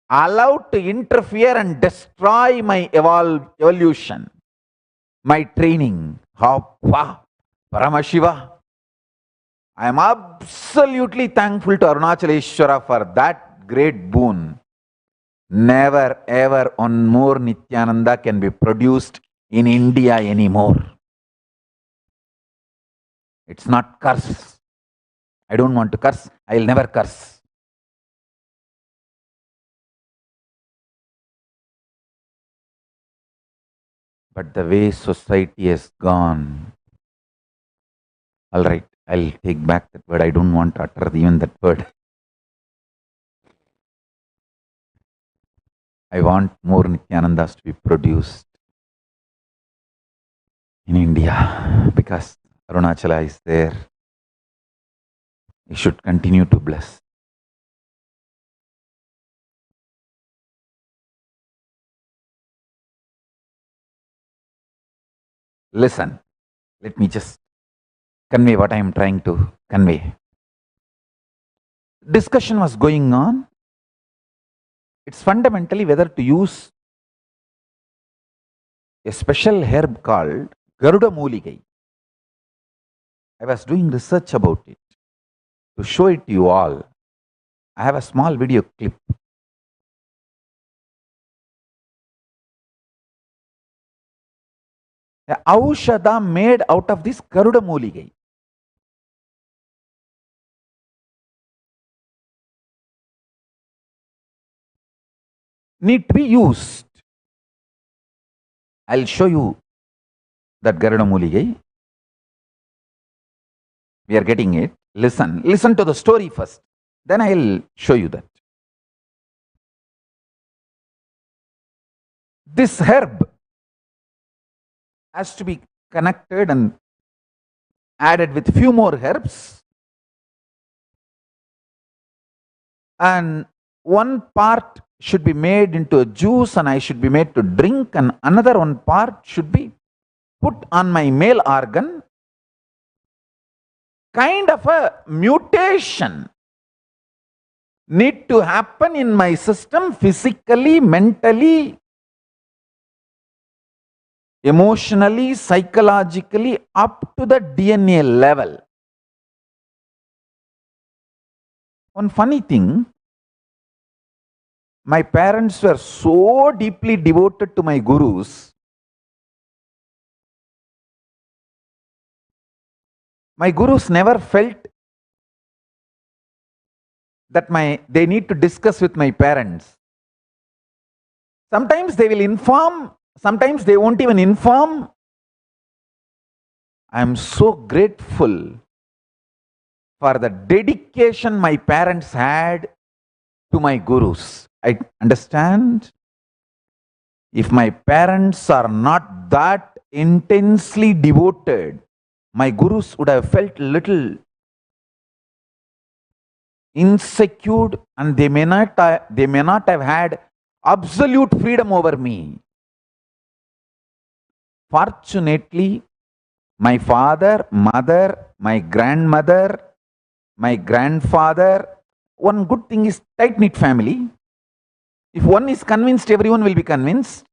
allowed to interfere and destroy my evolution, my training. Wow, Paramashiva. I am absolutely thankful to Arunachaleshwara for that great boon. Never ever one more Nithyananda can be produced in India anymore. It's not curse. I don't want to curse. I'll never curse. But the way society has gone, all right, I'll take back that word. I don't want to utter even that word. I want more Nithyanandas to be produced in India because Arunachala is there. He should continue to bless. Listen, let me just convey what I am trying to convey. Discussion was going on. It's fundamentally whether to use a special herb called Garuda Mooligai. I was doing research about it to show it to you all. I have a small video clip. The Aushadha made out of this Garuda Mooligai. Need to be used. I'll show you that Garuda Mooligai. We are getting it. Listen to the story first. Then I'll show you that. This herb has to be connected and added with few more herbs. And one part should be made into a juice and I should be made to drink, and another one part should be put on my male organ. Kind of a mutation need to happen in my system physically, mentally, emotionally, psychologically, up to the DNA level. One funny thing, my parents were so deeply devoted to my gurus. My gurus never felt that they need to discuss with my parents. Sometimes they will inform, sometimes they won't even inform. I am so grateful for the dedication my parents had to my gurus. I understand. If my parents are not that intensely devoted, my gurus would have felt little insecure and they may not have had absolute freedom over me. Fortunately, my father, mother, my grandmother, my grandfather, one good thing is tight-knit family. If one is convinced, everyone will be convinced.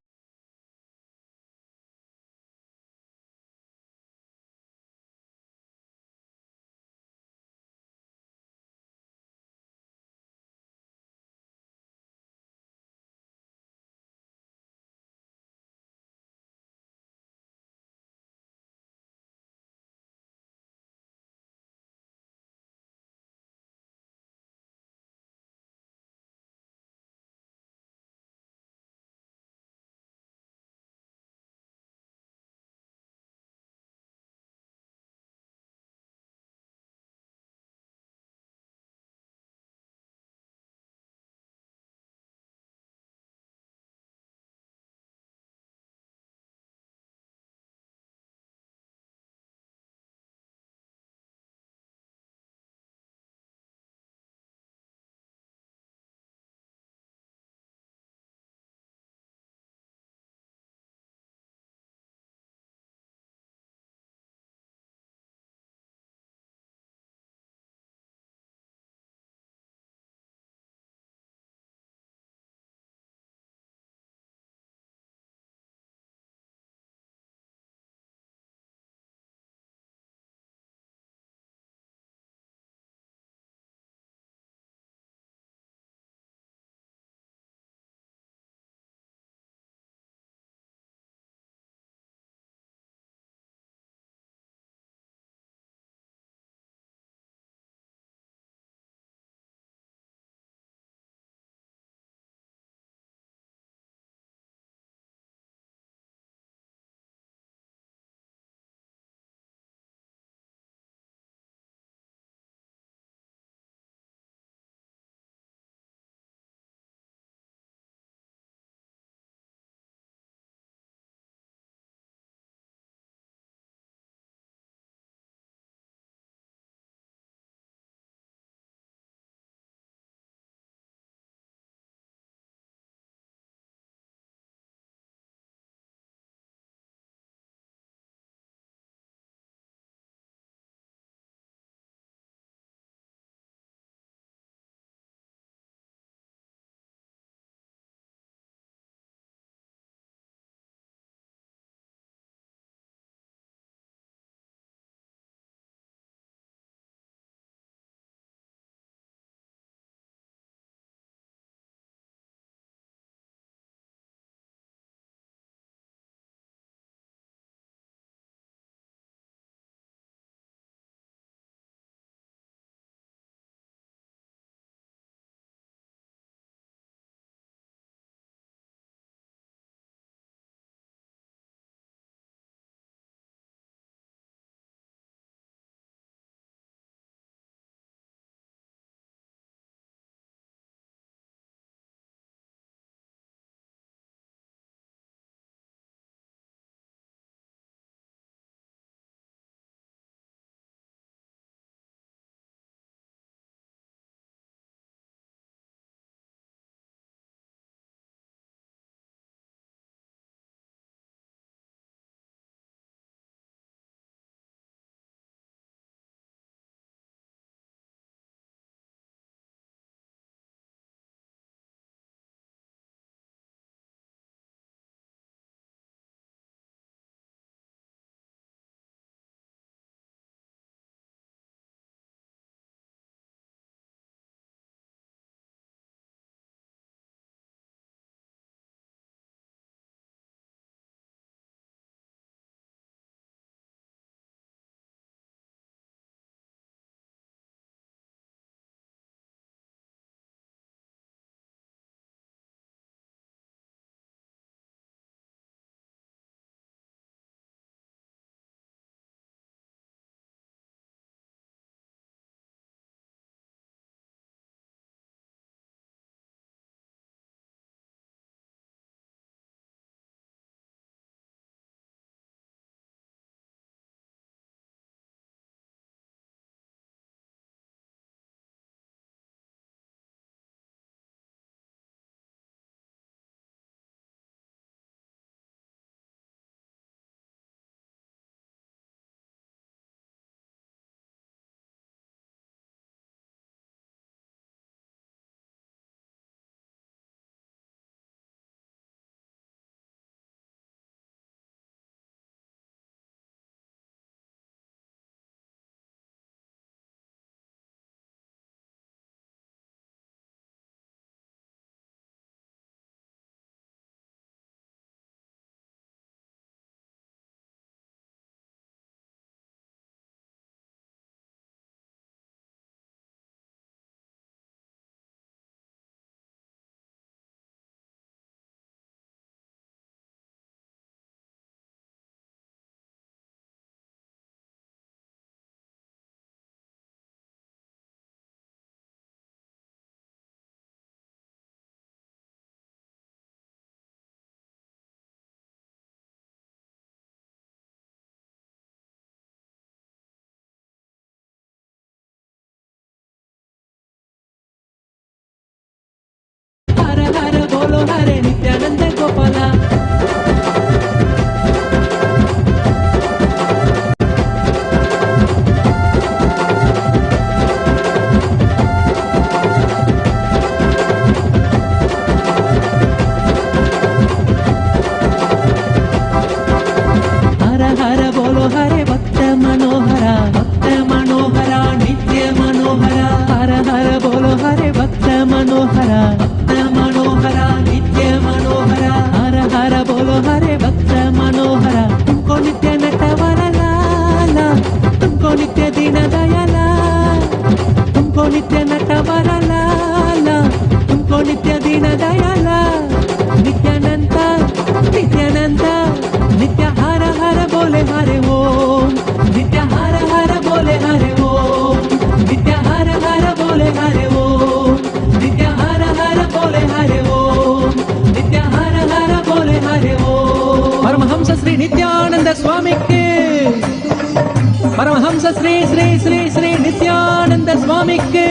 Hare Nithyananda Gopala. Hara Hara Bolo Hare Bhakta Manohara, Bhakta Manohara, Nithya Manohara. Hara Hara Bolo Hare Bhakta Manohara, Bhakta Manohara, Nithya Manohara. Hara Hara Bolo Hare Bhakta Manohara. तुमको नित्य नटवरा लाला, तुमको नित्य दीन दयाला, तुमको नित्य नटवरा लाला, तुमको नित्य दीन दयाला. नित्यानंद नित्यानंद नित्य हर हर बोले हरे ओम, नित्य हर हर बोले हरे ओम, नित्य हर हर बोले हरे ओम, नित्य हर हर बोले हरे ओम, नित्य हर हर बोले हरे ओम. परमहंस श्री नित्यानंद स्वामी के, परमहंस श्री श्री श्री श्री नित्यानंद स्वामी के.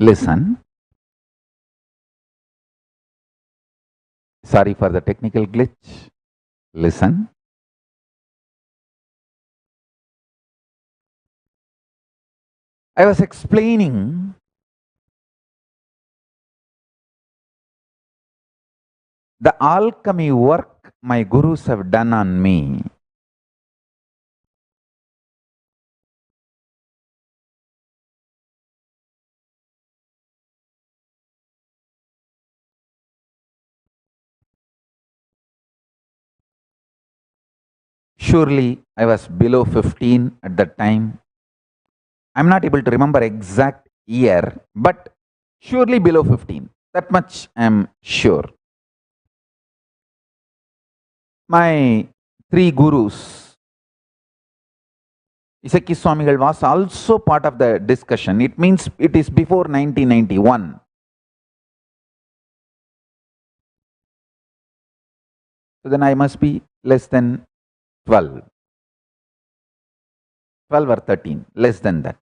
Listen. Sorry for the technical glitch. Listen. I was explaining the alchemy work my gurus have done on me. Surely I was below 15 at that time. I'm not able to remember exact year, but surely below 15. That much I'm sure. My three gurus, Isaki Swamigal was also part of the discussion. It means it is before 1991. So then I must be less than 12. 12 or 13, less than that.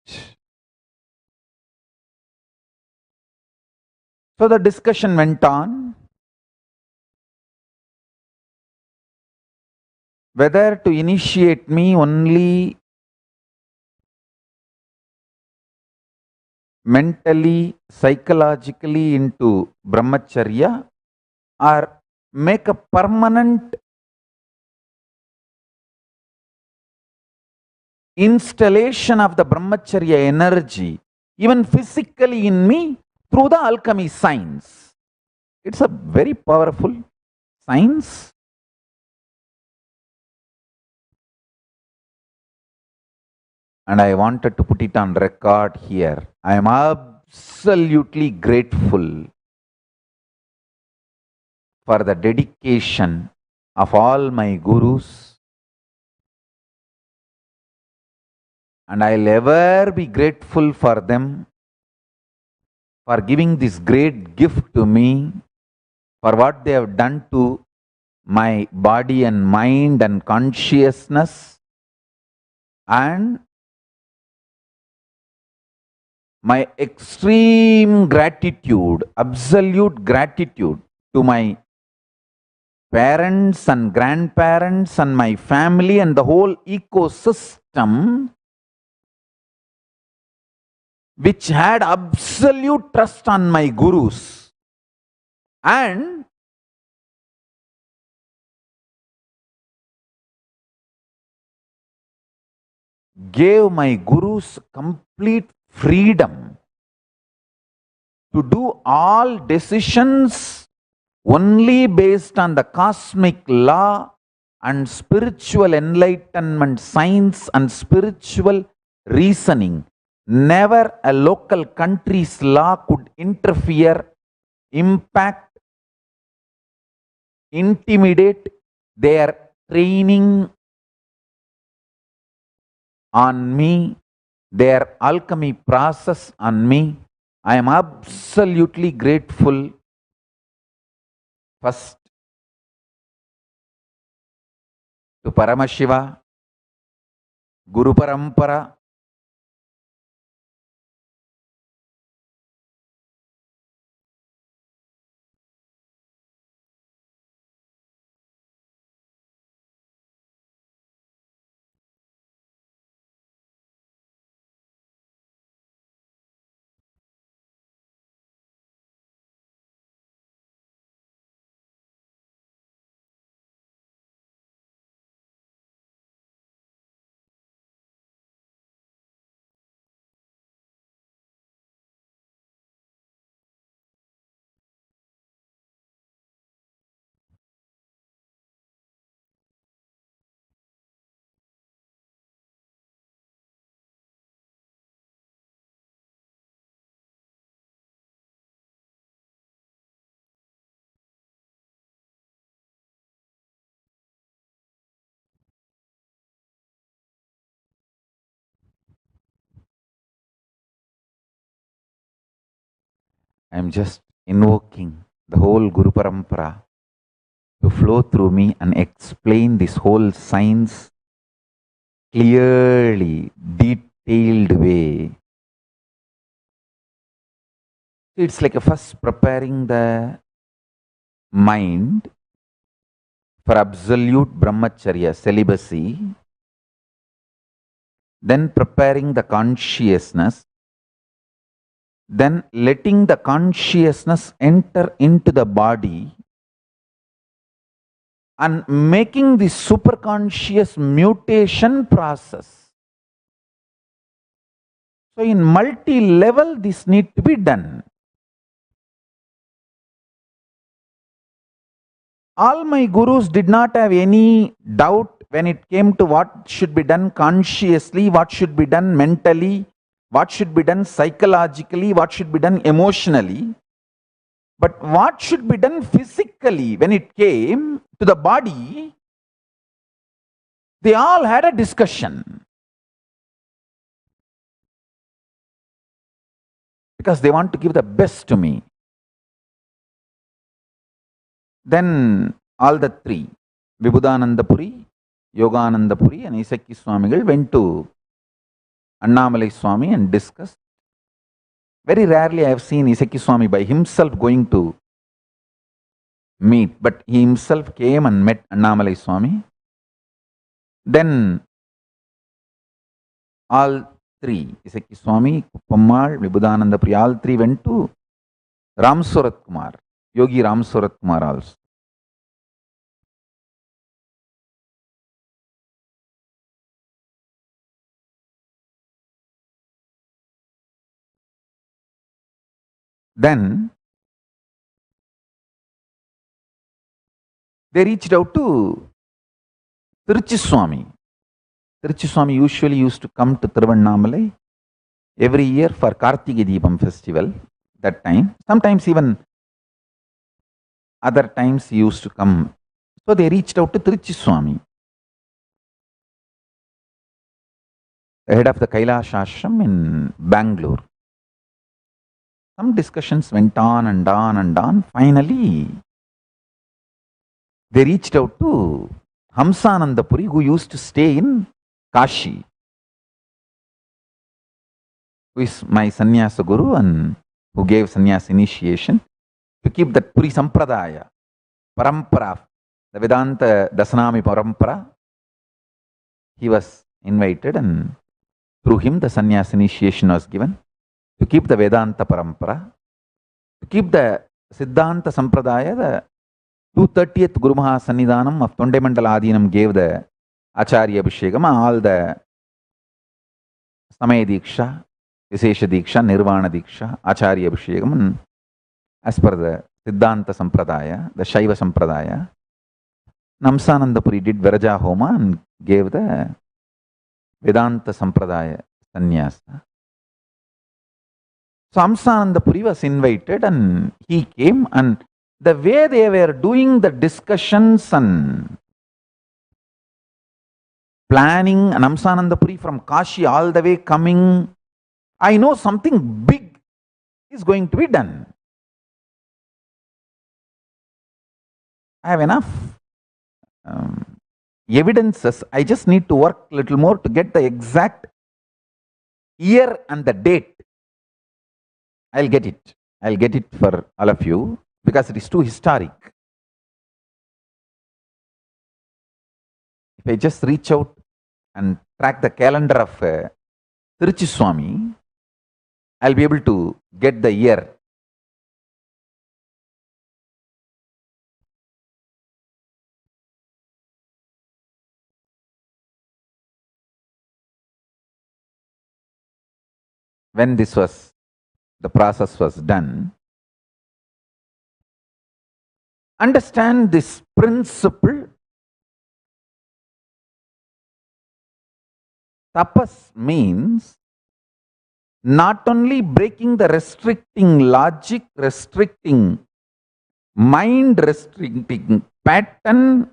So the discussion went on whether to initiate me only mentally, psychologically into brahmacharya or make a permanent installation of the brahmacharya energy, even physically in me, through the alchemy science. It's a very powerful science. And I wanted to put it on record here. I am absolutely grateful for the dedication of all my gurus, and I'll ever be grateful for them for giving this great gift to me, for what they have done to my body and mind and consciousness, and my extreme gratitude, absolute gratitude to my parents and grandparents and my family and the whole ecosystem, which had absolute trust on my gurus and gave my gurus complete freedom to do all decisions only based on the cosmic law and spiritual enlightenment science and spiritual reasoning. Never a local country's law could interfere, impact, intimidate their training on me, their alchemy process on me. I am absolutely grateful first to Paramashiva, Guru Parampara, I am just invoking the whole Guru Parampara to flow through me and explain this whole science clearly, detailed way. It's like a first preparing the mind for absolute brahmacharya, celibacy, then preparing the consciousness, then letting the consciousness enter into the body and making the superconscious mutation process. So in multi-level this need to be done. All my gurus did not have any doubt when it came to what should be done consciously, what should be done mentally, what should be done psychologically, what should be done emotionally. But what should be done physically when it came to the body, they all had a discussion. Because they want to give the best to me. Then all the three, Vibhudanandapuri, Yoganandapuri and Isaki Swamigal went to Annamalai Swami and discussed. Very rarely I have seen Isaki Swami by himself going to meet, but he himself came and met Annamalai Swami. Then all three, Isaki Swami, Kupammal, Vibhudananda Puri, all three went to Ramsurat Kumar, Yogi Ramsurat Kumar also. Then they reached out to Tiruchiswami. Tiruchiswami usually used to come to Tiruvannamalai every year for Kartike Deepam festival that time. Sometimes even other times he used to come. So they reached out to Tiruchiswami, the head of the Kailash Ashram in Bangalore. Some discussions went on and on and on. Finally, they reached out to Hamsananda Puri, who used to stay in Kashi, who is my sannyasa guru and who gave sannyasa initiation, to keep that Puri Sampradaya, Parampara, the Vedanta Dasanami Parampara. He was invited and through him the sannyasa initiation was given, to keep the Vedanta Parampara, to keep the Siddhanta Sampradaya. The 230th Guru Maha Sannidhanam of Tondemandala Adinam gave the Acharya Abhishekam, all the Samaya Diksha, Visesha Diksha, Nirvana Diksha, Acharya Abhishekam, and as per the Siddhanta Sampradaya, the Shaiva Sampradaya, Namsananda Puri did Viraja Homa and gave the Vedanta Sampradaya Sannyasa. So Hamsananda Puri was invited and he came, and the way they were doing the discussions and planning, and Hamsananda Puri from Kashi all the way coming, I know something big is going to be done. I have enough evidences. I just need to work a little more to get the exact year and the date. I'll get it. I'll get it for all of you because it is too historic. If I just reach out and track the calendar of Tiruchiswami, I'll be able to get the year. When this was, the process was done, understand this principle. Tapas means not only breaking the restricting logic, restricting mind, restricting pattern,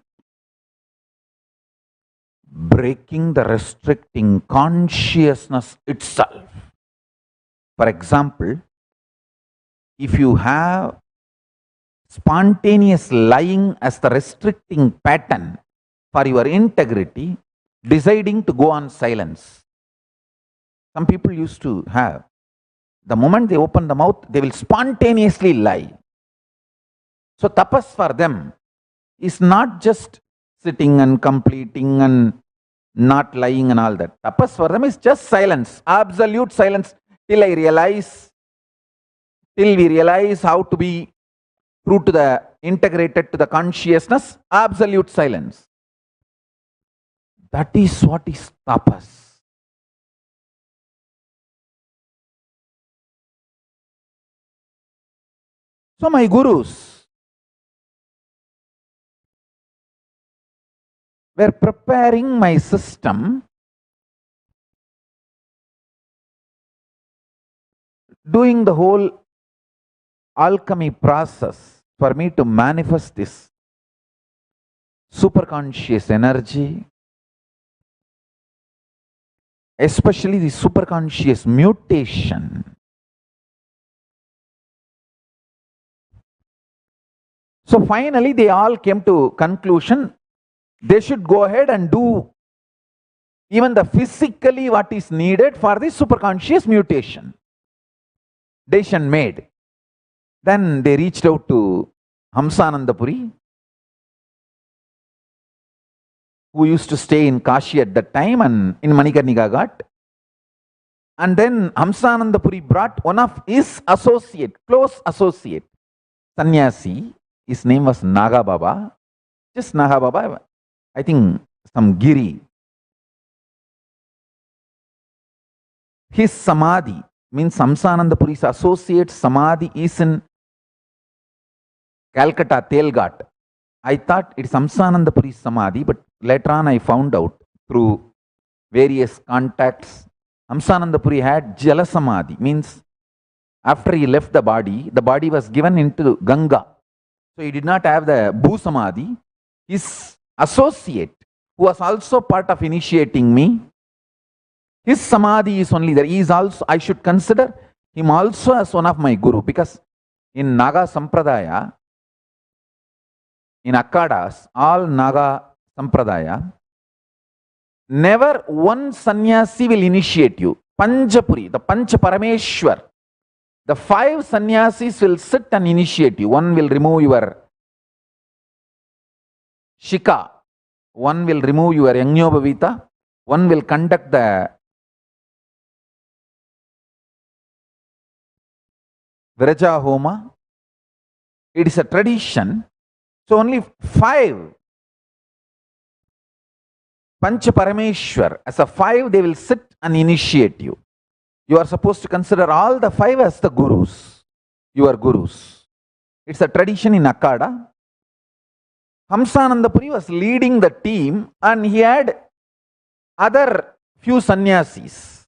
breaking the restricting consciousness itself. For example, if you have spontaneous lying as the restricting pattern for your integrity, deciding to go on silence. Some people used to have, the moment they open the mouth, they will spontaneously lie. So tapas for them is not just sitting and completing and not lying and all that. Tapas for them is just silence, absolute silence, till we realize how to be true to the integrated to the consciousness, absolute silence. That is what is tapas. So my gurus were preparing my system, doing the whole alchemy process for me to manifest this superconscious energy, especially the superconscious mutation. So finally they all came to conclusion they should go ahead and do even the physically what is needed for the superconscious mutation. Decision made. Then they reached out to Hamsananda Puri, who used to stay in Kashi at that time and in Manikarnika Ghat. And then Hamsananda Puri brought one of his associate, close associate, sannyasi. His name was Naga Baba. Just Naga Baba, I think some Giri. His samadhi, means Hamsananda Puri's associate samadhi, is in Calcutta, Telghat. I thought it's Hamsananda Puri's samadhi, but later on I found out through various contacts, Hamsananda Puri had Jala Samadhi, means after he left the body was given into Ganga. So he did not have the Bhu Samadhi. His associate, who was also part of initiating me, his Samadhi is only there. He is also, I should consider him also as one of my guru, because in Naga Sampradaya, in Akkadas, all Naga Sampradaya, never one sannyasi will initiate you. Panchapuri, the Pancha Parameshwar, the 5 sannyasis will sit and initiate you. One will remove your shika, one will remove your Yajñobhavita, one will conduct the Vraja Homa. It is a tradition. So only 5 Pancha Parameshwar, as a 5 they will sit and initiate you. You are supposed to consider all the 5 as the gurus, your gurus. It's a tradition in Akkada. Hamsananda Puri was leading the team and he had other few sannyasis.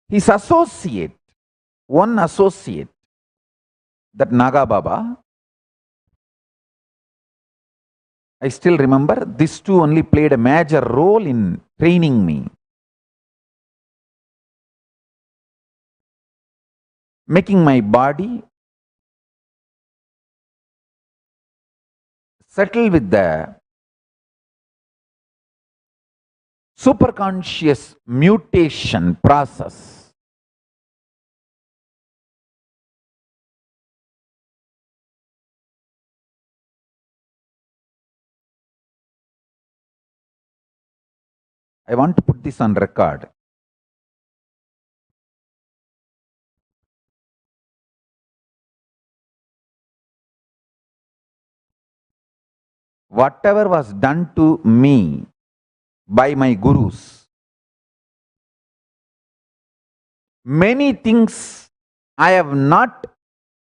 His associate, one associate, that Naga Baba, I still remember, these two only played a major role in training me, making my body settle with the superconscious mutation process. I want to put this on record. Whatever was done to me by my gurus, many things I have not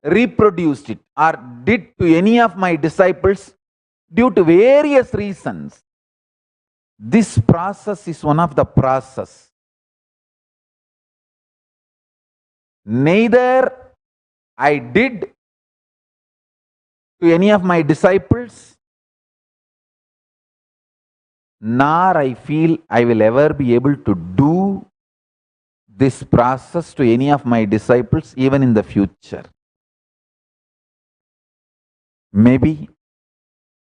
reproduced it or did to any of my disciples due to various reasons. This process is one of the process. Neither I did to any of my disciples, nor I feel I will ever be able to do this process to any of my disciples even in the future. Maybe,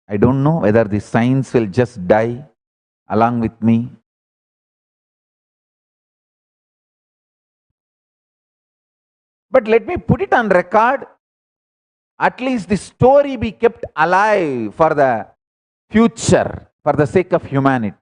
I don't know whether the science will just die along with me. But let me put it on record. At least the story be kept alive for the future, for the sake of humanity.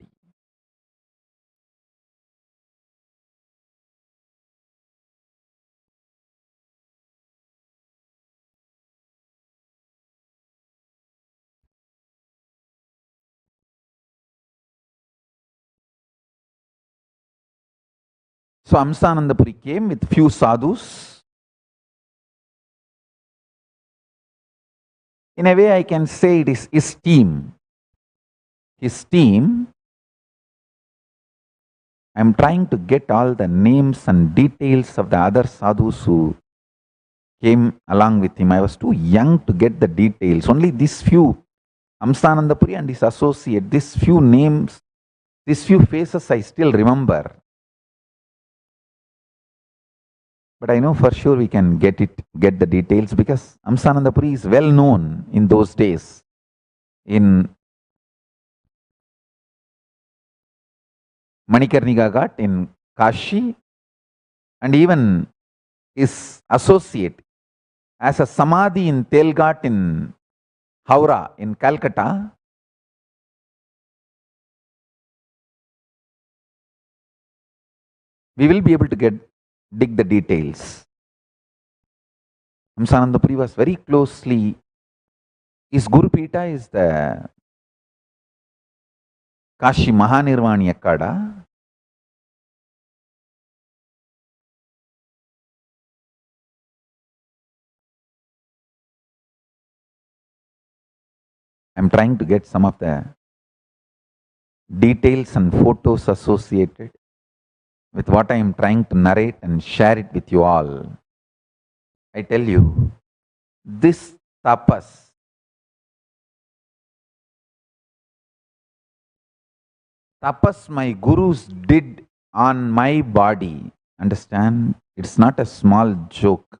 So Hamsananda Puri came with few sadhus. In a way, I can say it is his team. His team. I am trying to get all the names and details of the other sadhus who came along with him. I was too young to get the details. Only these few, Hamsananda Puri and his associate, these few names, these few faces I still remember. But I know for sure we can get the details, because Hamsananda Puri is well known in those days in Manikarnika Ghat in Kashi, and even his associate as a Samadhi in Telghat in Howrah in Calcutta. we will be able to dig the details. Hamsananda Puri was very closely, his Guru Pita is the Kashi Mahanirvani Akkada. I'm trying to get some of the details and photos associated with what I am trying to narrate and share it with you all. I tell you, this tapas, my gurus did on my body, understand, it's not a small joke.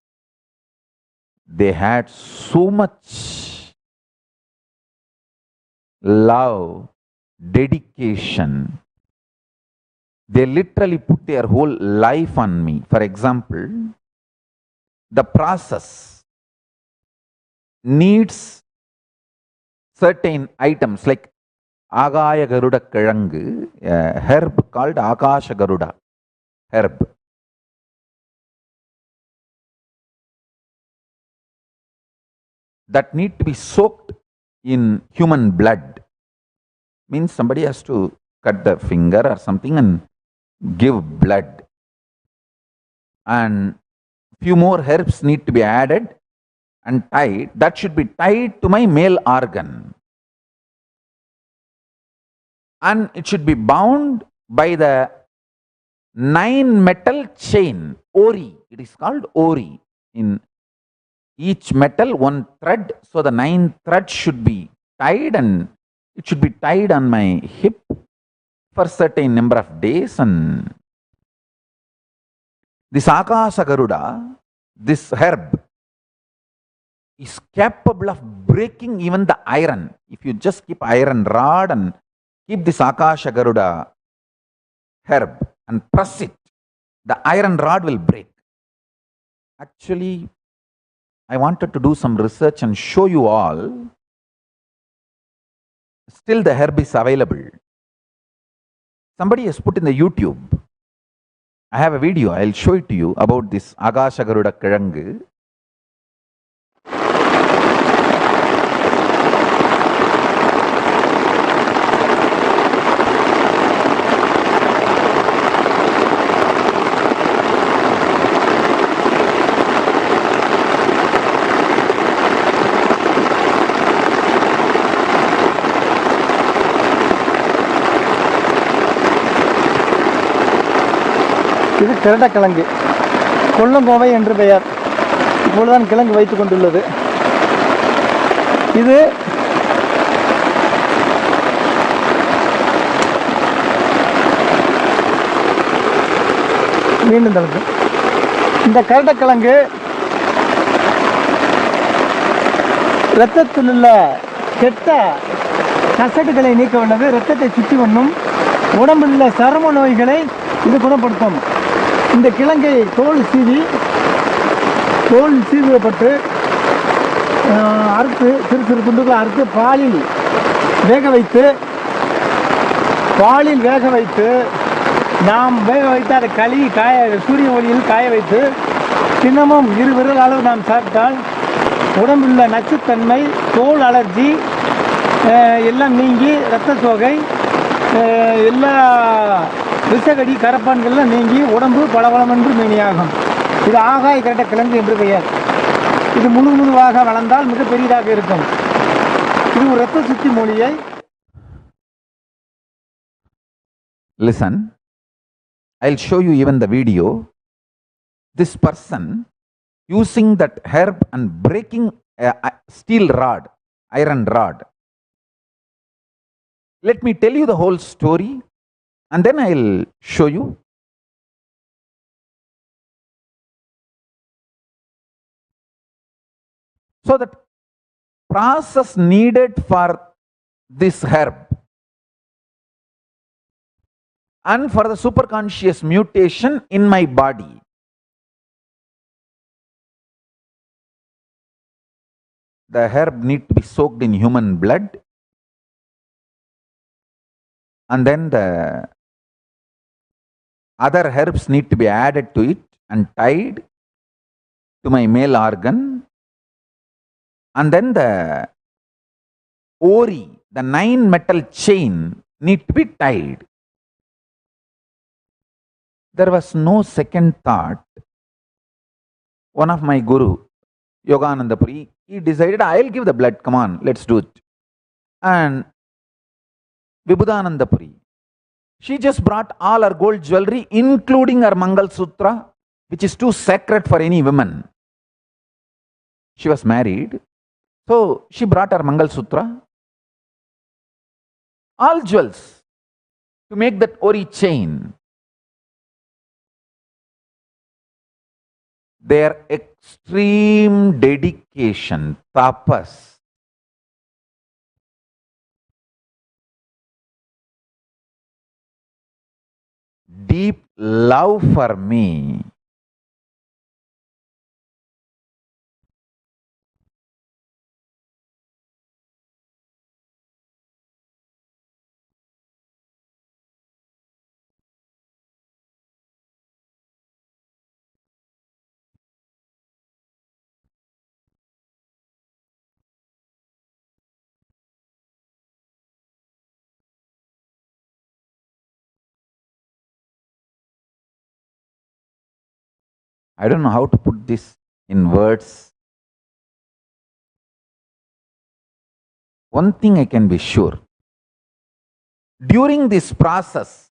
They had so much love, dedication. They literally put their whole life on me. For example, the process needs certain items like Agaya Garuda Kirangu, a herb called Akasha Garuda herb. That need to be soaked in human blood. Means somebody has to cut the finger or something and give blood. And few more herbs need to be added and tied. That should be tied to my male organ. And it should be bound by the 9 metal chain, ori. It is called ori. In each metal, 1 thread. So the 9 threads should be tied, and it should be tied on my hip for a certain number of days. And this Akasha Garuda, this herb, is capable of breaking even the iron. If you just keep iron rod and keep this Akasha Garuda herb and press it, the iron rod will break. Actually, I wanted to do some research and show you all. Still the herb is available. Somebody has put in the YouTube. I have a video, I'll show it to you about this Akasha Garuda Kirangu. இது கிரடக்கிழங்கு, கொல்லங்கோவை என்று பெயர். இப்பொழுதுதான் கிழங்கு வைத்துக் கொண்டுள்ளது. இது மீண்டும் தளர்த்து. இந்த கிரடக்கிழங்கு இரத்தத்தில் உள்ள கெட்ட கசடுகளை நீக்க வல்லது, இரத்தத்தை சுற்றி பண்ணும், உடம்பில் உள்ள சரும நோய்களை இது குணப்படுத்தும். இந்த கிழங்கை தோல் சீவிடப்பட்டு அறுத்து சிறு சிறு துண்டுகளை அறுத்து பாலில் வேக வைத்து நாம் வேக வைத்து அதை கழுவி சூரிய ஒளியில் காய வைத்து தினமும் 2 விரல் அளவு நாம் சாப்பிட்டால் உடம்பில் உள்ள நச்சுத்தன்மை, தோல் அலர்ஜி எல்லாம் நீங்கி, இரத்த சோகை, எல்லா விஷகடி கரப்பான்கள்லாம் நீங்கி உடம்பு பளபளமென்று மேனியாகும். இது ஆகாய கிரடக்கிழங்கு என்று பெயர். இது முழுவாக வளர்ந்தால் மிக பெரியதாக இருக்கும். இது ஒரு இரத்த சுத்தி மூலிகை. Listen, I'll show you even the video. This person using that herb and breaking a steel rod, iron rod. Let me tell you the whole story and then I'll show you. So that process needed for this herb and for the superconscious mutation in my body. The herb need to be soaked in human blood, and then the Other herbs need to be added to it and tied to my male organ. And then the ori, the 9 metal chain, need to be tied. There was no second thought. One of my guru, Yogananda Puri, he decided, I'll give the blood, come on, let's do it. And Vibhudananda Puri, she just brought all her gold jewelry, including her Mangal Sutra, which is too sacred for any woman. She was married, so she brought her Mangal Sutra, all jewels, to make that ori chain. Their extreme dedication, tapas, deep love for me, I don't know how to put this in words. One thing I can be sure. During this process,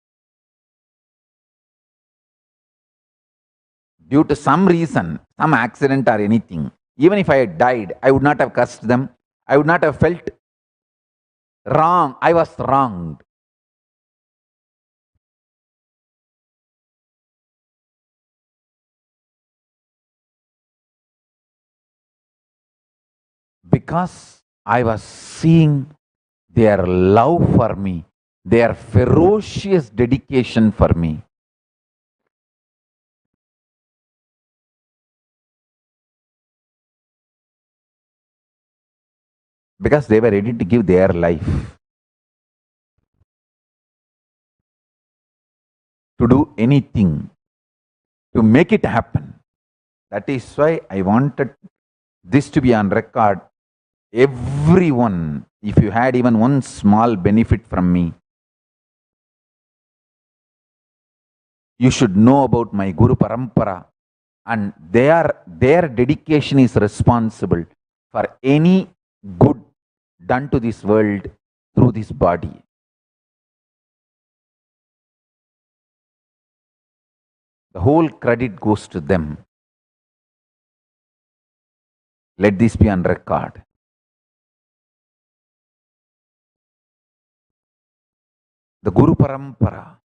due to some reason, some accident or anything, even if I had died, I would not have cursed them. I would not have felt wrong. I was wronged. Because I was seeing their love for me, their ferocious dedication for me. Because they were ready to give their life to do anything, to make it happen. That is why I wanted this to be on record. Everyone, if you had even one small benefit from me, you should know about my Guru Parampara, and their dedication is responsible for any good done to this world through this body. The whole credit goes to them. Let this be on record. The Guru Parampara.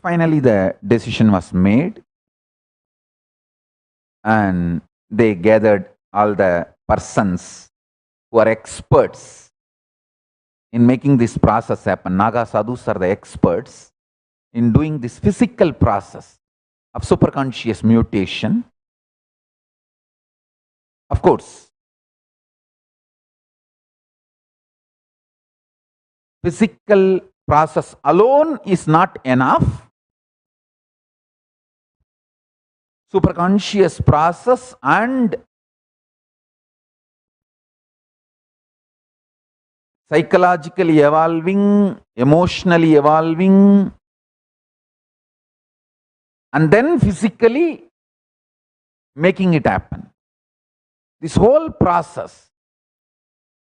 Finally, the decision was made, and they gathered all the persons who are experts in making this process happen. Naga sadhus are the experts in doing this physical process of superconscious mutation. Of course, physical process alone is not enough. Superconscious process and psychologically evolving, emotionally evolving, and then physically making it happen. This whole process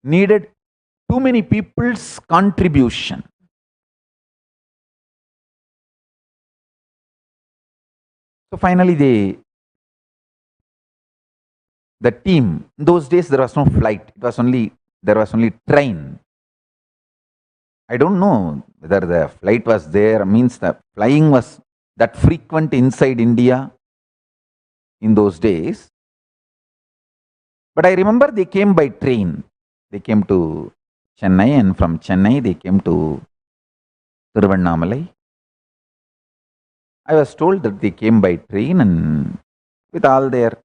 needed too many people's contribution. So finally the team, in those days there was no flight, there was only train. I don't know whether the flight was there, means the flying was that frequent inside India in those days. But I remember they came by train. They came to Chennai, and from Chennai they came to Tiruvannamalai. I was told that they came by train and with all their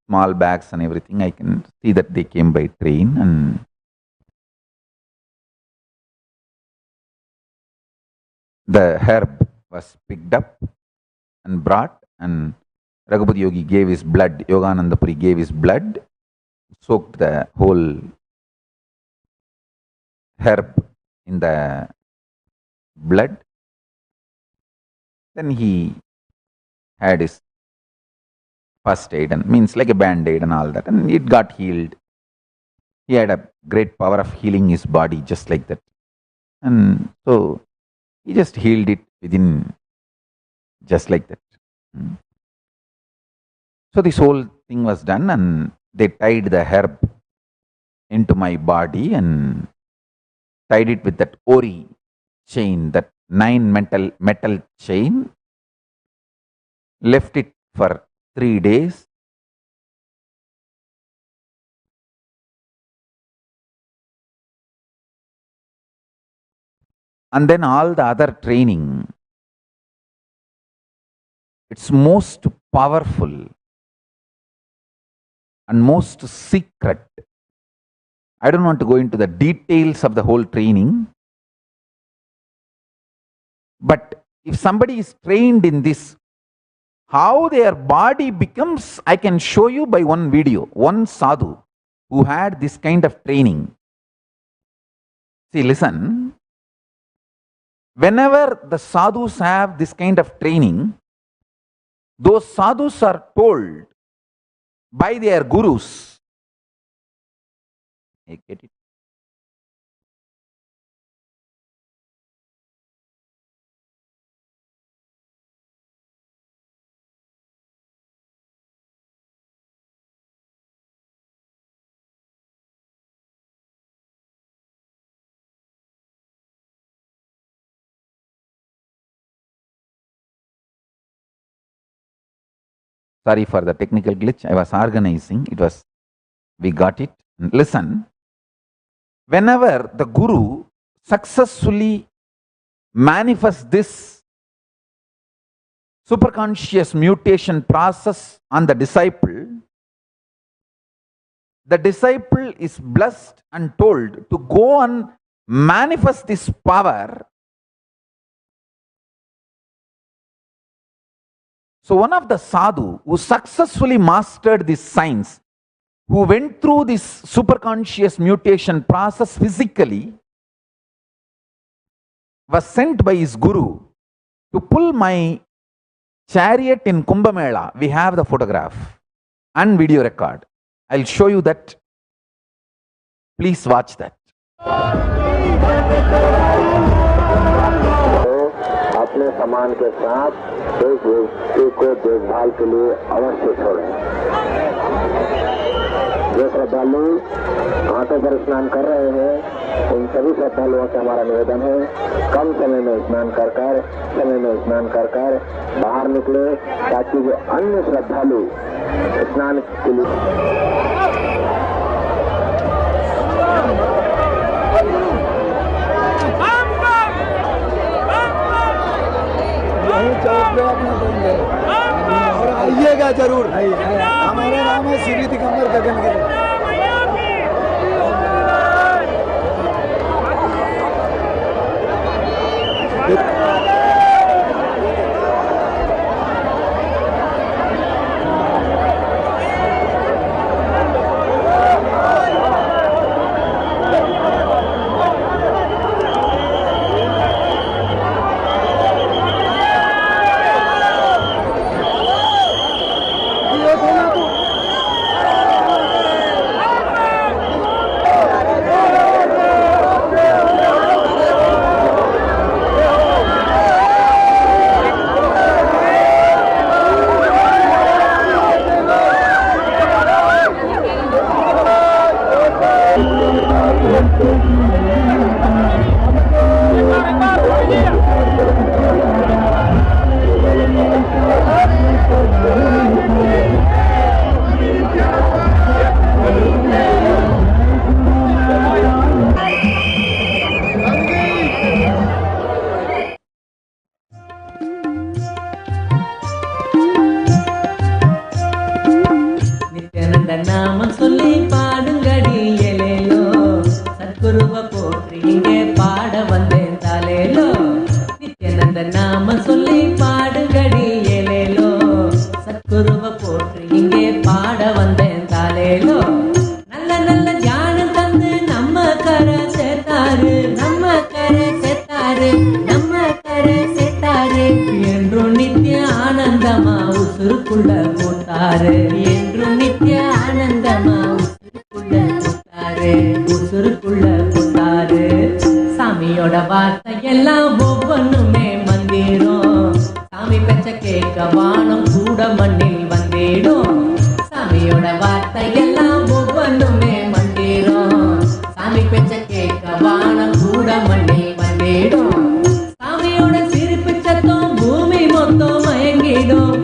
small bags and everything. I can see that they came by train, and the herb was picked up and brought, and Raghupati Yogi gave his blood, Yogananda Puri gave his blood, soaked the whole herb in the blood. Then he had his first aid, and means like a band-aid and all that, and it got healed. He had a great power of healing his body just like that. And so he just healed it within just like that. So this whole thing was done, and they tied the herb into my body and tied it with that ori chain, that 9 metal chain, left it for 3 days. And then all the other training, it's most powerful and most secret. I don't want to go into the details of the whole training. But if somebody is trained in this, how their body becomes, I can show you by one video. One sadhu who had this kind of training. See, listen. Whenever the sadhus have this kind of training, those sadhus are told by their gurus. I get it. Sorry for the technical glitch. I was organizing. We got it. Listen. Whenever the guru successfully manifests this superconscious mutation process on the disciple is blessed and told to go and manifest this power. So one of the sadhu who successfully mastered this science, who went through this superconscious mutation process physically, was sent by his guru to pull my chariot in Kumbh Mela. We have the photograph and video record. I'll show you that. Please watch that. अपने सामान के साथ एक व्यक्ति को देखभाल के लिए अवश्य छोड़ें। जो श्रद्धालु घाटों पर स्नान कर रहे हैं, उन सभी श्रद्धालुओं से हमारा निवेदन है, कम समय में स्नान कर कर बाहर निकले, ताकि जो अन्य श्रद्धालु स्नान के लिए और आइएगा जरूर। हमारा नाम है श्री दिगंबर गगनगिरी। கொடுத்தாரு என்றும் நித்திய ஆனந்தமா உசுருக்குள்ள கொடுத்தாரு உசுருக்குள்ள கொடுத்தாரு சாமியோட வார்த்தை எல்லாம் ஒவ்வொன்றுமே மந்திரம் சாமி பெற்ற கேட்க வானம் கூட மண்ணில் வந்திடும் சாமியோட வார்த்தை எல்லாம் ஒவ்வொன்றுமே மந்திரம் சாமி பெற்ற கேட்க வானம் கூட மண்ணில் வந்திடும் சாமியோட சிரிப்பு சத்தம் பூமி மொத்தம் மயங்கிடும்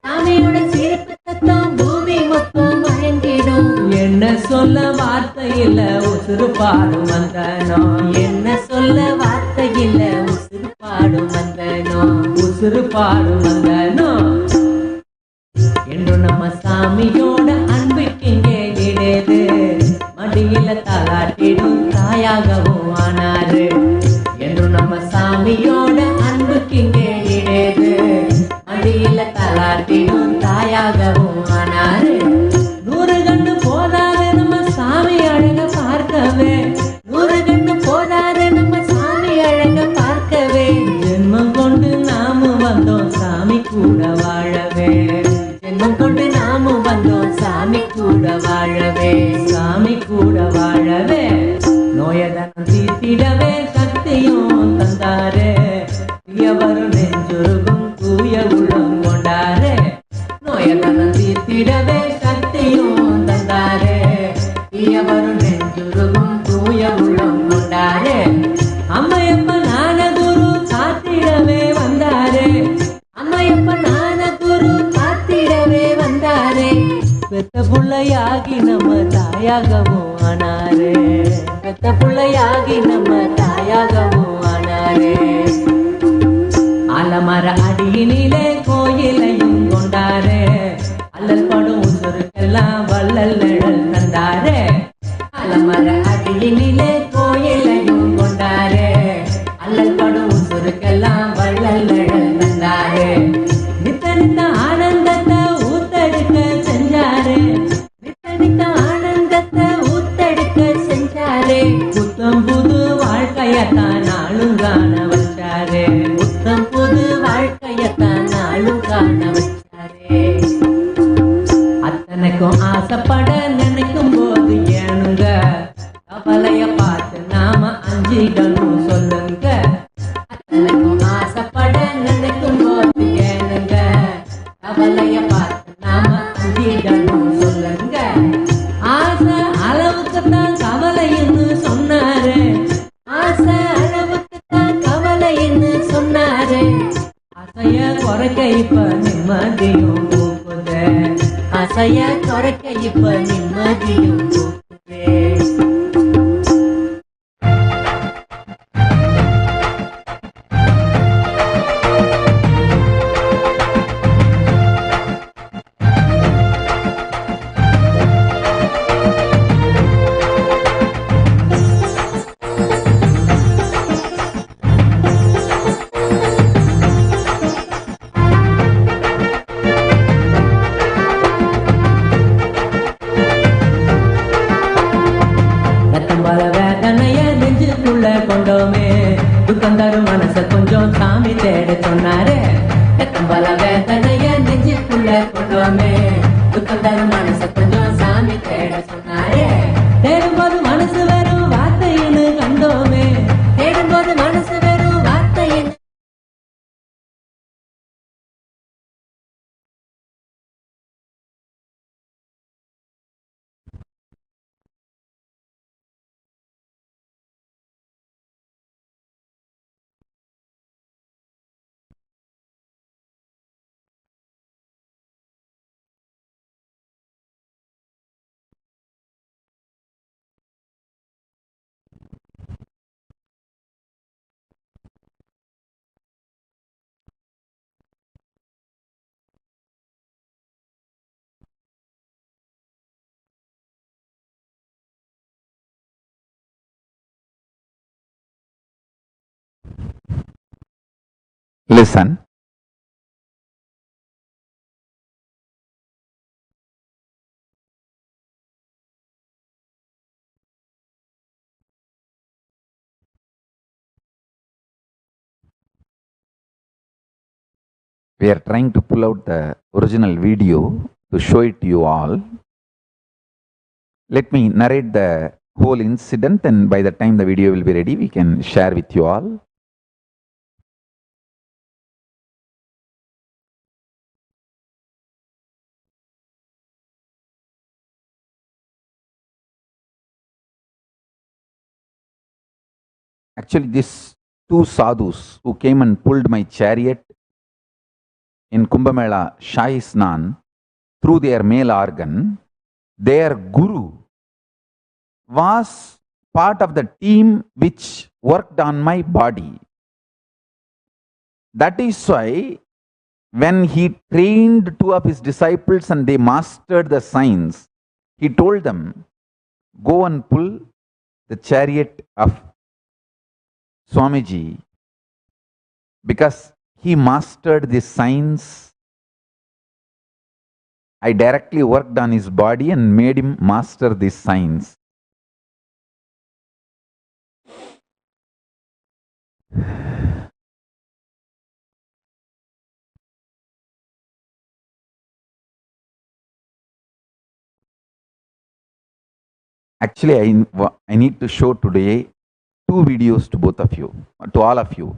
சாமியோட சிரிப்பு சத்தம் பூமி மொத்தம் மயங்கிடும் என்ன சொல்ல வார்த்தை இல்ல உசுறு பாடும் வந்தனோ என்ன சொல்ல வார்த்தை இல்ல உசுறு பாடும் வந்தனோ உசுறு பாடும் வந்தனோ என்று நம்ம சாமியோட அன்புக்கு இங்கே கிடையாது மடியில தாளாட்டிடும் தாயாகவும் ஆனாரு என்று நம்ம சாமியோட அன்புக்கு இங்கே கிடையாது மடியில தாளாட்டிடும் தாயாகவும் ஆனாரு நூறு கண்ணு போதாது நம்ம சாமி அழக பார்க்கவே நூறு கண்ணு போதாது நம்ம சாமி அழக பார்க்கவே ஜென்மம் கொண்டு நாமும் வந்தோம் சாமி கூட வாழவே ஜென்மம் கொண்டு நாமும் வந்தோம் சாமி கூட வாழவே சாமி கூட வாழவே நோயதனம் தீர்த்திடவே சக்தியும் தந்தாரே தீயவரும் நெஞ்சுருகும் தூய உள்ளம் கொண்டாரே நோயதனம் தீர்த்திடவே சக்தியும் தந்தாரே தீயவரும் நெஞ்சுருகும் தூய உள்ளம் கொண்டாரே அம்மையப்ப ஞான குரு காத்திடவே வந்தாரே அம்மையப்ப ஞான குரு காத்திடவே வந்தாரே பெத்த புள்ளையாகி நம்ம தாயாகவும் ஆனாரே பெத்த புள்ளையாகி நம்ம தாயாகவும் ஆனாரே ஆலமர அடியினிலே கோயிலையும் கொண்டாரே அல்லல் படும் உசுருக்கெல்லாம் வள்ளல் நிழல் தந்தாரே ஆலமர அடியினிலே கோயிலையும் கொண்டாரே அல்லல் படும் உசுருக்கெல்லாம் வள்ளல் நிழல் தந்தாரே நித்தனித்த ஆனந்தத்தை ஊத்தெடுக்க செஞ்சாரே நித்தனித்த ஆனந்தத்தை ஊத்தெடுக்க செஞ்சாரே புத்தம் புது வாழ்க்கையத்தான் நாளும் காண வச்சாரே புத்தம் புது வாழ்க்கையத்தான் நாளும் காண வச்சாரே அத்தனைக்கும் ஆசைப்பட நினைக்கும் போது ஏனுங்க கவலைய பார்த்து நாம அஞ்சிடணும் சொல்லுங்க அத்தனைக்கும் ஆசைப்பட நினைக்கும் போது ஏனுங்க கவலைய பார்த்து நாம அஞ்சிடணும் சொல்லுங்க ஆசை அளவுக்கு தான் கவலைன்னு சொன்னாரு ஆசை அளவுக்கு தான் கவலைன்னு சொன்னாரு ஆசைய குறைக்க இப்ப நிம்மதியும் போக்குதே ஆசைய குறைக்க இப்ப நிம்மதியும் போக்குதே கொண்டோமே துக்கம் தரும் மனச கொஞ்சம் சாமி தேட சொன்னாரே எத்தம்பல வேதனைய நெஞ்சுக்குள்ள கொண்டோமே துக்கம் தரும் மனச கொஞ்சம் சாமி தேட சொன்னாரே தேடும்போது மனசு வெறும் வார்த்தைன்னு கண்டோமே தேடும்போது மனசு வெறும் வார்த்தைன்னு Listen. We are trying to pull out the original video to show it to you all. Let me narrate the whole incident, and by the time the video will be ready, we can share with you all. Actually, these two sadhus who came and pulled my chariot in Kumbh Mela Shahi Snan through their male organ, their guru was part of the team which worked on my body. That is why when he trained two of his disciples and they mastered the science, he told them, go and pull the chariot of Swamiji, because he mastered this science. I directly worked on his body and made him master this science. Actually, I need to show today two videos to both of you, to all of you.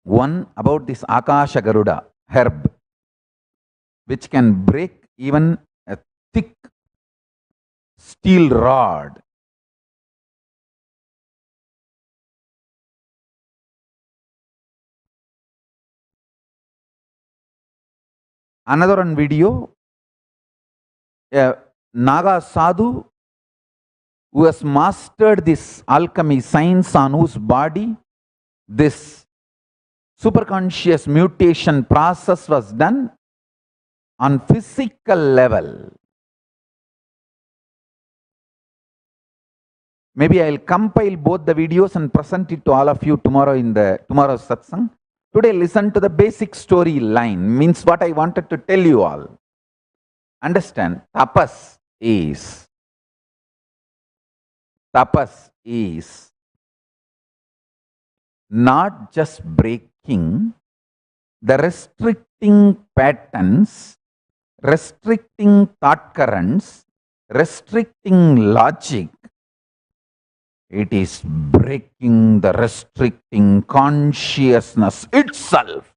One about this Akasha Garuda herb, which can break even a thick steel rod. Another one video, a Naga Sadhu who has mastered this alchemy science, on whose body this superconscious mutation process was done on physical level. Maybe I'll compile both the videos and present it to all of you tomorrow in the tomorrow's satsang. Today, listen to the basic story line, means what I wanted to tell you all. Understand, tapas is not just breaking the restricting patterns, restricting thought currents, restricting logic. It is breaking the restricting consciousness itself.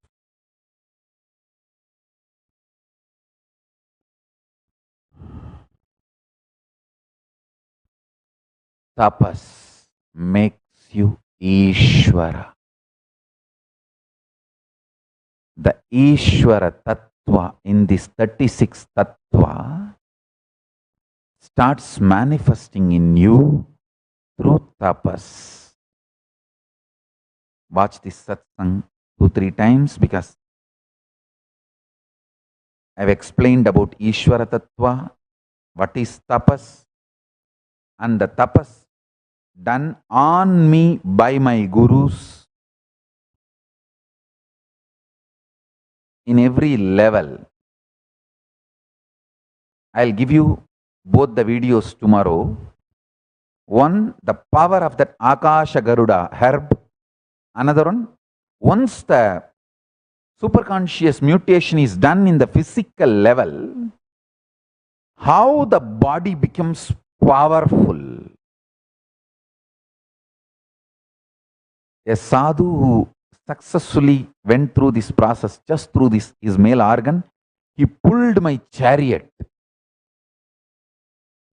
Tapas makes you Ishvara. The Ishvara Tattva in this 36 Tattva starts manifesting in you through tapas. Watch this satsang 2-3 times, because I've explained about Ishvara Tattva, what is tapas, and the tapas done on me by my gurus in every level. I'll give you both the videos tomorrow. One, the power of that Akasha Garuda herb. Another one, once the superconscious mutation is done in the physical level, how the body becomes powerful. A sadhu who successfully went through this process, just through this, his male organ, he pulled my chariot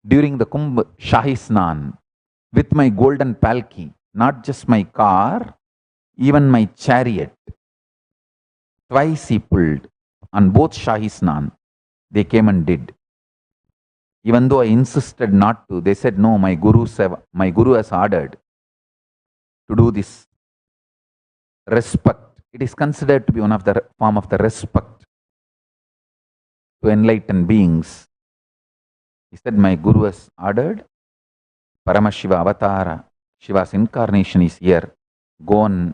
during the Kumbh Shahi Snan with my golden palki, not just my car, even my chariot. Twice he pulled on both Shahi Snan. They came and did. Even though I insisted not to, they said, no, my guru has ordered to do this. Respect. It is considered to be one of the form of the respect to enlightened beings. He said, my guru has ordered. Paramashiva Avatara, Shiva's incarnation is here. Go and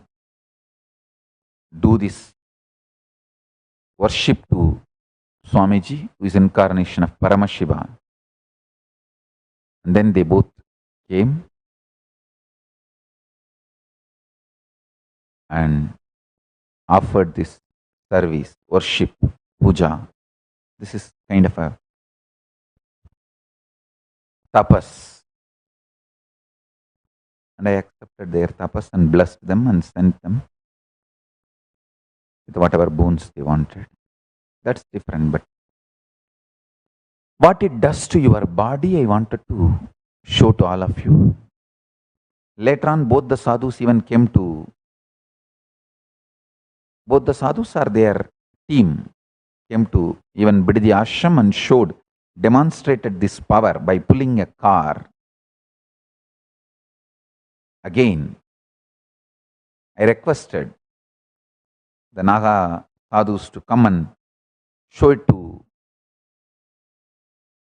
do this worship to Swamiji, who is incarnation of Paramashiva. And then they both came and offered this service, worship, puja This is kind of a tapas. And I accepted their tapas and blessed them and sent them with whatever boons they wanted. That's different. But what it does to your body, I wanted to show to all of you. Later on, both the sadhus or their team came to even Bididi Ashram and demonstrated this power by pulling a car. Again, I requested the Naga sadhus to come and show it to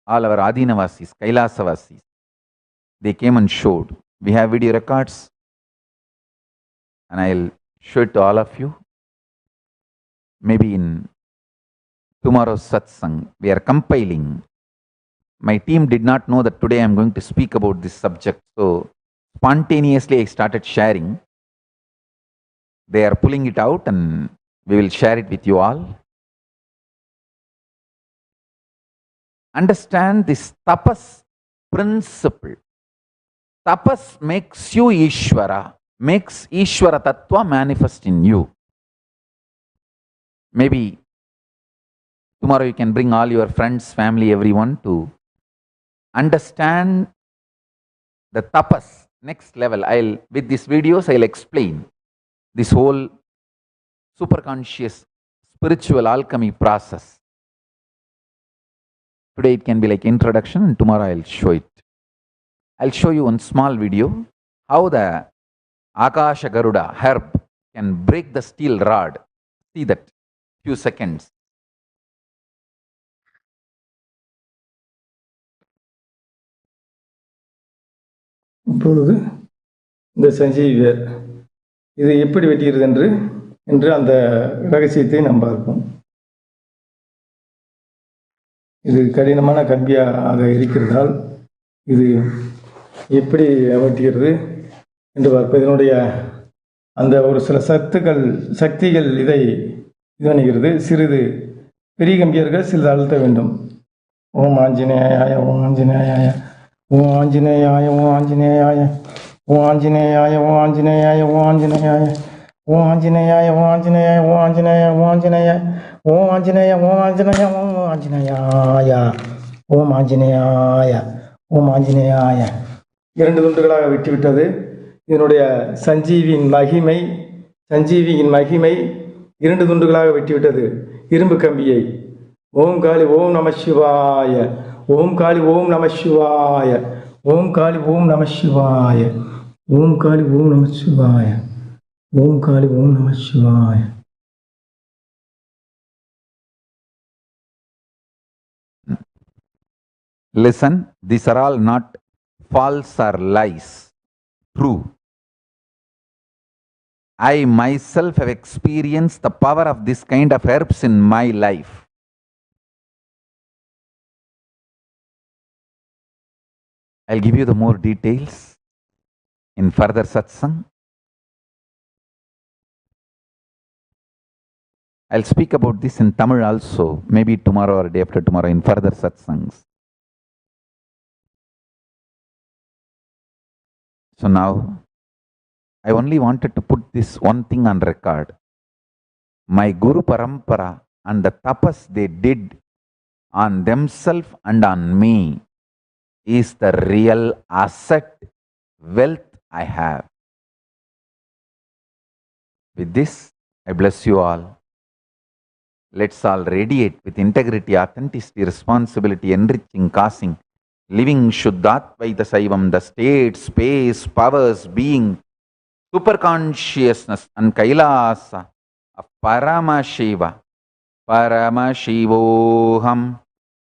all our Adinavasis, Kailasavasis. They came and showed. We have video records, and I'll show it to all of you. Maybe in tomorrow's Satsang, we are compiling. My team did not know that today I'm going to speak about this subject, so spontaneously I started sharing. They are pulling it out and we will share it with you all. Understand this tapas principle. Tapas makes you Ishvara, makes Ishvara Tattva manifest in you. Maybe tomorrow you can bring all your friends, family, everyone to understand the tapas next level. With these videos, I'll explain this whole superconscious spiritual alchemy process. Today it can be like introduction, and tomorrow I'll show it. I'll show you one small video how the Akasha Garuda herb can break the steel rod. See that, few seconds. இப்பொழுது இந்த சஞ்சீவியர் இது எப்படி வெட்டுகிறது என்று அந்த ரகசியத்தை நாம் பார்ப்போம். இது கடினமான கம்பியாக இருக்கிறதால் இது எப்படி வெட்டுகிறது என்று பார்ப்போம். இதனுடைய அந்த ஒரு சில சக்திகள் இதை இது பண்ணுகிறது. சிறிது பெரிய கம்பியர்கள் சிறிது அழுத்த வேண்டும். ஓம் ஆஞ்சநேயாய ஓம் ஆஞ்சநேயாய ஓம் ஆஞ்சநேயாய ஓம் ஆஞ்சநேயாய ஓம் ஆஞ்சநேயாய ஓம் ஆஞ்சநேயாய ஓம் ஆஞ்சநேயாய ஓம் ஆஞ்சநேயாய ஓம் ஆஞ்சநேயாய ஓம் ஆஞ்சநேய ஓம் ஆஞ்சநேய ஓம் ஆஞ்சநேய ஓம் ஆஞ்சநேய ஓம் ஆஞ்சநேயாய ஓம் ஆஞ்சநேயாய ஓம் ஆஞ்சநேயாய. 2 துண்டுகளாக விட்டுவிட்டது. இதனுடைய சஞ்சீவியின் மகிமை 2 துண்டுகளாக வெட்டிவிட்டது. இரும்பு கம்பியை ஓம் காளி ஓம் நம சிவாய ஓம் காளி ஓம் நம சிவாய ஓம் காளி ஓம் நம சிவாய ஓம் காளி ஓம் நம சிவாய ஓம் காளி ஓம் நம சிவாய. Listen, these are all not false or lies. True. I myself have experienced the power of this kind of herbs in my life. I'll give you the more details in further satsang. I'll speak about this in Tamil also, maybe tomorrow or day after tomorrow in further satsangs. So now, I only wanted to put this one thing on record. My Guru Parampara and the tapas they did on themselves and on me is the real asset, wealth I have. With this, I bless you all. Let's all radiate with integrity, authenticity, responsibility, enriching, causing, living Shuddhatvaita Saivam, the state, space, powers, being, superconsciousness and Kailasa of Paramashivoham,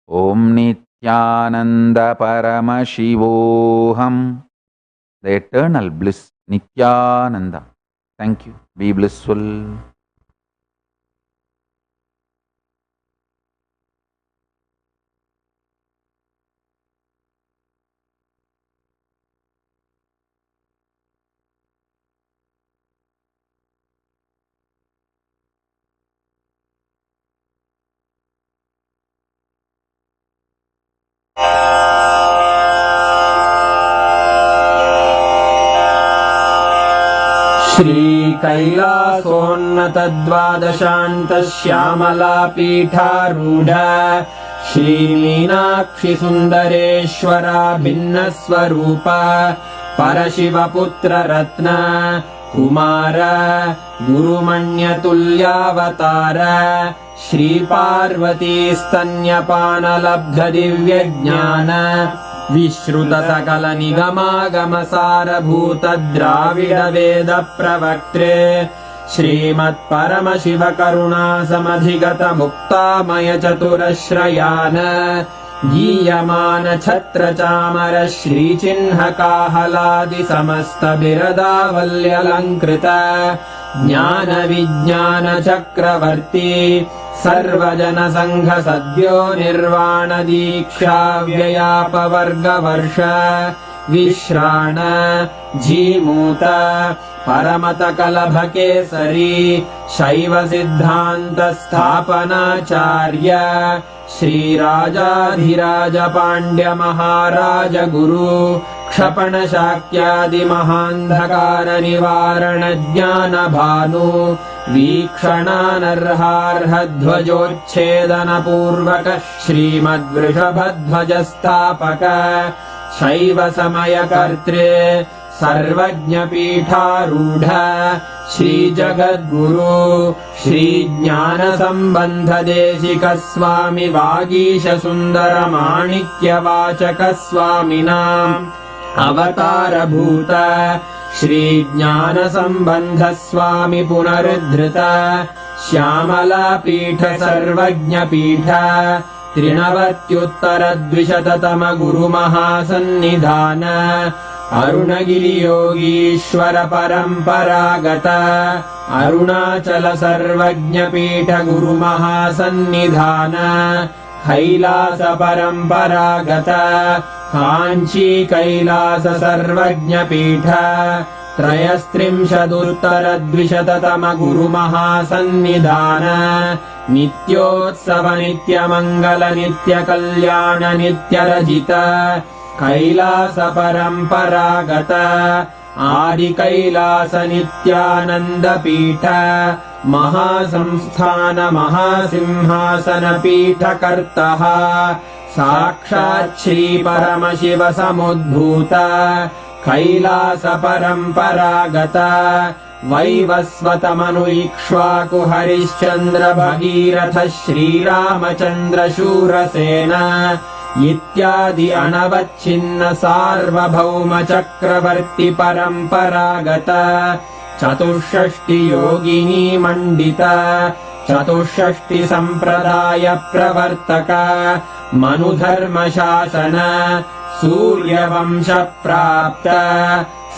Om Nithyananda Paramashivoham, the eternal bliss, Nithyananda. Thank you. Be blissful. श्रीकैलासोन्नतद्वादशान्तश्यामलापीठारूढ श्रीमीनाक्षि सुन्दरेश्वरा भिन्नस्वरूप परशिवपुत्ररत्न Kumar गुरुमण्यतुल्यावतार श्रीपार्वतीस्तन्यपानलब्धदिव्यज्ञान विश्रुतसकलनिगमागमसारभूत द्राविडवेदप्रवक्त्रे श्रीमत्परमशिवकरुणासमधिगतमुक्तामयचतुरश्रयान गीयमान छत्रचामर श्रीचिह्नकाहलादिसमस्तबिरदावल्यलङ्कृत ज्ञानविज्ञानचक्रवर्ती सर्वजनसङ्घ सद्यो निर्वाणदीक्षाव्ययापवर्गवर्ष विश्राण जीमूत परमतकलभकेसरी शैवसिद्धान्तस्थापनाचार्य श्रीराजाधिराज पाण्ड्यमहाराज गुरु क्षपणशाक्यादिमहान्धकारनिवारणज्ञानभानु वीक्षणानर्हार्हध्वजोच्छेदनपूर्वक श्रीमद्वृषभध्वजस्थापक शैवसमयकर्त्रे सर्वज्ञपीठारूढ श्रीजगद्गुरु श्रीज्ञानसम्बन्धदेशिकस्वामि वागीशसुन्दरमाणिक्यवाचकस्वामिनाम् अवतारभूत श्रीज्ञानसम्बन्धस्वामि पुनरुद्धृत श्यामलापीठ सर्वज्ञपीठ 93 गुरुमहासन्निधान अरुणगिरियोगीश्वर परम्परागत अरुणाचल सर्वज्ञपीठ गुरुमहासन्निधान कैलास परम्परागत काञ्ची कैलास सर्वज्ञपीठ 33 गुरुमहासन्निधान नित्योत्सव नित्यमङ्गल नित्यकल्याण नित्यरजित कैलास परम्परागत आदिकैलास नित्यानन्दपीठ महासंस्थान महासिंहासनपीठकर्तः साक्षात् श्रीपरमशिव समुद्भूत कैलास परम्परागत वैवस्वतमनु इक्ष्वाकु हरिश्चन्द्र भगीरथ श्रीरामचन्द्र शूरसेन इत्यादि अनवच्छिन्न सार्वभौम चक्रवर्ति परम्परागत 64 योगिनी मण्डित 64 सम्प्रदाय प्रवर्तक मनुधर्मशासन सूर्यवंश प्राप्त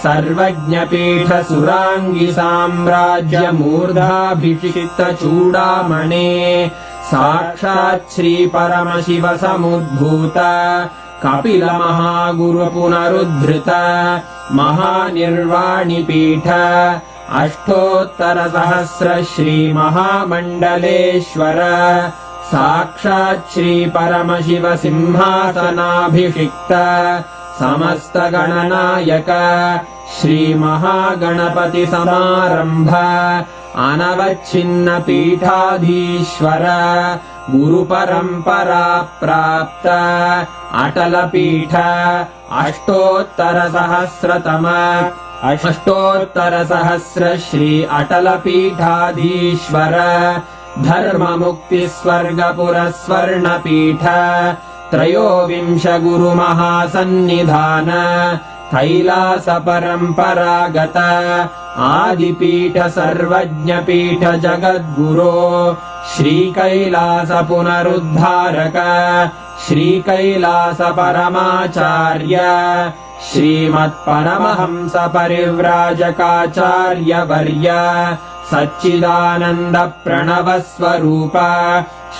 सर्वज्ञपीठ सुराङ्गी साम्राज्य मूर्धाभिषिक्त चूडामणे साक्षात् श्री परमशिव समुद्भूत कपिल महागुरु पुनरुद्धृत महानिर्वाणिपीठ 800 श्री महामण्डलेश्वर साक्षात् श्री परमशिव सिंहासनाभिषिक्त समस्त गणनायक श्री महागणपति समारंभ अनवच्छिन्न पीठाधीश्वर गुरु परंपरा प्राप्त अटल पीठ 800 श्री अटल पीठाधीश्वर धर्म मुक्ति स्वर्गपुर स्वर्ण पीठ 23 गुरु महासन्निधान कैलास परम्परागत आदिपीठ सर्वज्ञपीठ जगद्गुरो श्री कैलास पुनरुद्धारक श्री कैलास परमाचार्य श्रीमत्परमहंस परिव्राजकाचार्य वर्य सच्चिदानंद प्रणव स्वरूप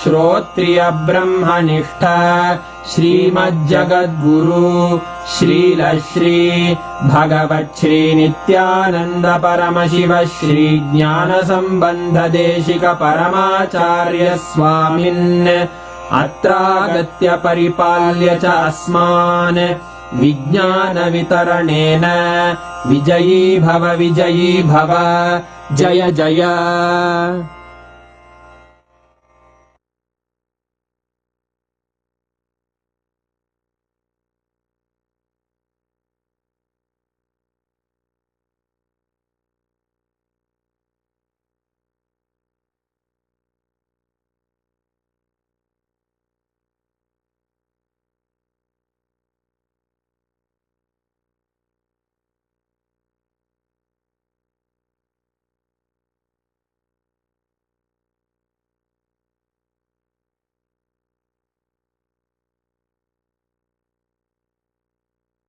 श्रोत्रिय ब्रह्मनिष्ठ श्रीमज्जगद्गुरु श्रील श्री भगवत् श्री नित्यानंद परमशिव श्री ज्ञान संबंध देशिक परमाचार्य स्वामिन् अत्रागत्य परिपाल्य च अस्मान् विज्ञानवितरणेन विजयी भव जय जय।